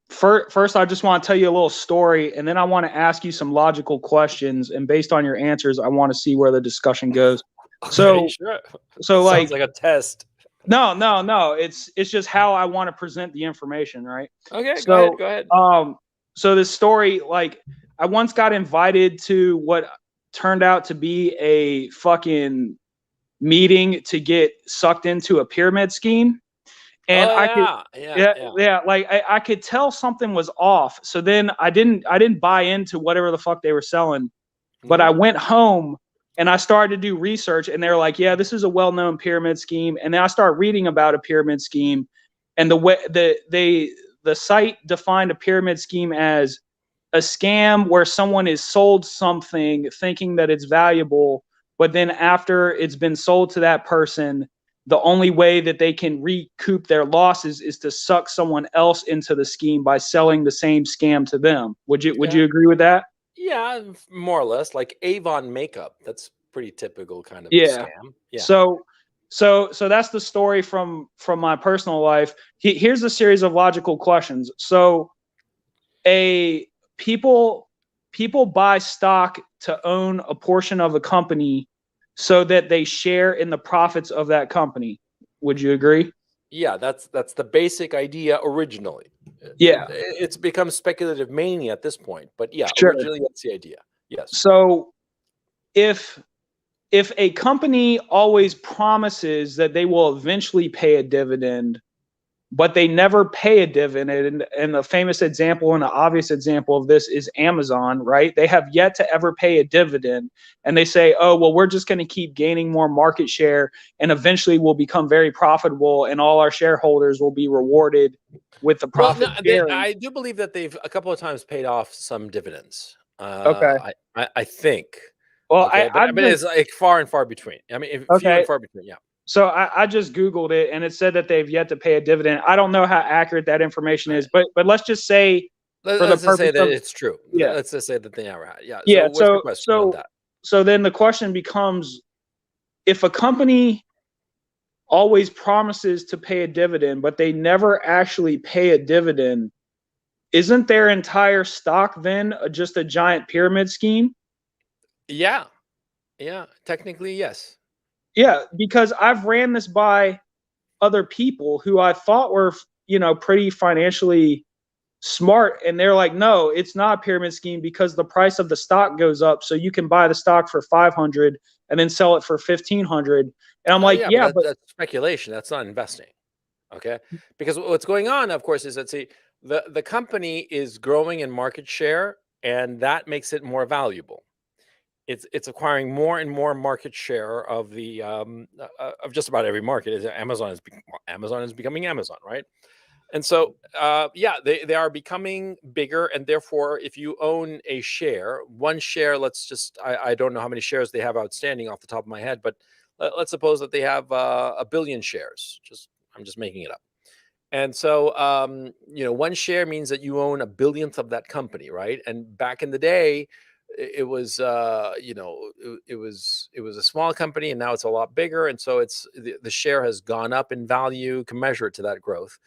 First, I just want to tell you a little story, and then I want to ask you some logical questions, and based on your answers, I want to see where the discussion goes. Okay, So, sure. so Sounds like, like a test. no. It's just how I want to present the information, right? Okay, go ahead, So, go ahead. so this story, like, I once got invited to what turned out to be a fucking meeting to get sucked into a pyramid scheme, and Oh I could, yeah, yeah, yeah, yeah. yeah, like I could tell something was off. So then I didn't buy into whatever the fuck they were selling, but I Mhm. went home and I started to do research, and they're like, yeah, this is a well-known pyramid scheme. And then I start reading about a pyramid scheme, and the site defined a pyramid scheme as a scam where someone is sold something thinking that it's valuable, but then after it's been sold to that person, the only way that they can recoup their losses is to suck someone else into the scheme by selling the same scam to them. Would Yeah, you agree with that? yeah, more or less like Avon makeup. That's pretty typical kind of Yeah. scam. Yeah. So that's the story from my personal life. Here's a series of logical questions. So a people people buy stock to own a portion of a company so that they share in the profits of that company. Would you agree? Yeah, that's the basic idea originally. Yeah, It's become speculative mania at this point, but yeah, sure. originally that's the idea. Yes. So if if a company always promises that they will eventually pay a dividend, but they never pay a dividend. And a famous example and an obvious example of this is Amazon, right? They have yet to ever pay a dividend. And they say, oh, well, we're just going to keep gaining more market share and eventually we'll become very profitable and all our shareholders will be rewarded with the Well, no, profit sharing. I do believe that they've a couple of times paid off some dividends. Okay. I think. Well, Okay, but I've just, it's like far and far between. I mean, few and okay. far between. Yeah. So I just Googled it and it said that they've yet to pay a dividend. I don't know how accurate that information is, but let's just say for the Let's just say purpose that of, it's true. yeah. Let's just say that they never had. Yeah. So Yeah. what's your question on that? So then the question becomes, if a company always promises to pay a dividend, but they never actually pay a dividend, isn't their entire stock then just a giant pyramid scheme? Yeah. Yeah. Technically, yes. Yeah, because I've ran this by other people who I thought were, pretty financially smart, and they're like, no, it's not a pyramid scheme because the price of the stock goes up, so you can buy the stock for 500 and then sell it for 1500. And I'm like, Yeah, but yeah, but that's speculation. That's not investing. Okay, because what's going on, of course, is that see the company is growing in market share, and that makes it more valuable. It's acquiring more and more market share of the of just about every market. Amazon is becoming Amazon, right? And so, yeah, they are becoming bigger, and therefore, if you own a share, one share, I don't know how many shares they have outstanding off the top of my head, but let's suppose that they have a billion shares. I'm just making it up. And so, one share means that you own a billionth of that company, right? And back in the day, it was, it was a small company, and now it's a lot bigger, and so the share has gone up in value. You can measure it to that growth.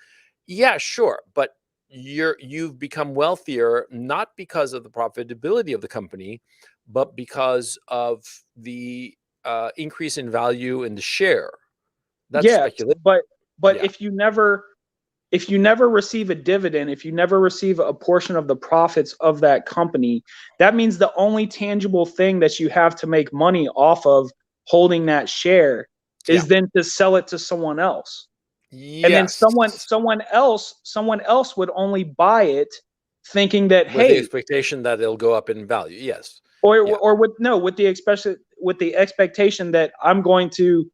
Yeah, sure, but you've become wealthier not because of the profitability of the company, but because of the increase in value in the share. That's yes, speculation. but Yeah. if you never receive a dividend, if you never receive a portion of the profits of that company, that means the only tangible thing that you have to make money off of holding that share Yeah. is then to sell it to someone else. And then Yes. someone else would only buy it thinking that, With the hey, expectation that it'll go up in value. Yes. or Yeah. or with no, with the expectation that I'm going to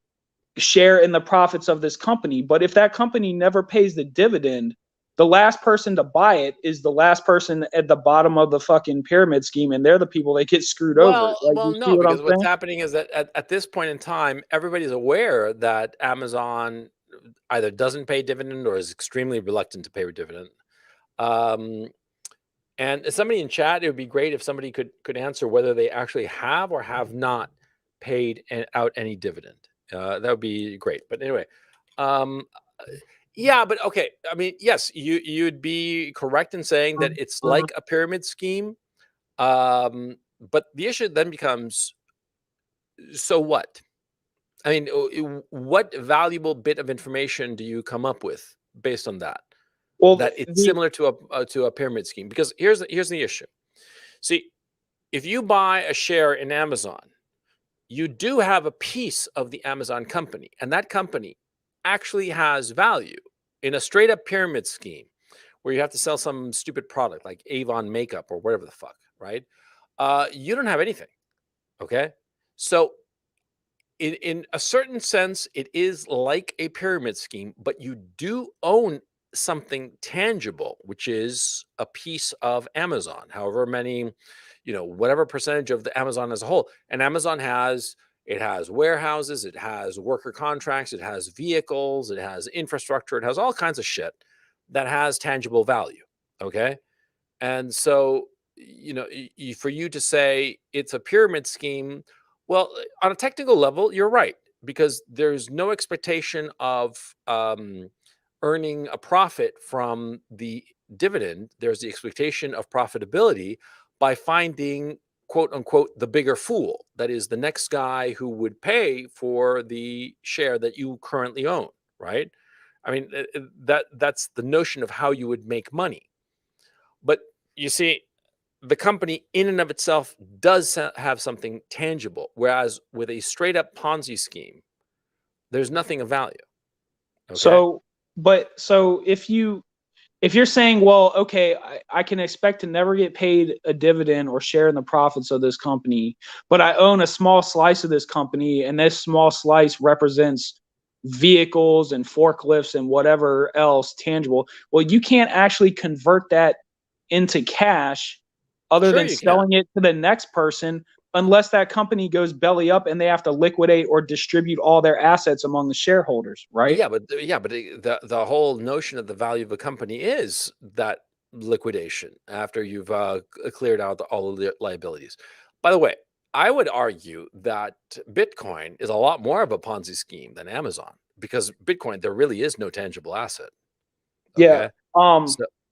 share in the profits of this company. But if that company never pays the dividend, the last person to buy it is the last person at the bottom of the fucking pyramid scheme, and they're the people that get screwed over. Like, you see No, what I'm because what's saying? happening is that at this point in time, everybody's aware that Amazon either doesn't pay dividend or is extremely reluctant to pay a dividend. And somebody in chat, it would be great if somebody could answer whether they actually have or have not paid out any dividend. That would be great. But anyway, yeah, but okay. I mean, yes, you'd be correct in saying that it's like a pyramid scheme. But the issue then becomes, so what? I mean, what valuable bit of information do you come up with based on that? Well, That it's similar to a pyramid scheme? Because here's the issue. See, if you buy a share in Amazon, you do have a piece of the Amazon company, and that company actually has value. In a straight up pyramid scheme where you have to sell some stupid product like Avon makeup or whatever the fuck, right? You don't have anything. Okay. So in a certain sense, it is like a pyramid scheme, but you do own something tangible, which is a piece of Amazon, however many, whatever percentage of the Amazon as a whole. And Amazon has warehouses, it has worker contracts, it has vehicles, it has infrastructure, it has all kinds of shit that has tangible value. Okay. And so, for you to say it's a pyramid scheme, well, on a technical level, you're right, because there's no expectation of earning a profit from the dividend. There's the expectation of profitability by finding, quote unquote, the bigger fool. That is the next guy who would pay for the share that you currently own, right? I mean, that's the notion of how you would make money. But you see, the company in and of itself does have something tangible, whereas with a straight up Ponzi scheme, there's nothing of value. Okay? So if you're saying, well, okay, I can expect to never get paid a dividend or share in the profits of this company, but I own a small slice of this company, and this small slice represents vehicles and forklifts and whatever else tangible. Well, you can't actually convert that into cash other Sure than you selling it to the next person, unless that company goes belly up and they have to liquidate or distribute all their assets among the shareholders, right? Yeah, but the whole notion of the value of a company is that liquidation after you've cleared out all of the liabilities. By the way, I would argue that Bitcoin is a lot more of a Ponzi scheme than Amazon, because Bitcoin, there really is no tangible asset. Yeah. Okay.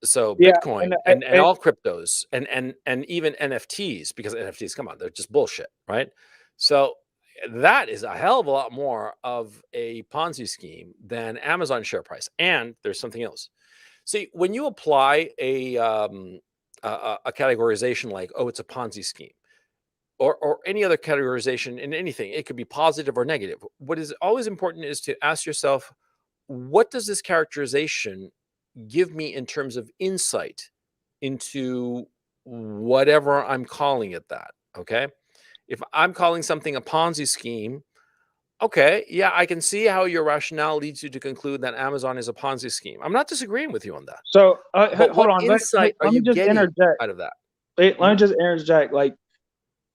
So Yeah, Bitcoin and all cryptos and even NFTs, because NFTs, come on, they're just bullshit, right? So that is a hell of a lot more of a Ponzi scheme than Amazon share price. And there's something else. See, when you apply a categorization like, oh, it's a Ponzi scheme, or any other categorization in anything, it could be positive or negative. What is always important is to ask yourself, what does this characterization give me in terms of insight into whatever I'm calling it that? Okay. If I'm calling something a Ponzi scheme, okay, yeah, I can see how your rationale leads you to conclude that Amazon is a Ponzi scheme. I'm not disagreeing with you on that. So But hold what on. insight are Let me you just getting interject. out of that? Let me just interject. Like,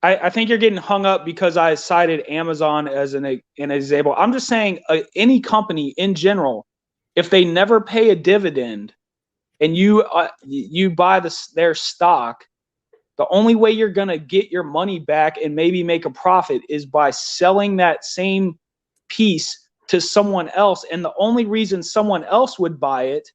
I think you're getting hung up because I cited Amazon as an example. I'm just saying any company in general, if they never pay a dividend and you buy their stock, the only way you're going to get your money back and maybe make a profit is by selling that same piece to someone else. And the only reason someone else would buy it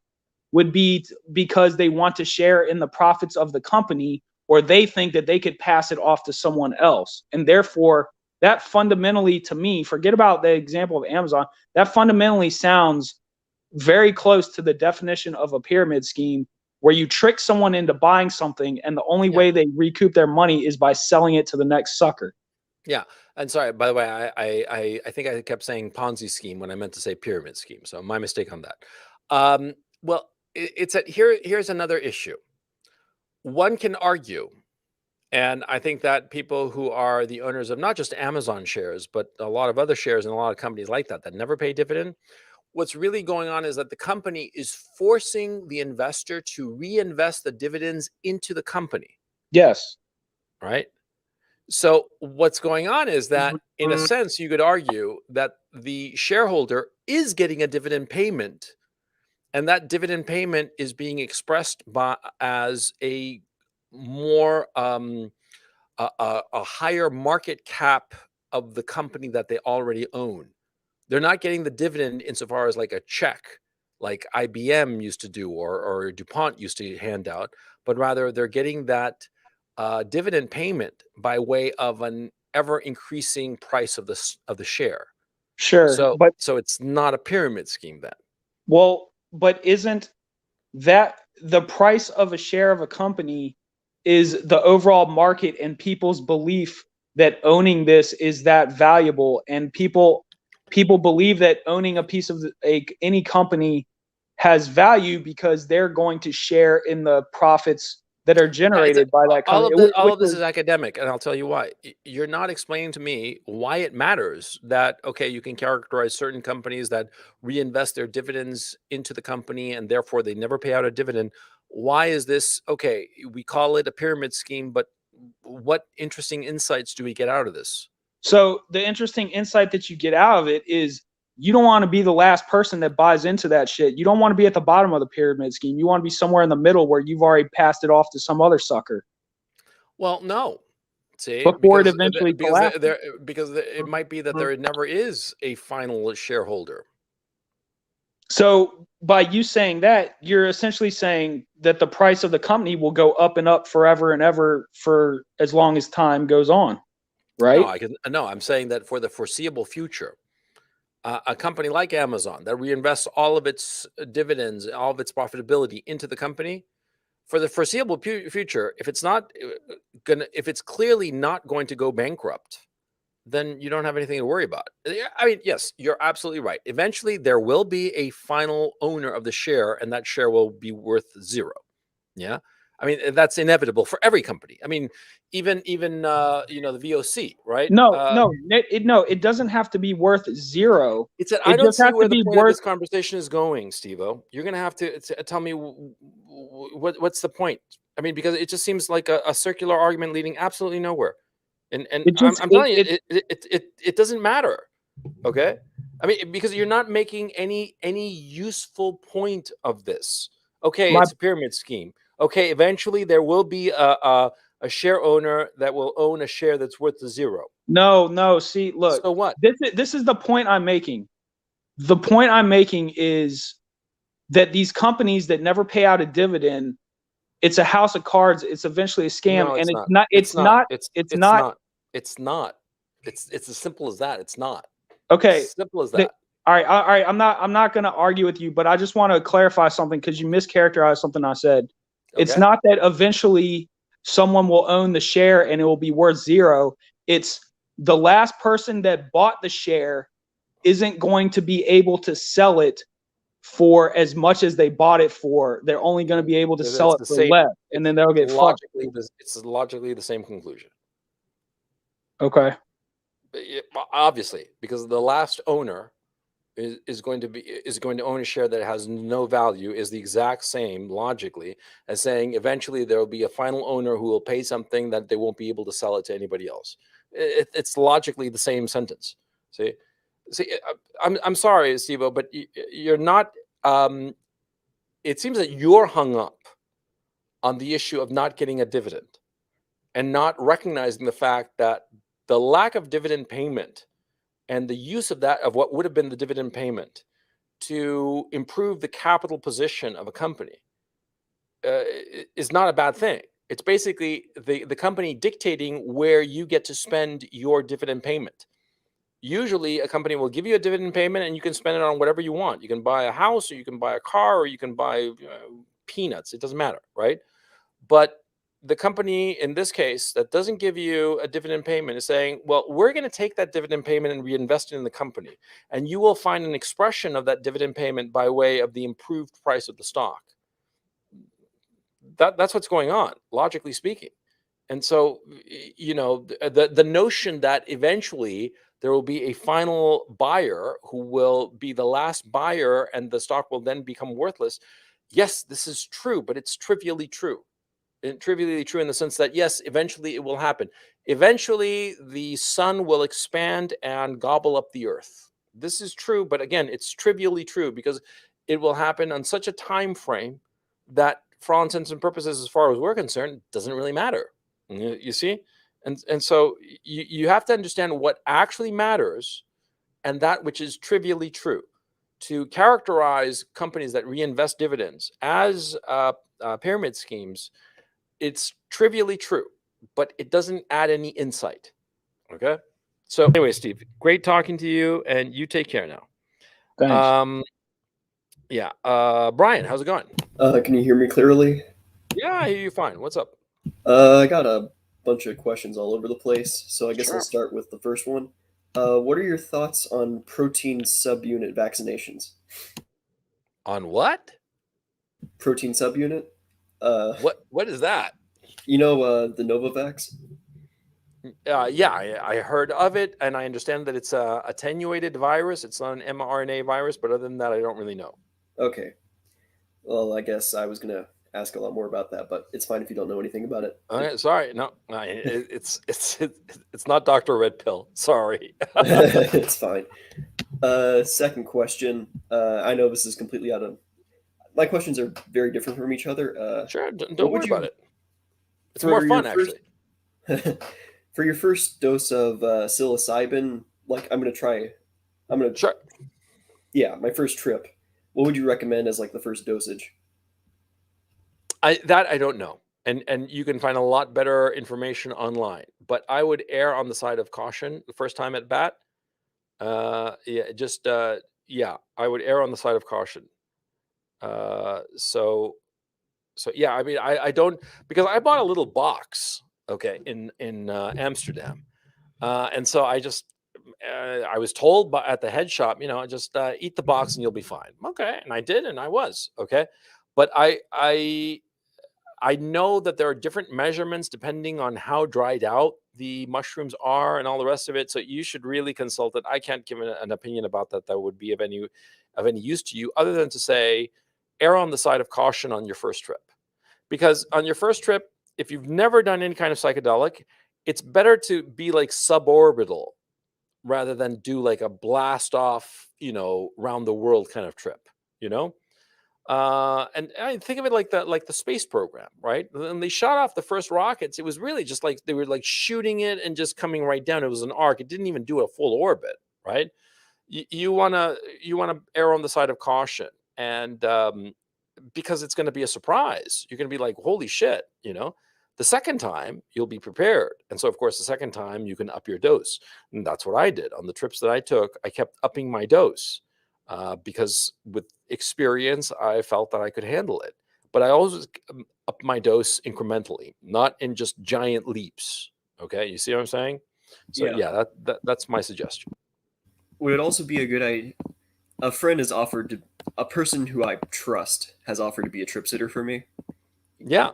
would be because they want to share in the profits of the company, or they think that they could pass it off to someone else. And therefore, that fundamentally, to me, forget about the example of Amazon, that fundamentally sounds very close to the definition of a pyramid scheme, where you trick someone into buying something, and the only way they recoup their money is by selling it to the next sucker. Yeah. And sorry, by the way, I think I kept saying Ponzi scheme when I meant to say pyramid scheme. So my mistake on that. Well, it's that here's another issue. One can argue, and I think that people who are the owners of not just Amazon shares, but a lot of other shares in a lot of companies like that never pay dividend, what's really going on is that the company is forcing the investor to reinvest the dividends into the company. Yes. Right? So what's going on is that, in a sense, you could argue that the shareholder is getting a dividend payment, and that dividend payment is being expressed as a more a higher market cap of the company that they already own. They're not getting the dividend insofar as like a check, like IBM used to do, or DuPont used to hand out, but rather they're getting that dividend payment by way of an ever increasing price of the share. Sure, but So it's not a pyramid scheme then. well, but isn't that the price of a share of a company is the overall market and people's belief that owning this is that valuable, and people believe that owning a piece of any company has value because they're going to share in the profits that are generated by that company. All of this is academic, and I'll tell you why. You're not explaining to me why it matters that, okay, you can characterize certain companies that reinvest their dividends into the company and therefore they never pay out a dividend. Why is this? Okay, we call it a pyramid scheme, but what interesting insights do we get out of this? So the interesting insight that you get out of it is you don't want to be the last person that buys into that shit. You don't want to be at the bottom of the pyramid scheme. You want to be somewhere in the middle where you've already passed it off to some other sucker. Well, no. See, before it eventually collapses. because it might be that there never is a final shareholder. So by you saying that, you're essentially saying that the price of the company will go up and up forever and ever for as long as time goes on, right? No, I'm saying that for the foreseeable future, a company like Amazon that reinvests all of its dividends, all of its profitability into the company, for the foreseeable future, if it's clearly not going to go bankrupt, then you don't have anything to worry about. I mean, yes, you're absolutely right. Eventually, there will be a final owner of the share, and that share will be worth zero. Yeah, I mean that's inevitable for every company. I mean, even the VOC, right? No, it doesn't have to be worth zero. I don't see where the point of this conversation is going, Steve-O. You're going to have to tell me what's the point. I mean, because it just seems like a circular argument leading absolutely nowhere. And I'm telling you, it doesn't matter. Okay, I mean, because you're not making any useful point of this. Okay, it's a pyramid scheme. Okay, eventually there will be a share owner that will own a share that's worth zero. No. See, look. So what? This is the point I'm making. The point I'm making is that these companies that never pay out a dividend, it's a house of cards. It's eventually a scam, no, and it's not. It's as simple as that. It's not. Okay. It's simple as that. All right. I'm not going to argue with you, but I just want to clarify something because you mischaracterized something I said. Okay. It's not that eventually someone will own the share and it will be worth zero. It's the last person that bought the share isn't going to be able to sell it for as much as they bought it for. They're only going to be able to sell it for less, and then they'll get fucked. It's logically the same conclusion. Okay. Obviously, because the last owner is going to own a share that has no value is the exact same logically as saying eventually there will be a final owner who will pay something that they won't be able to sell it to anybody else. It's logically the same sentence. See, I'm sorry, Steve-O, but you're not. It seems that you're hung up on the issue of not getting a dividend and not recognizing the fact that the lack of dividend payment and the use of what would have been the dividend payment to improve the capital position of a company is not a bad thing. It's basically the company dictating where you get to spend your dividend payment. Usually a company will give you a dividend payment and you can spend it on whatever you want. You can buy a house, or you can buy a car, or you can buy peanuts. It doesn't matter, right? But the company in this case that doesn't give you a dividend payment is saying, well, we're going to take that dividend payment and reinvest it in the company. And you will find an expression of that dividend payment by way of the improved price of the stock. That's what's going on, logically speaking. And so, the notion that eventually there will be a final buyer who will be the last buyer and the stock will then become worthless. Yes, this is true, but it's trivially true. Trivially true in the sense that, yes, eventually it will happen. Eventually, the sun will expand and gobble up the earth. this is true, but again, it's trivially true because it will happen on such a time frame that for all intents and purposes, as far as we're concerned, it doesn't really matter. You see? And so you have to understand what actually matters and that which is trivially true. To characterize companies that reinvest dividends as pyramid schemes, it's trivially true, but it doesn't add any insight. Okay. So anyway, Steve, great talking to you, and you take care now. Thanks. Yeah. Brian, how's it going? Can you hear me clearly? Yeah, I hear you fine. What's up? I got a bunch of questions all over the place, so I guess Sure. I'll start with the first one. What are your thoughts on protein subunit vaccinations? On what? Protein subunit? What is that? The Novavax? Yeah, I heard of it, and I understand that it's a attenuated virus. It's not an mRNA virus, but other than that, I don't really know. Okay. Well, I guess I was gonna ask a lot more about that, but it's fine if you don't know anything about it. Okay, sorry, no, it's not Dr. Red Pill. Sorry. It's fine. Second question. I know this is completely out of. My questions are very different from each other. Sure, don't what would worry you- about it. It's for more your fun, first- actually. For your first dose of psilocybin, I'm gonna try. Sure. Yeah, my first trip. What would you recommend as like the first dosage? I don't know, and you can find a lot better information online. But I would err on the side of caution the first time at bat. Yeah, I would err on the side of caution. So yeah, I mean, I don't, because I bought a little box, okay, in Amsterdam, and so I was told at the head shop, just eat the box and you'll be fine. Okay, and I did, and I was okay, but I know that there are different measurements depending on how dried out the mushrooms are and all the rest of it. So you should really consult it. I can't give an opinion about that would be of any use to you, other than to say, err on the side of caution on your first trip. Because on your first trip, if you've never done any kind of psychedelic, it's better to be like suborbital rather than do like a blast off, round the world kind of trip, and I think of it like the space program, right? When they shot off the first rockets, it was really just like they were like shooting it and just coming right down. It was an arc. It didn't even do a full orbit, right? You wanna err on the side of caution, and because it's going to be a surprise. You're going to be like, holy shit, The second time you'll be prepared, and so of course the second time you can up your dose, and that's what I did on the trips that I took. I kept upping my dose. Because with experience, I felt that I could handle it. But I always up my dose incrementally, not in just giant leaps. Okay, you see what I'm saying? So yeah, that's my suggestion. Would it also be a good idea? A friend has offered to, a person who I trust has offered to be a trip sitter for me. Yeah.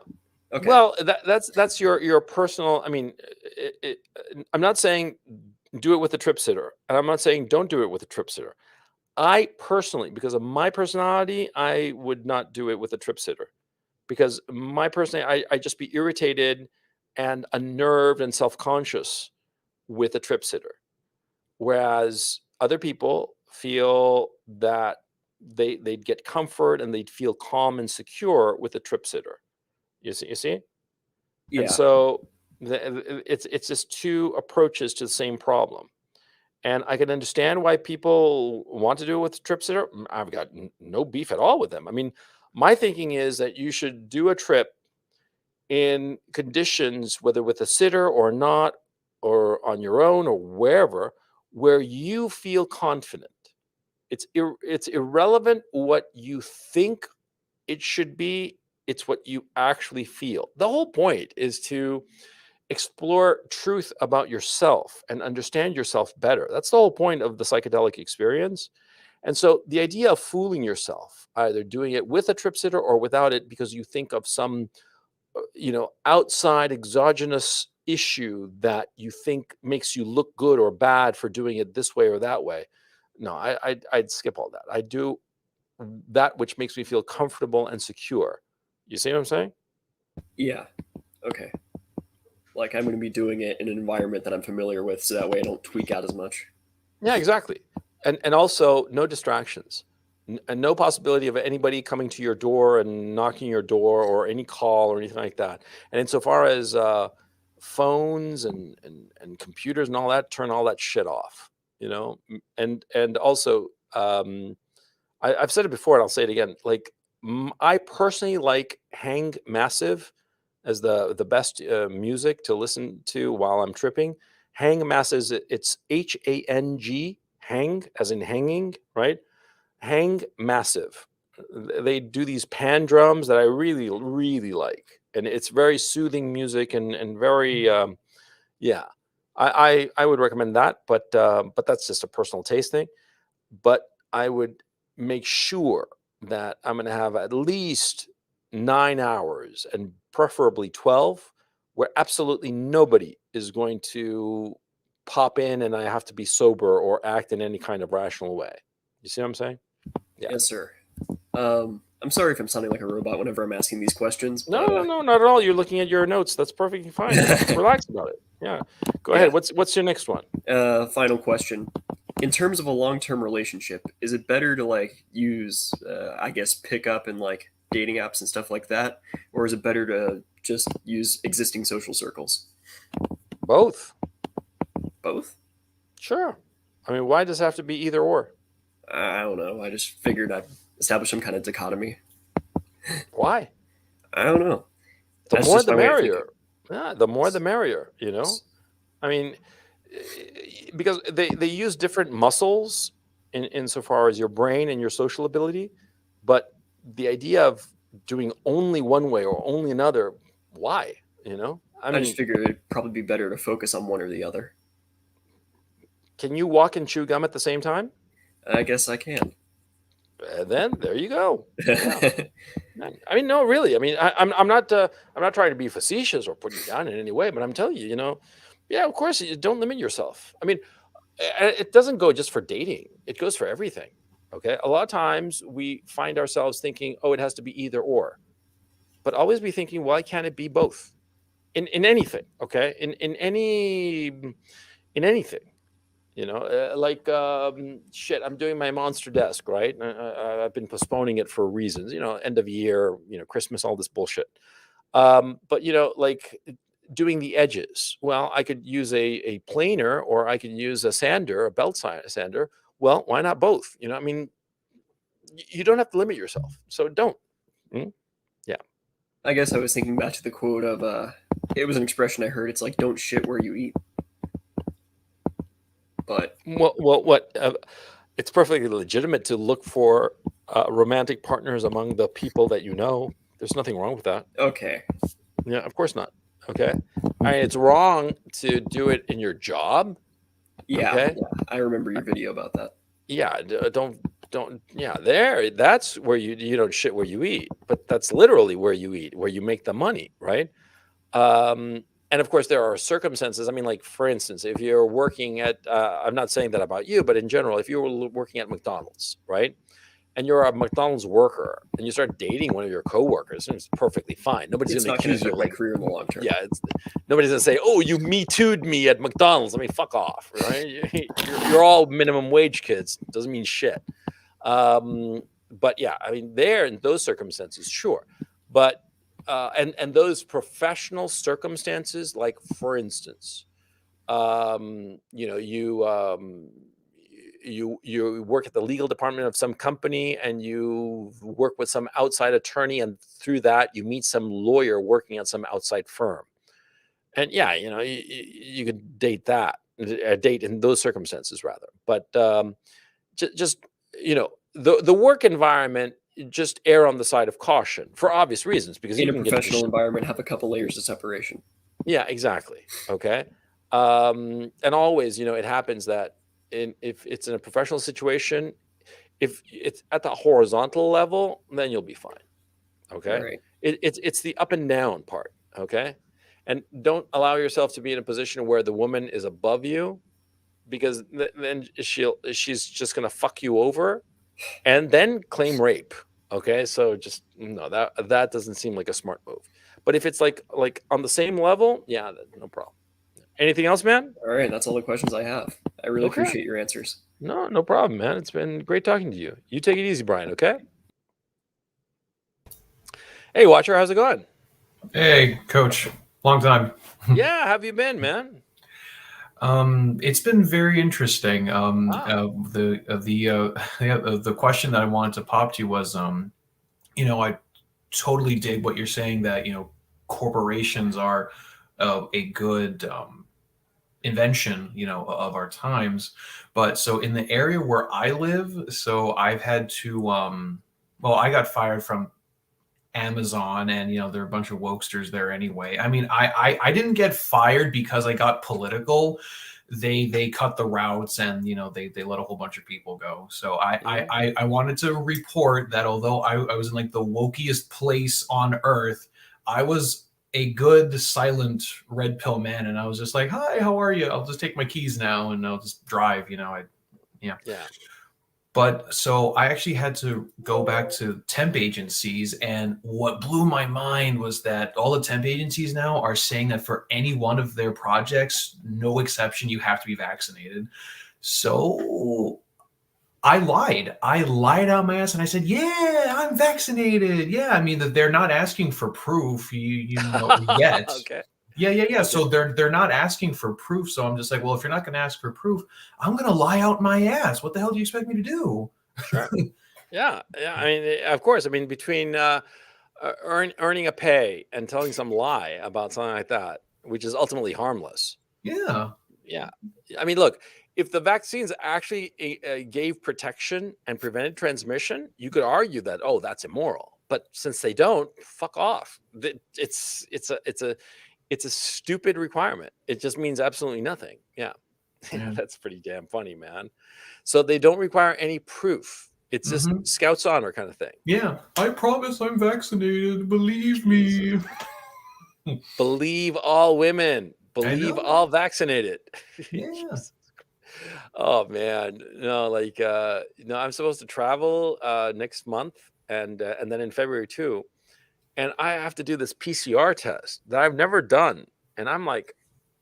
Okay. Well, that's your personal. I mean, I'm not saying do it with a trip sitter, and I'm not saying don't do it with a trip sitter. I personally, because of my personality, I would not do it with a trip sitter, because my personality, I just be irritated and unnerved and self-conscious with a trip sitter. Whereas other people feel that they'd get comfort and they'd feel calm and secure with a trip sitter. You see? Yeah. And so it's just two approaches to the same problem. And I can understand why people want to do it with a trip sitter. I've got no beef at all with them. I mean, my thinking is that you should do a trip in conditions, whether with a sitter or not, or on your own or wherever, where you feel confident. It's irrelevant what you think it should be. It's what you actually feel. The whole point is to explore truth about yourself and understand yourself better. That's the whole point of the psychedelic experience. And so the idea of fooling yourself, either doing it with a trip sitter or without it because you think of some, outside exogenous issue that you think makes you look good or bad for doing it this way or that way. No, I'd skip all that. I do that which makes me feel comfortable and secure. You see what I'm saying? Yeah. Okay. Like I'm going to be doing it in an environment that I'm familiar with, so that way I don't tweak out as much. Yeah, exactly. and also no distractions, and no possibility of anybody coming to your door and knocking your door or any call or anything like that. And insofar as phones and computers and all that, turn all that shit off. And also, I've said it before and I'll say it again. Like, I personally like Hang Massive as the best music to listen to while I'm tripping. Hang Massive, it's HANG, hang as in hanging, right? Hang Massive. They do these pan drums that I really, really like, and it's very soothing music and very, yeah. I would recommend that, but that's just a personal taste thing. But I would make sure that I'm going to have at least 9 hours and preferably 12 where absolutely nobody is going to pop in and I have to be sober or act in any kind of rational way. You see what I'm saying? Yeah. Yes, sir. I'm sorry if I'm sounding like a robot whenever I'm asking these questions. No, but, no, not at all. You're looking at your notes. That's perfectly fine. Just relax about it. Yeah. Go ahead. What's your next one? Final question. In terms of a long-term relationship, is it better to like use, I guess, pick up and like dating apps and stuff like that, or is it better to just use existing social circles? Both. Both? Sure. I mean, why does it have to be either or? I don't know. I just figured I'd establish some kind of dichotomy. Why? I don't know. The That's more just the my way of thinking. merrier. Yeah, the more the merrier, I mean, because they use different muscles insofar as your brain and your social ability, but the idea of doing only one way or only another, why? I I just mean, figured it'd probably be better to focus on one or the other. can you walk and chew gum at the same time? I guess I can. Then there you go. Yeah. I mean, no, really. I mean, I'm not trying to be facetious or put you down in any way, but I'm telling you, yeah, of course, you don't limit yourself. I mean, it doesn't go just for dating; it goes for everything. Okay, a lot of times we find ourselves thinking, "Oh, it has to be either or," but always be thinking, "Why can't it be both?" In anything, okay, in anything. Like shit, I'm doing my monster desk, right? I've been postponing it for reasons, end of year, Christmas, all this bullshit. But like doing the edges, well, I could use a planer or I could use a sander, a belt sander. Well, why not both? I mean, you don't have to limit yourself, so don't. Yeah. I guess I was thinking back to the quote of, it was an expression I heard. It's like, don't shit where you eat. But Well, what? It's perfectly legitimate to look for romantic partners among the people that you know. There's nothing wrong with that. okay, Yeah, of course not. Okay. I mean, it's wrong to do it in your job. yeah, Okay. yeah, I remember your video about that. Yeah. Don't. Yeah. That's where you don't shit where you eat, but that's literally where you eat, where you make the money, right? And of course, there are circumstances. I mean, like for instance, if you're working at, I'm not saying that about you, but in general, if you were working at McDonald's, right? And you're a McDonald's worker and you start dating one of your coworkers, and it's perfally fine. Nobody's It's going not to going to accuse you affect of my career in the long term. yeah, nobody's gonna say, "Oh, you me too'd me at McDonald's." I mean, fuck off, right? You're all minimum wage kids. Doesn't mean shit. But yeah, I mean, there in those circumstances, sure. But and those professional circumstances, like for instance, you work at the legal department of some company and you work with some outside attorney, and through that you meet some lawyer working at some outside firm. And yeah, you could date that, date in those circumstances rather. But just the work environment, just err on the side of caution for obvious reasons, because In you a can get professional environment, have a couple layers of separation. yeah, exactly. Okay. And always, it happens that if it's in a professional situation, if it's at the horizontal level, then you'll be fine. Okay. Right. It's the up and down part. Okay. And don't allow yourself to be in a position where the woman is above you, because then she's just gonna fuck you over and then claim rape. Okay. So just no, that doesn't seem like a smart move. But if it's like on the same level, yeah, no problem. Anything else, man? All right, that's all the questions I have. I really Okay. appreciate your answers. No problem, man. It's been great talking to you. You take it easy, Brian, okay? Hey, Watcher, how's it going? Hey, Coach. Long time. Yeah, how have you been, man? It's been very interesting. Wow. The question that I wanted to pop to you was, I totally dig what you're saying that corporations are a good invention, of our times. But so in the area where I live, so I've had to, well, I got fired from Amazon, and there are a bunch of wokesters there anyway. I mean, I didn't get fired because I got political. They cut the routes, and they let a whole bunch of people go. So I wanted to report that although I was in like the wokiest place on earth, I was a good silent red pill man, and I was just like, hi, how are you? I'll just take my keys now and I'll just drive. Yeah. But so I actually had to go back to temp agencies, and what blew my mind was that all the temp agencies now are saying that for any one of their projects, no exception, you have to be vaccinated. So I lied. I lied out my ass, and I said, "Yeah, I'm vaccinated." Yeah, I mean that they're not asking for proof, yet. Okay. Yeah. Okay. So they're not asking for proof. So I'm just like, well, if you're not going to ask for proof, I'm going to lie out my ass. What the hell do you expect me to do? Sure. Yeah. I mean, of course. I mean, between earning a pay and telling some lie about something like that, which is ultimately harmless. Yeah. Yeah. I mean, look, if the vaccines actually gave protection and prevented transmission, you could argue that, oh, that's immoral. But since they don't, fuck off. It's a stupid requirement. It just means absolutely nothing. Yeah. Yeah, that's pretty damn funny, man. So they don't require any proof. It's just Scouts honor kind of thing. Yeah. I promise I'm vaccinated. Believe me. Believe all women. Believe all vaccinated. Yeah. Oh man. No, like I'm supposed to travel next month and then in February too. And I have to do this PCR test that I've never done. And I'm like,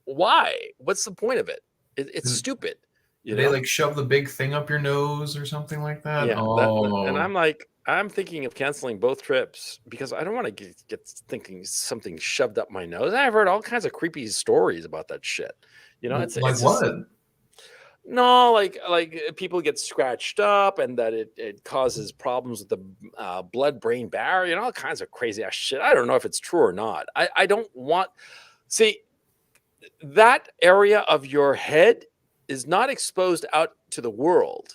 why? What's the point of it? It's stupid. They like shove the big thing up your nose or something like that? Yeah. Oh. And I'm like, I'm thinking of canceling both trips because I don't want to get thinking something shoved up my nose. I've heard all kinds of creepy stories about that shit. It's like it's what? Just, no, like people get scratched up and that it causes problems with the blood-brain barrier and all kinds of crazy ass shit. I don't know if it's true or not. I don't want see that area of your head is not exposed out to the world,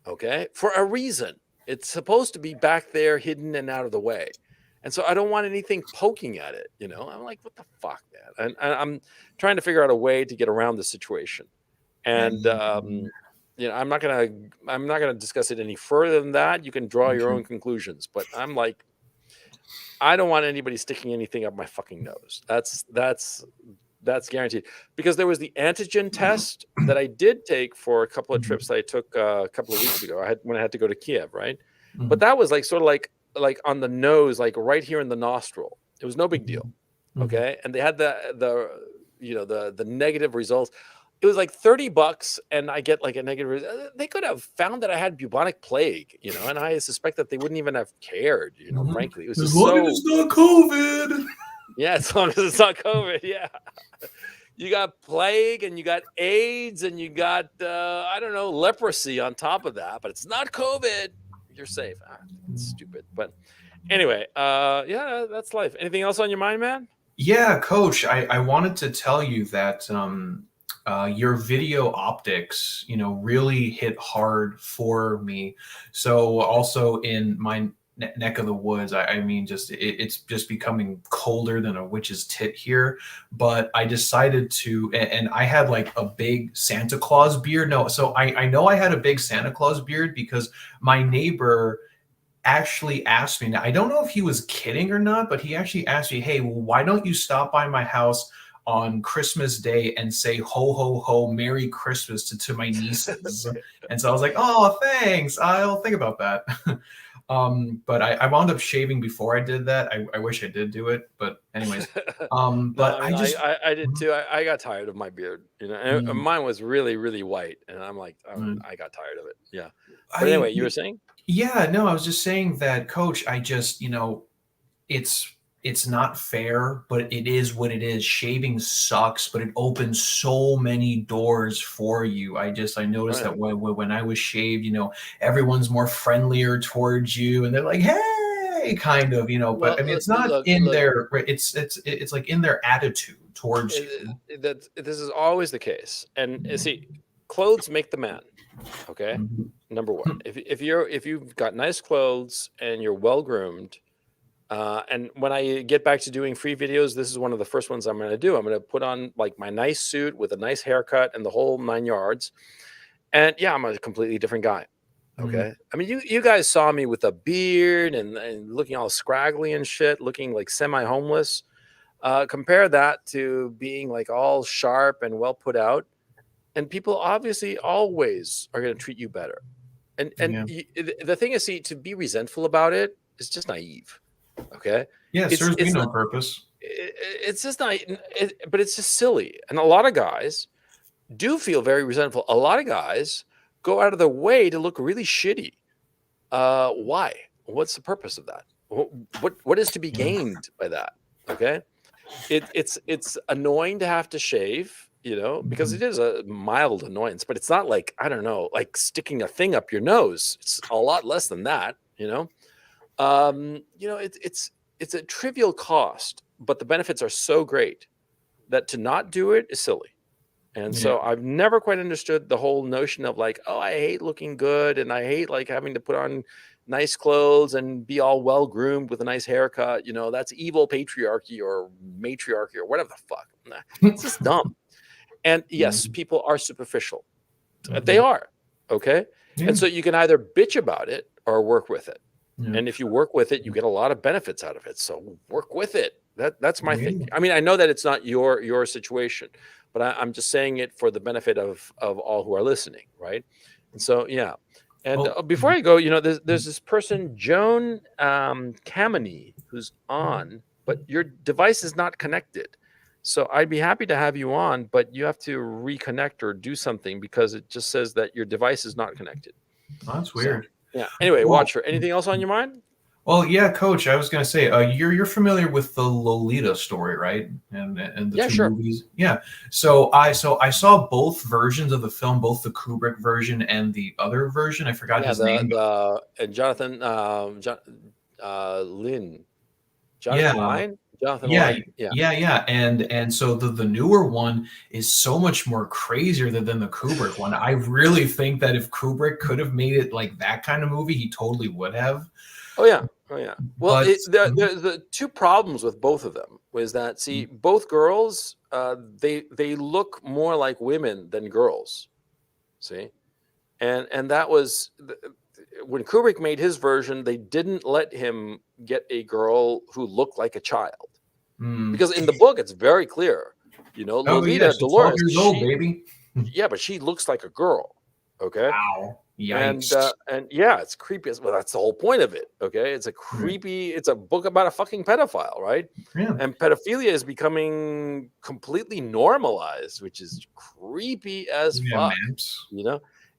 okay? For a reason. It's supposed to be back there, hidden and out of the way. And so I don't want anything poking at it, I'm like, what the fuck, man? And I'm trying to figure out a way to get around the situation. And I'm not gonna discuss it any further than that. You can draw your own conclusions, but I'm like, I don't want anybody sticking anything up my fucking nose. That's guaranteed. Because there was the antigen test that I did take for a couple of trips that I took a couple of weeks ago. when I had to go to Kiev, right? But that was like sort of like on the nose, like right here in the nostril. It was no big deal. Okay. And they had the negative results. It was like $30 and I get like a negative. They could have found that I had bubonic plague, and I suspect that they wouldn't even have cared, frankly. It was as long as it's not COVID. Yeah, as long as it's not COVID. Yeah. You got plague and you got AIDS and you got, I don't know, leprosy on top of that, but it's not COVID. You're safe. It's stupid. But anyway, yeah, that's life. Anything else on your mind, man? Yeah, Coach, I wanted to tell you that your video optics, really hit hard for me. So also in my neck of the woods, I mean, it's just becoming colder than a witch's tit here. But I decided to, and I had like a big Santa Claus beard. No, so I know I had a big Santa Claus beard because my neighbor actually asked me. Now, I don't know if he was kidding or not, but he actually asked me, hey, why don't you stop by my house on Christmas Day and say ho ho ho Merry Christmas to my nieces? And so I was like, oh, thanks, I'll think about that. But I wound up shaving before I did that. I wish I did do it, but anyways. No, But I mean, I just I did Mhm. too. I got tired of my beard, and Mm, mine was really, really white, and I'm like, mm. I got tired of it. Yeah. But I anyway, you were saying? yeah, no, I was just saying that, Coach. I just it's it's not fair, but it is what it is. Shaving sucks, but it opens so many doors for you. I Oh, noticed yeah. that when I was shaved, everyone's more friendlier towards you, and they're like, "Hey," kind of. But I Well, mean, it's not in look. their it's like in their attitude towards you. That this is always the case, and see, clothes make the man. Okay, Mhm. number one, if you've got nice clothes and you're well groomed, and when I get back to doing free videos, this is one of the first ones I'm going to do. I'm going to put on like my nice suit with a nice haircut and the whole 9 yards, and yeah, I'm a completely different guy. Mhm. Okay, I mean, you guys saw me with a beard and looking all scraggly and shit, looking like semi homeless. Compare that to being like all sharp and well put out, and people obviously always are going to treat you better. And Yeah, the thing is, see, to be resentful about it is just naive. Okay, yeah, it serves me it's no not. purpose. It's just not. But it's just silly, and a lot of guys do feel very resentful. A lot of guys go out of their way to look really shitty. Why? What's the purpose of that? What is to be Yeah. gained by that? Okay, it's annoying to have to shave, because Mhm. it is a mild annoyance, but it's not like, I don't know, like sticking a thing up your nose. It's a lot less than that. It's a trivial cost, but the benefits are so great that to not do it is silly. And Yeah. so I've never quite understood the whole notion of like, oh, I hate looking good and I hate like having to put on nice clothes and be all well groomed with a nice haircut. That's evil patriarchy or matriarchy or whatever the fuck. Nah, it's just dumb. And yes, Mhm. people are superficial. They Mhm. are. Okay. Yeah. And so you can either bitch about it or work with it. Yeah. And if you work with it, you get a lot of benefits out of it. So work with it. That's my Yeah. thinking. I mean, I know that it's not your situation, but I'm just saying it for the benefit of all who are listening, right? And so yeah. And Well, before I go, there's this person, Joan Kameny, who's on, but your device is not connected. So I'd be happy to have you on, but you have to reconnect or do something because it just says that your device is not connected. that's So weird. yeah. Anyway, Well, watch her. Anything else on your mind? well, yeah, Coach. I was gonna say, you're familiar with the Lolita story, right? And the Yeah, two sure. movies. Yeah. So I saw both versions of the film, both the Kubrick version and the other version. I forgot Yeah, his name, but and Jonathan Lynn, yeah, Jonathan Line, Jonathan yeah, Light. Yeah. yeah. And so the newer one is so much more crazier than the Kubrick one. I really think that if Kubrick could have made it like that kind of movie, he totally would have. Oh yeah. Oh yeah. Well, But the two problems with both of them was that, see, both girls, they look more like women than girls. See, and that was when Kubrick made his version. They didn't let him get a girl who looked like a child, mm, because in the book it's very clear. oh yeah, Lolita she's 12 Dolores, years old, baby. yeah, but she looks like a girl. Okay. Wow. And Yikes. and yeah, it's creepy. Well, that's the whole point of it. Okay, it's a Right. creepy. It's a book about a fucking pedophile, right? Yeah. And pedophilia is becoming completely normalized, which is creepy as Yeah, fuck. maps.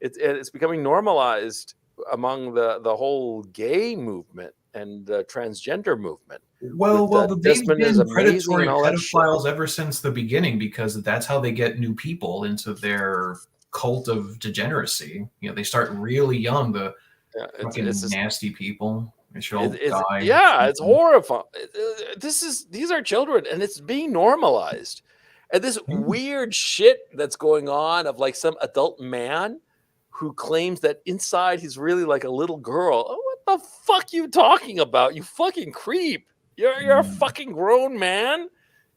It's becoming normalized among the whole gay movement and the transgender movement. Well, With they've Desmond is been amazing and predatory all that shit. pedophiles ever since the beginning because that's how they get new people into their cult of degeneracy. They start really young, the Yeah, it's fucking just nasty people. They should all die. yeah, it's horrifying. These are children, and it's being normalized. And this Yeah. weird shit that's going on of like some adult man who claims that inside he's really like a little girl. Oh, what the fuck you talking about? You fucking creep. You're a fucking grown man,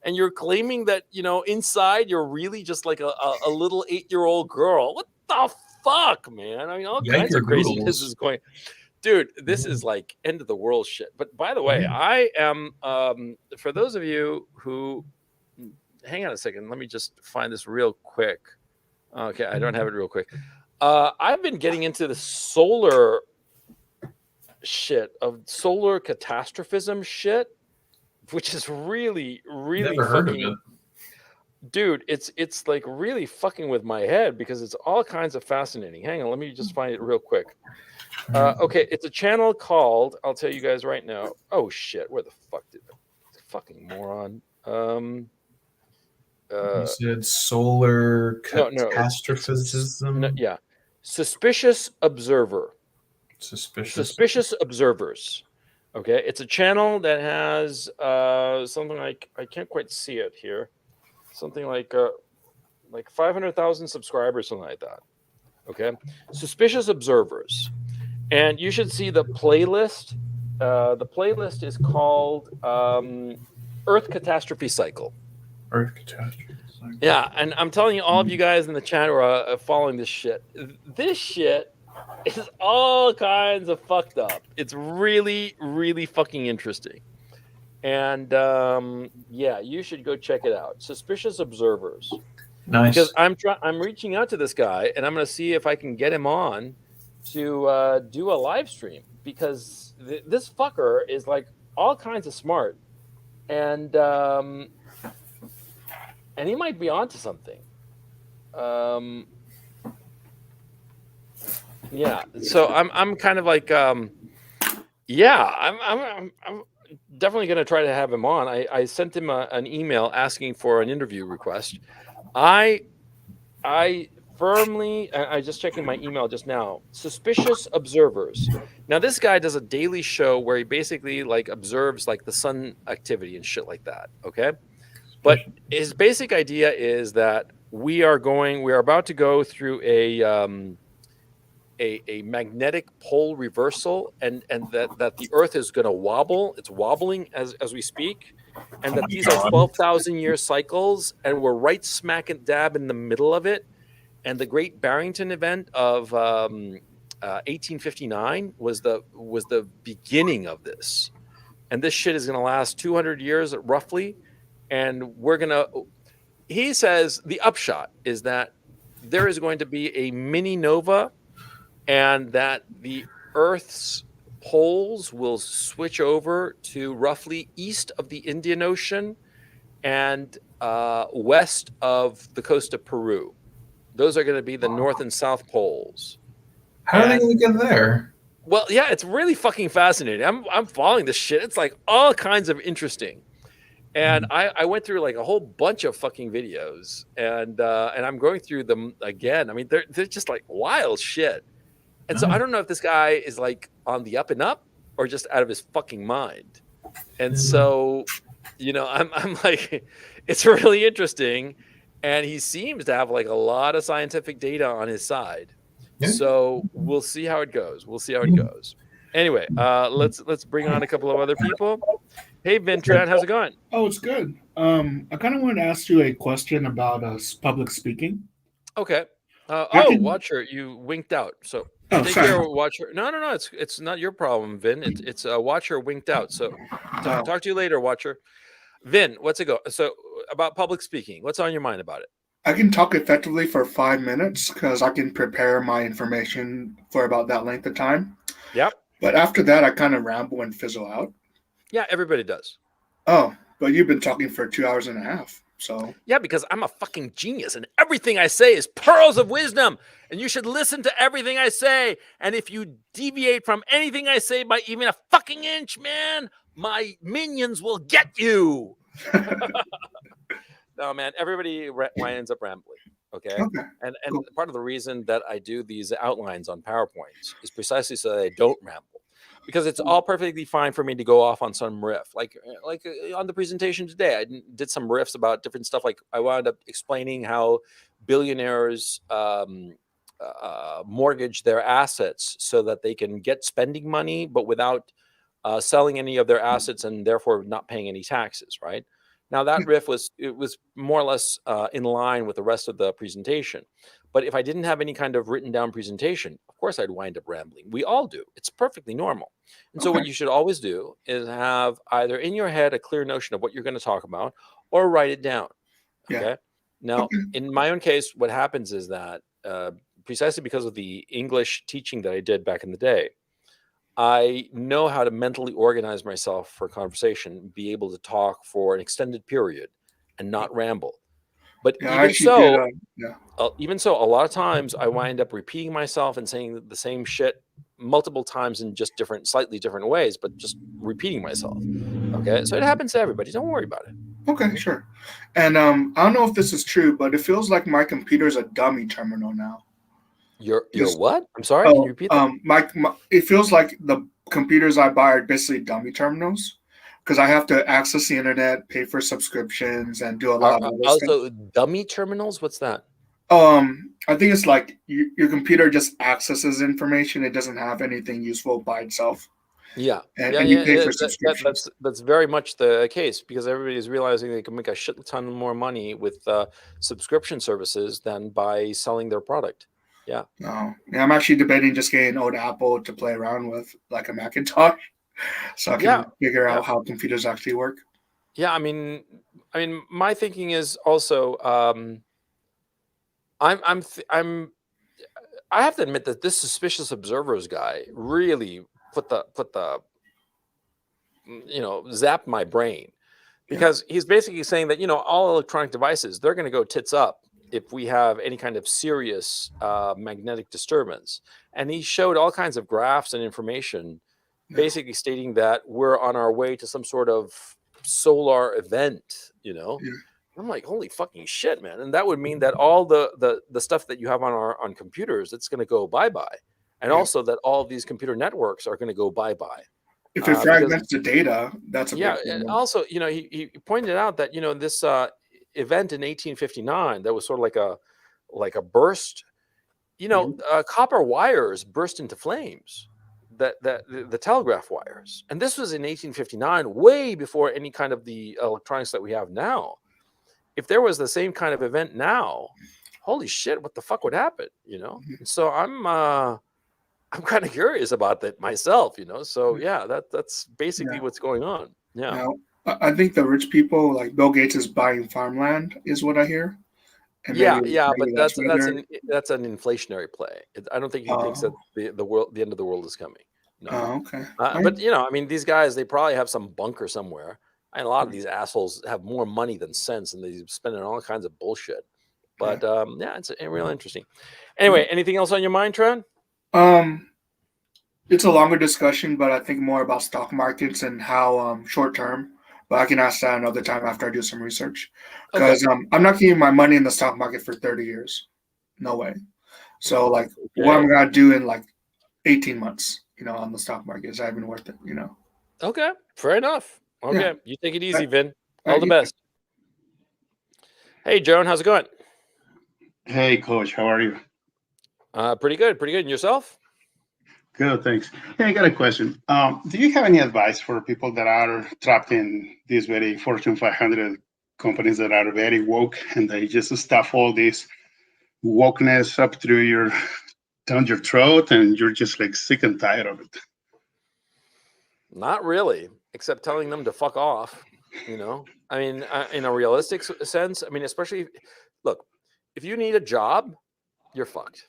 and you're claiming that inside you're really just like a little 8-year-old girl. What the fuck, man? I mean, all kinds Yiker of craziness is doodles. going. Dude, this Yeah. is like end of the world shit. But by the way, Yeah. I am for those of you who hang on a second, let me just find this real quick. Okay, I don't have it real quick. I've been getting into the solar shit of solar catastrophism shit, which is really, really Never heard of fucking, it. dude. It's like really fucking with my head because it's all kinds of fascinating. Hang on, let me just find it real quick. Okay, it's a channel called. I'll tell you guys right now. Oh shit, where the fuck did the fucking moron? You said solar No, it's no, catastrophism. yeah, suspicious observer. Suspicious. Suspicious observers. Okay, it's a channel that has something like, I can't quite see it here, something like 500,000 subscribers, something like that. Okay, suspicious observers, and you should see the playlist. The playlist is called Earth Catastrophe Cycle. Earth catastrophe. Yeah, and I'm telling you, all of you guys in the chat who are following this shit. This shit is all kinds of fucked up. It's really, really fucking interesting. And yeah, you should go check it out. Suspicious Observers. Nice. Because I'm reaching out to this guy, and I'm going to see if I can get him on to do a live stream, because this fucker is like all kinds of smart, and he might be onto something. Yeah, so I'm kind of like yeah, I'm definitely going to try to have him on. I sent him an email asking for an interview request. I firmly, I just checking my email just now. Suspicious Observers. Now this guy does a daily show where he basically like observes like the sun activity and shit like that. Okay, but his basic idea is that we are about to go through a magnetic pole reversal, and that the Earth is going to wobble. It's wobbling as we speak, and that these are 12,000 year cycles, and we're right smack and dab in the middle of it. And the Great Barrington Event of 1859 was the beginning of this, and this shit is going to last 200 years roughly, and he says the upshot is that there is going to be a mini nova, and that the Earth's poles will switch over to roughly east of the Indian Ocean and west of the coast of Peru. Those are going to be the North and South poles. How are they going to get there? Well, yeah, it's really fucking fascinating. I'm following this shit. It's like all kinds of interesting. And I went through like a whole bunch of fucking videos, and I'm going through them again. I mean, they're just like wild shit. And so I don't know if this guy is like on the up and up or just out of his fucking mind. And so, I'm like, it's really interesting. And he seems to have like a lot of scientific data on his side. Yeah. So we'll see how it goes. Anyway, let's bring on a couple of other people. Hey, Vintran, how's it going? Oh, it's good. I kind of wanted to ask you a question about public speaking. Okay. Watcher, you winked out. So take care, Watcher. No. It's not your problem, Vin. It's Watcher winked out. So talk to you later, Watcher. Vin, what's it go? So about public speaking, what's on your mind about it? I can talk effectively for 5 minutes because I can prepare my information for about that length of time. Yep. But after that, I kind of ramble and fizzle out. Yeah, everybody does. Oh, but you've been talking for 2 hours and a half. So yeah, because I'm a fucking genius and everything I say is pearls of wisdom, and you should listen to everything I say. And if you deviate from anything I say by even a fucking inch, man, my minions will get you. No, man, everybody ends up rambling. Okay. And cool. Part of the reason that I do these outlines on PowerPoints is precisely so that I don't ramble. Because it's all perfectly fine for me to go off on some riff, like on the presentation today. I did some riffs about different stuff. Like I wound up explaining how billionaires mortgage their assets so that they can get spending money, but without selling any of their assets and therefore not paying any taxes. Right now, that riff was more or less in line with the rest of the presentation. But if I didn't have any kind of written down presentation, of course, I'd wind up rambling. We all do. It's perfectly normal. And so what you should always do is have either in your head a clear notion of what you're going to talk about or write it down. Okay. Yeah. Now, in my own case, what happens is that precisely because of the English teaching that I did back in the day, I know how to mentally organize myself for conversation, be able to talk for an extended period and not ramble. But Yeah, I actually did. Yeah. even so, a lot of times I wind up repeating myself and saying the same shit multiple times in just slightly different ways, but just repeating myself. Okay, so it happens to everybody. Don't worry about it. Okay, sure. And I don't know if this is true, but it feels like my computer's a dummy terminal now. You're Just what? I'm sorry. Can you oh, repeat that? my it feels like the computers I buy are basically dummy terminals because I have to access the internet, pay for subscriptions, and do a lot of other stuff. Also, dummy terminals. What's that? I think it's like your computer just accesses information. It doesn't have anything useful by itself, Yeah, and you pay for subscriptions. that's very much the case because everybody is realizing they can make a shit ton more money with subscription services than by selling their product. Yeah. No, yeah, I'm actually debating just getting old Apple to play around with, like a Macintosh, so I can figure out how computers actually work. Yeah, I mean, my thinking is also, I have to admit that this suspicious observers guy really put the zapped my brain because he's basically saying that all electronic devices, they're going to go tits up if we have any kind of serious magnetic disturbance. And he showed all kinds of graphs and information basically stating that we're on our way to some sort of solar event. I'm like, holy fucking shit, man. And that would mean that all the stuff that you have on computers, it's going to go bye-bye. And also that all of these computer networks are going to go bye-bye. If it fragments the data, that's a big problem. And also, he pointed out that, this event in 1859, that was sort of like a burst, copper wires burst into flames, the telegraph wires. And this was in 1859, way before any kind of the electronics that we have now. If there was the same kind of event now, holy shit, what the fuck would happen? So I'm kind of curious about that myself, So yeah, that's basically what's going on. Yeah. Now, I think the rich people, like Bill Gates, is buying farmland, is what I hear. And maybe but that's where an inflationary play. I don't think he thinks that the end of the world is coming. No. Oh, okay. But these guys, they probably have some bunker somewhere. And a lot of these assholes have more money than sense, and they spend it on all kinds of bullshit. But it's real interesting. Anyway, anything else on your mind, Trent? It's a longer discussion, but I think more about stock markets and how short term. But I can ask that another time after I do some research, because I'm not keeping my money in the stock market for 30 years. No way. So what I'm gonna do in 18 months, on the stock market, is that even worth it? Okay, fair enough. Okay, yeah. You take it easy, Vin. All the you best. Hey, Joan, how's it going? Hey, Coach, how are you? Pretty good. And yourself? Good, thanks. Hey, I got a question. Do you have any advice for people that are trapped in these very Fortune 500 companies that are very woke and they just stuff all this wokeness up down your throat and you're just sick and tired of it? Not really, except telling them to fuck off. In a realistic sense, especially, look, if you need a job, you're fucked.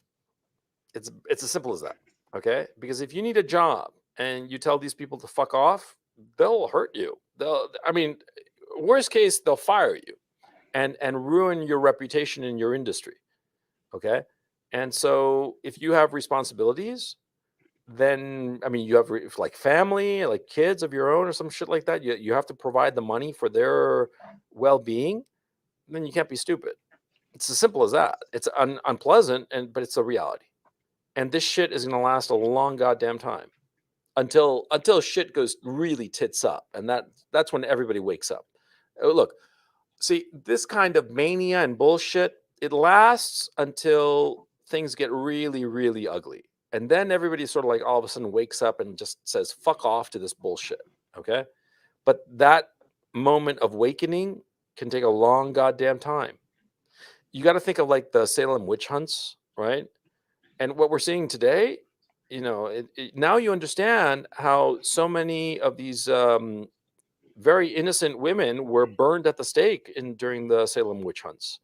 It's as simple as that. Okay, because if you need a job and you tell these people to fuck off, they'll hurt you. Worst case, they'll fire you and ruin your reputation in your industry. Okay, and so if you have responsibilities, then you have family, like kids of your own or some shit like that. You have to provide the money for their well-being. Then you can't be stupid. It's as simple as that. It's unpleasant, but it's a reality. And this shit is going to last a long goddamn time until shit goes really tits up. And that's when everybody wakes up. Look, see, this kind of mania and bullshit, it lasts until things get really, really ugly. And then everybody sort of all of a sudden wakes up and just says, fuck off to this bullshit. Okay. But that moment of awakening can take a long goddamn time. You got to think of the Salem witch hunts, right? And what we're seeing today, now you understand how so many of these very innocent women were burned at the stake during the Salem witch hunts,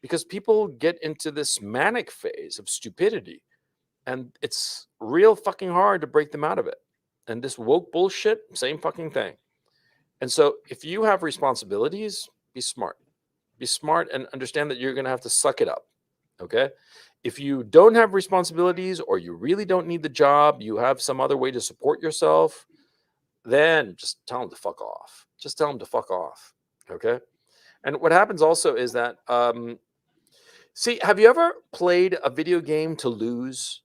because people get into this manic phase of stupidity, and it's real fucking hard to break them out of it. And this woke bullshit, same fucking thing. And so if you have responsibilities, be smart. Be smart and understand that you're going to have to suck it up. Okay? If you don't have responsibilities or you really don't need the job, you have some other way to support yourself, then just tell them to fuck off. Just tell them to fuck off. Okay? And what happens also is that, see, have you ever played a video game to lose?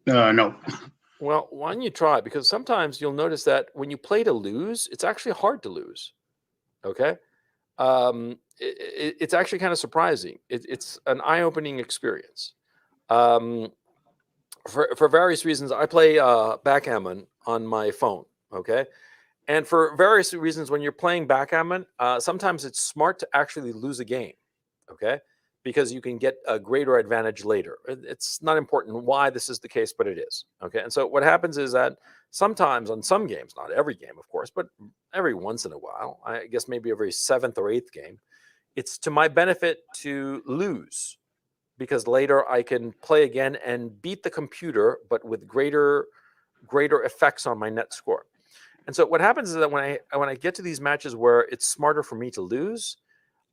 No. Well, why don't you try it? Because sometimes you'll notice that when you play to lose, it's actually hard to lose. Okay? It's actually kind of surprising. It's an eye-opening experience. For various reasons, I play backgammon on my phone. Okay? And for various reasons, when you're playing backgammon, sometimes it's smart to actually lose a game. Okay? Because you can get a greater advantage later. It's not important why this is the case, but it is. Okay. And so what happens is that sometimes on some games, not every game, of course, but every once in a while, I guess maybe every 7th or 8th game, it's to my benefit to lose because later I can play again and beat the computer, but with greater effects on my net score. And so what happens is that when I get to these matches where it's smarter for me to lose,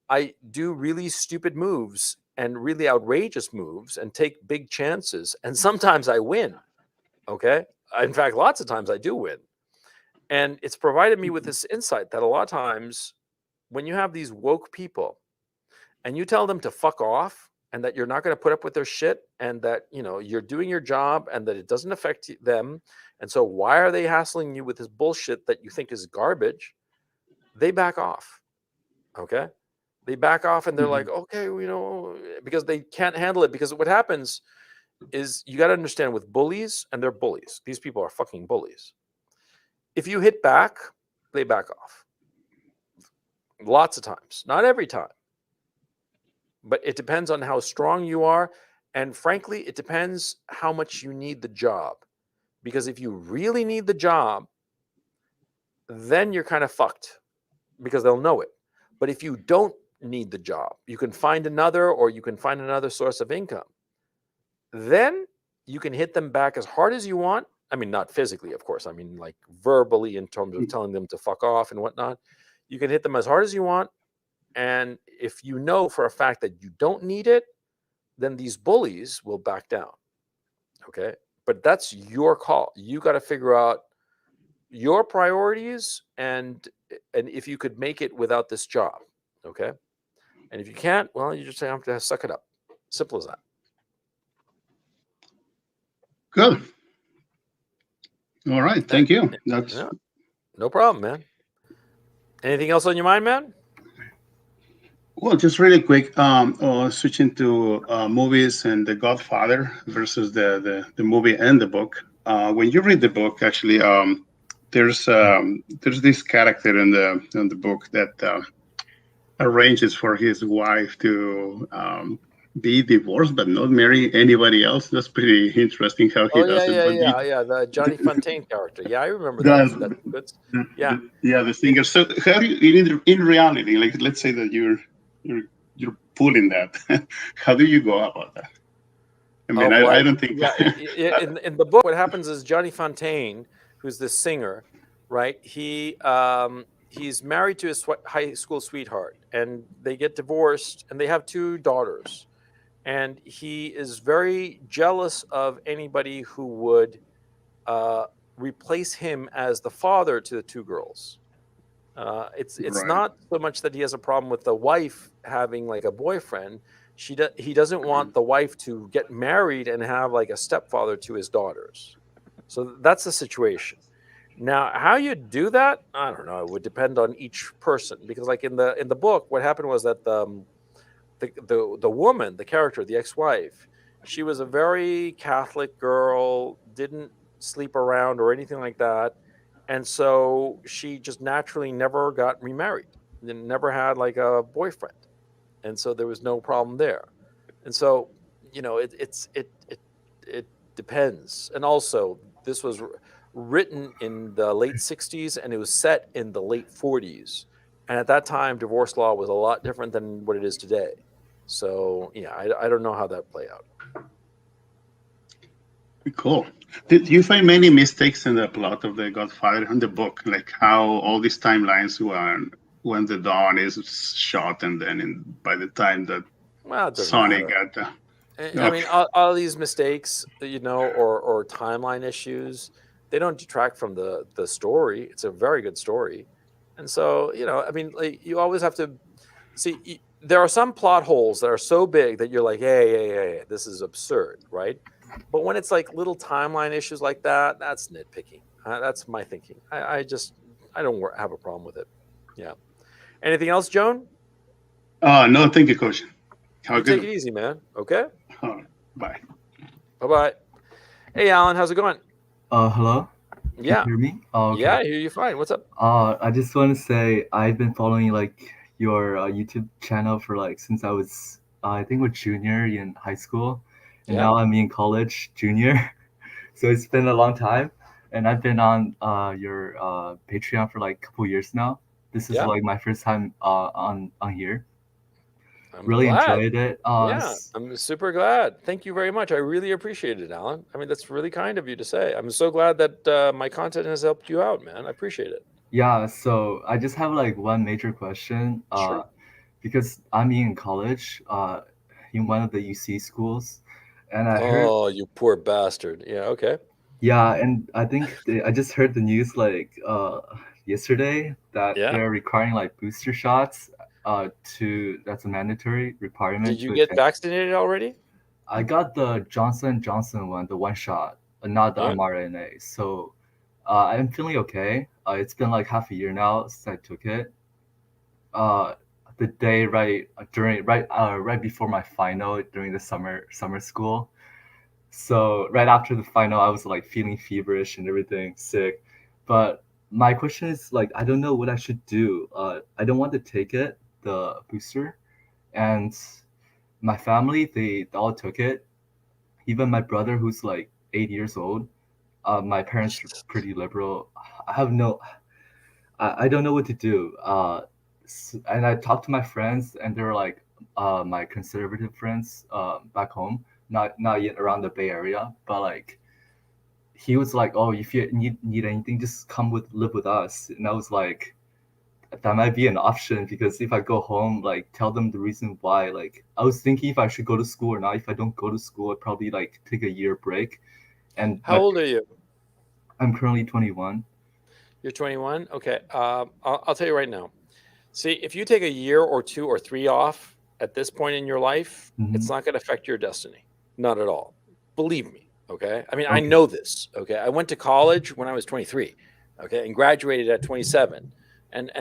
I do really stupid moves and really outrageous moves and take big chances. And sometimes I win. Okay. In fact, lots of times I do win. And it's provided me with this insight that a lot of times when you have these woke people and you tell them to fuck off and that you're not going to put up with their shit and that, you're doing your job and that it doesn't affect them. And so why are they hassling you with this bullshit that you think is garbage? They back off. Okay. They back off and they're like, okay, because they can't handle it. Because what happens is you got to understand with bullies, and they're bullies. These people are fucking bullies. If you hit back, they back off. Lots of times, not every time. But it depends on how strong you are. And frankly, it depends how much you need the job. Because if you really need the job, then you're kind of fucked because they'll know it. But if you don't need the job, you can find another source of income. Then you can hit them back as hard as you want. I mean, not physically, of course. I mean, like verbally in terms of telling them to fuck off and whatnot. You can hit them as hard as you want. And if you know for a fact that you don't need it, then these bullies will back down. Okay. But that's your call. You got to figure out your priorities and if you could make it without this job. Okay. And if you can't, well, you just have to suck it up. Simple as that. Good. All right. Thank you. That's no problem, man. Anything else on your mind, man? Well, just really quick, switching to movies and The Godfather versus the movie and the book. When you read the book, actually, there's this character in the book that arranges for his wife to be divorced but not marry anybody else. That's pretty interesting how he does it. Yeah, the Johnny Fontaine character. Yeah, I remember that. That's good. Yeah, the singer. So how do you, in reality, like let's say that you're pulling that, how do you go about that? I mean, I don't think. Yeah, in the book, what happens is Johnny Fontaine, who's the singer, right? He's married to his high school sweetheart, and they get divorced, and they have 2 daughters. And he is very jealous of anybody who would replace him as the father to the 2 girls. It's Right. not so much that he has a problem with the wife having like a boyfriend. He doesn't want the wife to get married and have like a stepfather to his daughters. So that's the situation. Now, how you do that, I don't know. It would depend on each person because, like in the book, what happened was that the woman, the character, the ex-wife, she was a very Catholic girl, didn't sleep around or anything like that. And so she just naturally never got remarried and never had like a boyfriend. And so there was no problem there. And so, it depends. And also this was written in the late 60s and it was set in the late 40s. And at that time, divorce law was a lot different than what it is today. So, yeah, I don't know how that played out. Cool. Did you find many mistakes in the plot of The Godfather in the book, like how all these timelines when the Dawn is shot, and then by the time that Well, it doesn't Sonny matter. got I mean, okay, all these mistakes, or timeline issues, they don't detract from the story. It's a very good story, and so I mean, like, you always have to see. There are some plot holes that are so big that you're like, hey, this is absurd, right? But when it's like little timeline issues like that, that's nitpicking. That's my thinking. I don't have a problem with it. Yeah. Anything else, Joan? no, thank you, Coach. Have a You take good it easy, man. Okay. one. Bye. Bye bye. Hey, Alan, how's it going? Hello? Can you Yeah. hear me? Oh, okay. Yeah, I hear you fine. What's up? I just want to say I've been following like your YouTube channel for like since I was I think a junior in high school, and Yeah. now I'm in college, junior. So it's been a long time, and I've been on your Patreon for like a couple years now. This is Yeah. like my first time on here. I'm Really glad. enjoyed it. Yeah, I'm super glad. Thank you very much. I really appreciate it, Alan. I mean, that's really kind of you to say. I'm so glad that my content has helped you out, man. I appreciate it. Yeah, so I just have like one major question. Sure. Because I'm in college, in one of the UC schools, and I heard, Oh, you poor bastard. Yeah, okay. yeah, and I think I just heard the news like yesterday that Yeah. they're requiring like booster shots. That's a mandatory requirement Did you to get attend. vaccinated already? I got the Johnson & Johnson one, the one shot, not the All right. mRNA. So I'm feeling okay. It's been like half a year now since I took it. The day right before my final during the summer school. So right after the final, I was like feeling feverish and everything, sick. But my question is like I don't know what I should do. I don't want to take it, the booster, and my family they all took it. Even my brother, who's like 8 years old. My parents are pretty liberal. I have no I don't know what to do. And I talked to my friends, and they're like my conservative friends back home, not yet around the Bay Area, but like he was like, "Oh, if you need anything, just live with us." And I was like, that might be an option because if I go home, like tell them the reason why. Like I was thinking if I should go to school or not. If I don't go to school, I'd probably like take a year break. And How old are you? I'm currently 21. You're 21? Okay. I'll tell you right now. See, if you take a year or 2 or 3 off at this point in your life, it's not going to affect your destiny. Not at all. Believe me. Okay. I mean, I Okay. know this. Okay. I went to college when I was 23. Okay. And graduated at 27. And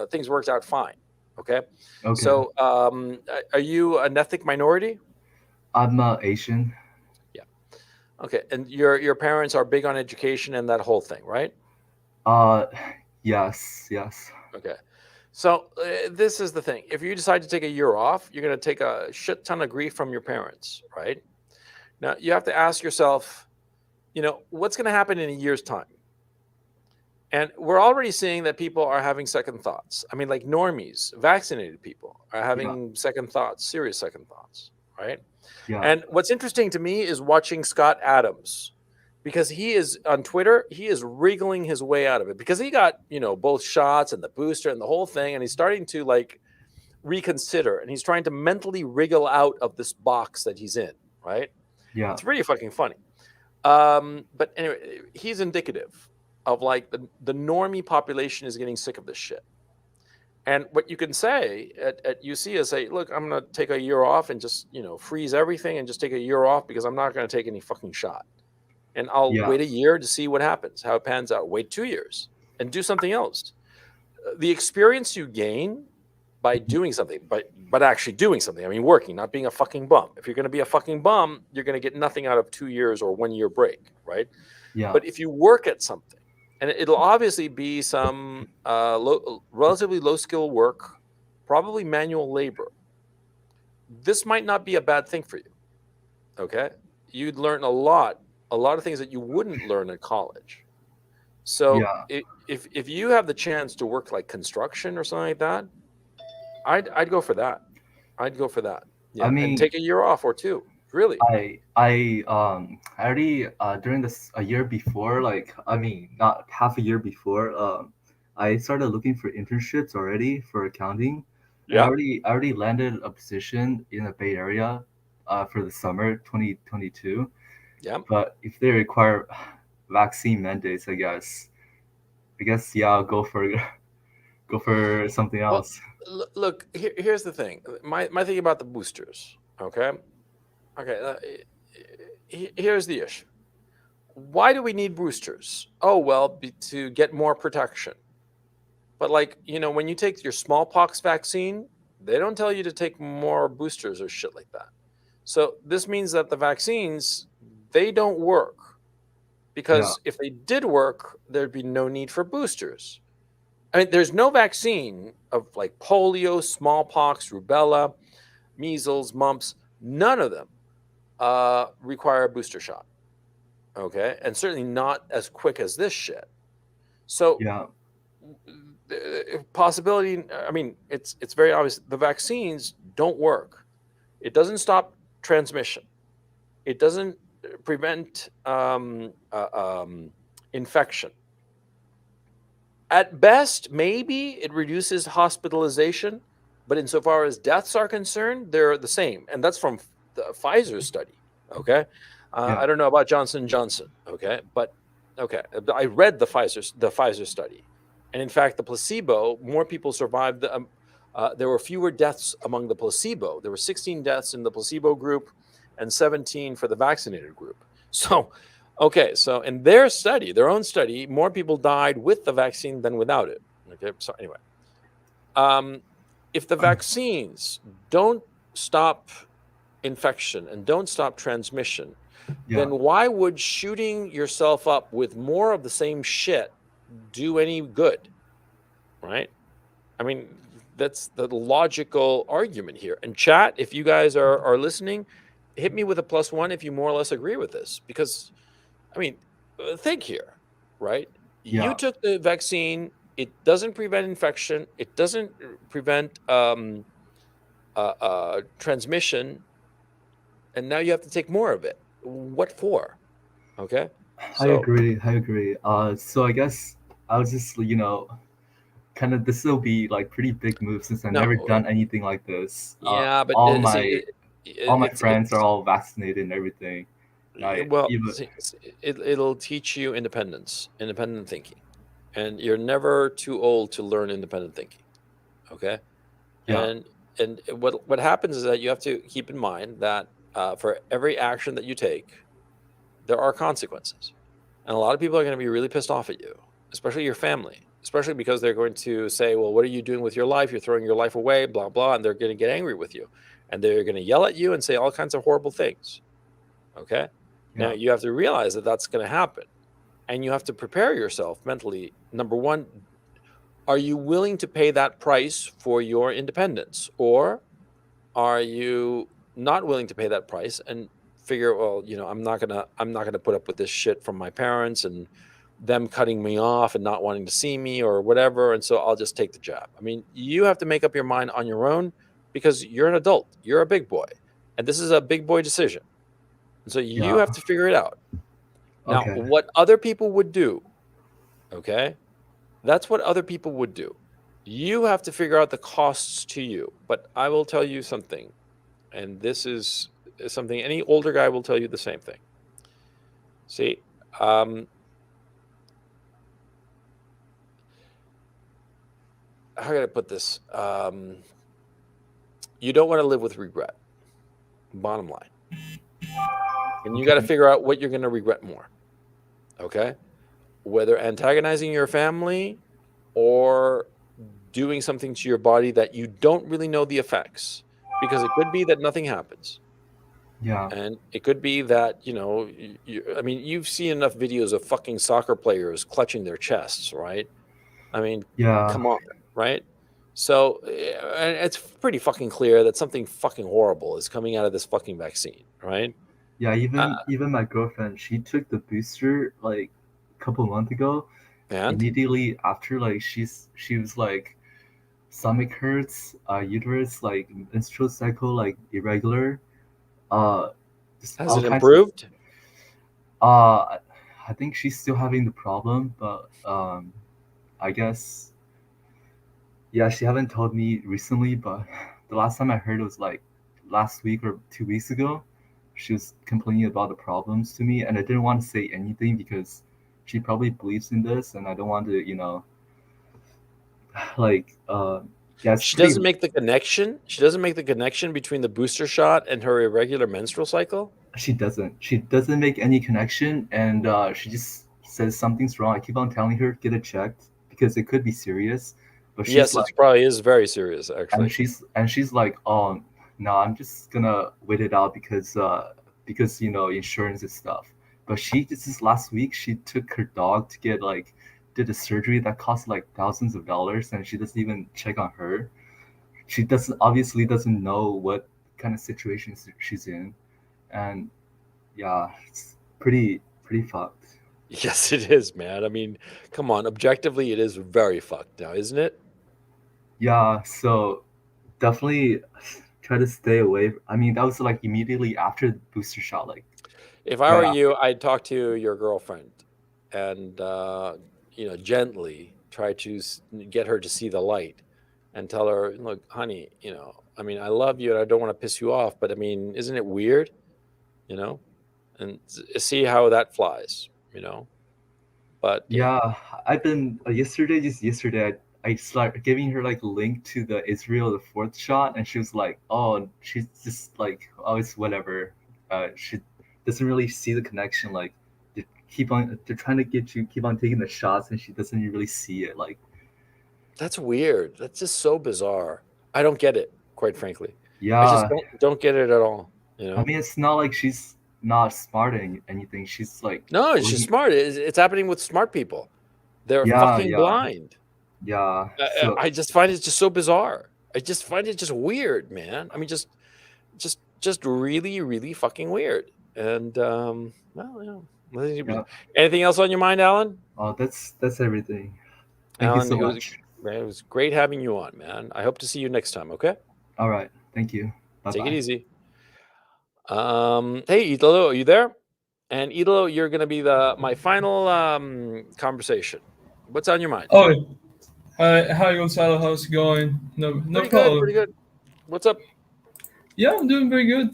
things worked out fine. Okay. Okay. So, are you an ethnic minority? I'm Asian. Yeah. Okay. And your parents are big on education and that whole thing, right? Yes. Okay. So this is the thing. If you decide to take a year off, you're going to take a shit ton of grief from your parents, right? Now, you have to ask yourself, what's going to happen in a year's time? And we're already seeing that people are having second thoughts. I mean, like normies, vaccinated people are having second thoughts, serious second thoughts, right? Yeah. And what's interesting to me is watching Scott Adams, because he is on Twitter, he is wriggling his way out of it because he got, both shots and the booster and the whole thing. And he's starting to like reconsider, and he's trying to mentally wriggle out of this box that he's in. Right. Yeah. It's pretty fucking funny. But anyway, he's indicative of like the normie population is getting sick of this shit. And what you can say at UC is say, look, I'm going to take a year off and just, freeze everything and just take a year off because I'm not going to take any fucking shot. And I'll wait a year to see what happens, how it pans out. Wait 2 years and do something else. The experience you gain by doing something, but actually doing something. I mean, working, not being a fucking bum. If you're going to be a fucking bum, you're going to get nothing out of 2 years or 1 year break, right? Yeah. But if you work at something, and it'll obviously be some relatively low skill work, probably manual labor. This might not be a bad thing for you. Okay, you'd learn a lot of things that you wouldn't learn in college. So if you have the chance to work like construction or something like that, I'd go for that. Yeah, I mean, and take a year off or 2. Really? I already during this a year before, like I mean not half a year before, I started looking for internships already for accounting, and Yeah. I already landed a position in the Bay Area, for the summer 2022. Yeah. But if they require vaccine mandates, I guess yeah, I'll go for go for something Well, else. look, here's the thing. My thing about the boosters. Okay. Okay. Here's the issue. Why do we need boosters? Oh, well, to get more protection. But like, when you take your smallpox vaccine, they don't tell you to take more boosters or shit like that. So this means that the vaccines, they don't work. Because if they did work, there'd be no need for boosters. I mean, there's no vaccine of like polio, smallpox, rubella, measles, mumps. None of them require a booster shot. Okay. And certainly not as quick as this shit. So Yeah, possibility, I mean, it's very obvious. The vaccines don't work. It doesn't stop transmission. It doesn't prevent infection. At best, maybe it reduces hospitalization, but insofar as deaths are concerned, they're the same. And that's from the Pfizer study. Okay. I don't know about Johnson & Johnson. Okay. But okay. I read the Pfizer study. And in fact, the placebo, more people survived. There were fewer deaths among the placebo. There were 16 deaths in the placebo group and 17 for the vaccinated group. So, okay, so in their study, their own study, more people died with the vaccine than without it. Okay, so anyway, if the vaccines don't stop infection and don't stop transmission, then why would shooting yourself up with more of the same shit do any good? Right? I mean, that's the logical argument here. And chat, if you guys are listening, hit me with a +1 if you more or less agree with this. Because, I mean, think here, right? You took the vaccine. It doesn't prevent infection. It doesn't prevent transmission. And now you have to take more of it. What for? Okay. I agree. So I guess I'll just kind of this will be like pretty big move since I've never done anything like this. Yeah, but all my friends are all vaccinated and everything. Well, it'll teach you independent thinking, and you're never too old to learn independent thinking. Okay. Yeah. And what happens is that you have to keep in mind that for every action that you take, there are consequences. And a lot of people are going to be really pissed off at you, especially your family, especially because they're going to say, well, what are you doing with your life? You're throwing your life away, blah, blah. And they're going to get angry with you. And they're going to yell at you and say all kinds of horrible things. Okay. Yeah. Now you have to realize that that's going to happen. And you have to prepare yourself mentally. Number one, are you willing to pay that price for your independence? Or are you not willing to pay that price and figure, well, I'm not gonna put up with this shit from my parents and them cutting me off and not wanting to see me or whatever, and so I'll just take the jab. I mean, you have to make up your mind on your own because you're an adult, you're a big boy, and this is a big boy decision. And so you have to figure it out. Now, what other people would do, okay? That's what other people would do. You have to figure out the costs to you. But I will tell you something, and this is something any older guy will tell you the same thing. See, how can I put this? You don't want to live with regret, bottom line. And you got to figure out what you're going to regret more, okay? Whether antagonizing your family or doing something to your body that you don't really know the effects, because it could be that nothing happens. Yeah. And it could be that, I mean, you've seen enough videos of fucking soccer players clutching their chests, right? I mean, come on, right? So and it's pretty fucking clear that something fucking horrible is coming out of this fucking vaccine, right? Yeah, even my girlfriend, she took the booster like a couple months ago. And immediately after, like she was like stomach hurts, uterus like menstrual cycle like irregular. Just Has all it kinds of- improved? I think she's still having the problem, but I guess, yeah, she haven't told me recently, but the last time I heard it was like last week or 2 weeks ago. She was complaining about the problems to me, and I didn't want to say anything because she probably believes in this, and I don't want to, like, yeah, it's She pretty. doesn't make the connection. She doesn't make the connection between the booster shot and her irregular menstrual cycle. She doesn't make any connection, and she just says something's wrong. I keep on telling her get it checked because it could be serious, but she's Yes, like, it probably is very serious, actually. and she's like, oh no, I'm just gonna wait it out because insurance and stuff. But she just this last week she took her dog to get like did a surgery that cost like thousands of dollars, and she doesn't even check on her. She obviously doesn't know what kind of situation she's in, and yeah, it's pretty fucked. Yes, it is, man. I mean, come on. Objectively, it is very fucked now, isn't it? Yeah, so definitely try to stay away. I mean, that was like immediately after the booster shot. Like, If I right were after. you, I'd talk to your girlfriend and, gently try to get her to see the light and tell her, look, honey, I mean, I love you and I don't want to piss you off, but I mean, isn't it weird? And see how that flies, But Yeah, I've been just yesterday. I started giving her like a link to the Israel the fourth shot, and she was like, "Oh, she's just like, oh, it's whatever." She doesn't really see the connection. Like, they're trying to get you keep on taking the shots, and she doesn't really see it. Like, that's weird. That's just so bizarre. I don't get it, quite frankly. I just yeah, don't get it at all. I mean, it's not like she's not smart or anything. She's like, No, she's looking- smart. It's happening with smart people. They're yeah, fucking blind. yeah. I So I just find it just so bizarre. I just find it just weird, man. I mean, just really, really fucking weird. And well, yeah. yeah. Anything else on your mind, Alan? That's everything. Thank you Alan, so much. it was great having you on, man. I hope to see you next time. Okay, All right, thank you. Bye take bye. it easy. Hey, Italo, are you there? And Italo, you're gonna be my final conversation. What's on your mind? Oh, hi Gonzalo, how's it going? No Pretty problem. good, pretty good. What's up? Yeah, I'm doing very good.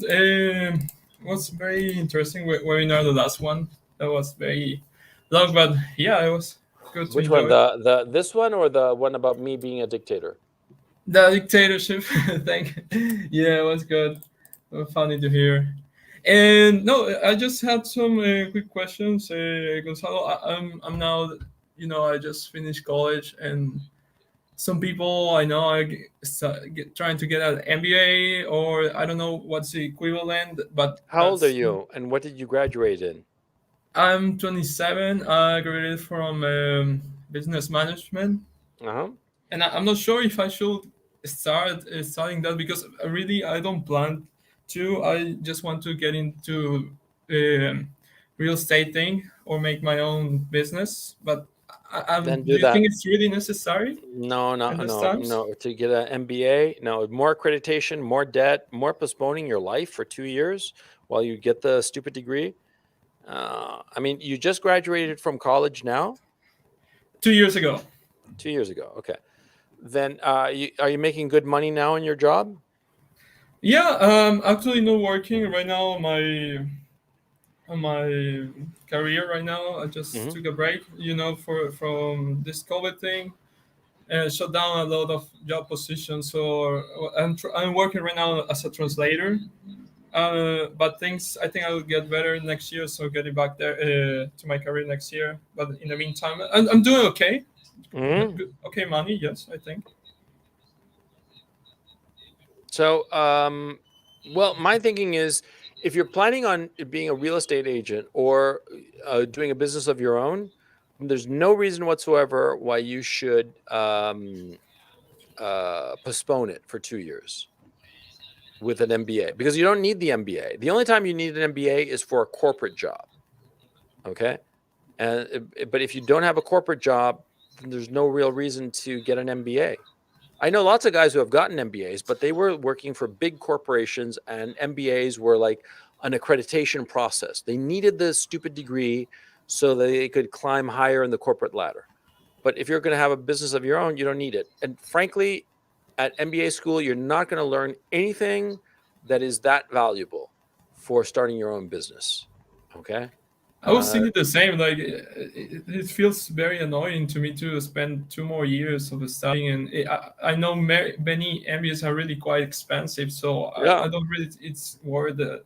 Was very interesting webinar, the last one. That was very long, but yeah, it was good to Which enjoy. one? This one or the one about me being a dictator? The dictatorship thing. Yeah, it was good. Funny to hear. And no, I just had some quick questions, Gonzalo. I'm now, I just finished college, and some people I know are trying to get an MBA, or I don't know what's the equivalent. But How old are you, and what did you graduate in? I'm 27. I graduated from business management, Uh-huh. and I'm not sure if I should start studying that because I don't plan to. I just want to get into real estate thing or make my own business. But Then do do you that. think it's really necessary? No, at this times? no. To get an MBA, no. More accreditation, more debt, more postponing your life for 2 years while you get the stupid degree. I mean, you just graduated from college now? 2 years ago. 2 years ago. Okay. Then are you making good money now in your job? Yeah, actually not working right now on my career right now. I just Mhm. took a break, from this COVID thing, and shut down a lot of job positions. So I'm working right now as a translator. But I think I will get better next year. So getting back there to my career next year. But in the meantime, I'm doing okay. Mhm. Good, okay, money. Yes, I think. So, well, my thinking is if you're planning on being a real estate agent or doing a business of your own, there's no reason whatsoever why you should postpone it for 2 years with an MBA because you don't need the MBA. The only time you need an MBA is for a corporate job. Okay. But if you don't have a corporate job, then there's no real reason to get an MBA. I know lots of guys who have gotten MBAs, but they were working for big corporations, and MBAs were like an accreditation process. They needed the stupid degree so that they could climb higher in the corporate ladder. But if you're going to have a business of your own, you don't need it. And frankly, at MBA school, you're not going to learn anything that is that valuable for starting your own business. Okay. I was thinking the same. Like, it feels very annoying to me to spend 2 more years of studying, and I know many MBAs are really quite expensive, so Yeah. I don't really. It's worth the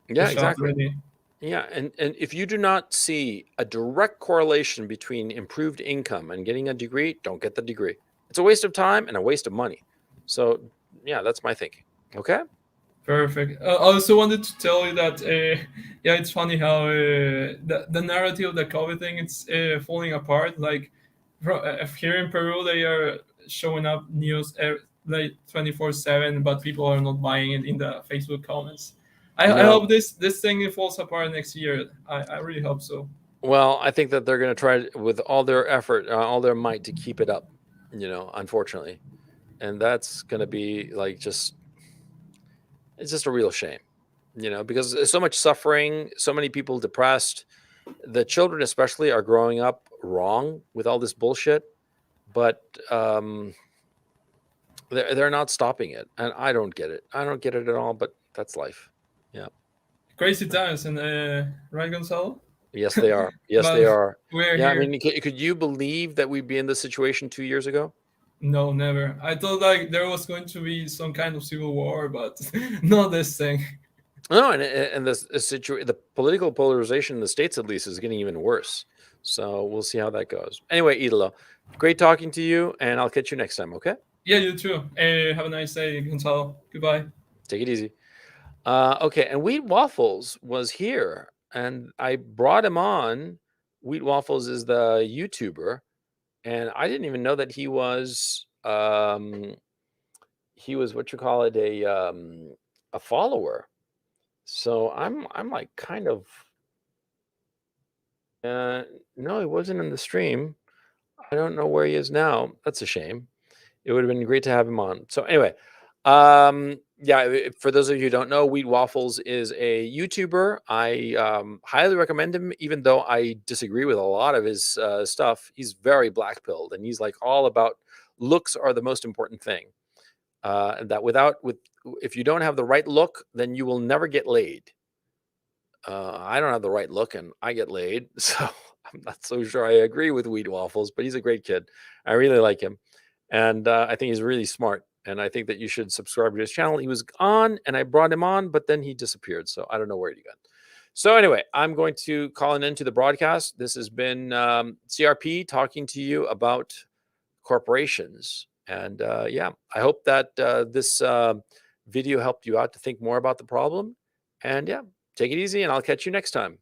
Yeah, shot, exactly. really. Yeah, and if you do not see a direct correlation between improved income and getting a degree, don't get the degree. It's a waste of time and a waste of money. So yeah, that's my thinking. Okay. Perfect. I also wanted to tell you that, yeah, it's funny how the narrative of the COVID thing it's falling apart. Like here in Peru, they are showing up news like 24/7, but people are not buying it in the Facebook comments. I No. hope this thing falls apart next year. I really hope so. Well, I think that they're going to try with all their effort, all their might to keep it up, unfortunately. And that's going to be like it's just a real shame, because there's so much suffering, so many people depressed. The children especially are growing up wrong with all this bullshit, but they're not stopping it. And I don't get it. I don't get it at all, but that's life. Yeah. Crazy times, and right, Gonzalo? Yes, they are. Yes, But they are. we're Yeah, here. I mean, could you believe that we'd be in this situation 2 years ago? No, never. I thought like there was going to be some kind of civil war, but not this thing. No, and the political polarization in the States, at least, is getting even worse. So we'll see how that goes. Anyway, Idolo, great talking to you, and I'll catch you next time, okay? Yeah, you too. Have a nice day, Gonzalo. Goodbye. Take it easy. Okay, and Wheat Waffles was here, and I brought him on. Wheat Waffles is the YouTuber, and I didn't even know that he was what you call it, a follower. So I'm like kind of no, he wasn't in the stream. I don't know where he is now. That's a shame. It would have been great to have him on. So anyway, yeah, for those of you who don't know, Wheat Waffles is a YouTuber. I highly recommend him, even though I disagree with a lot of his stuff. He's very black pilled, and he's like all about looks are the most important thing. If you don't have the right look, then you will never get laid. I don't have the right look, and I get laid, so I'm not so sure I agree with Wheat Waffles. But he's a great kid. I really like him, and I think he's really smart. And I think that you should subscribe to his channel. He was on, and I brought him on, but then he disappeared, so I don't know where he got. So anyway, I'm going to call an end to the broadcast. This has been CRP talking to you about corporations. And yeah, I hope that this video helped you out to think more about the problem. And yeah, take it easy, and I'll catch you next time.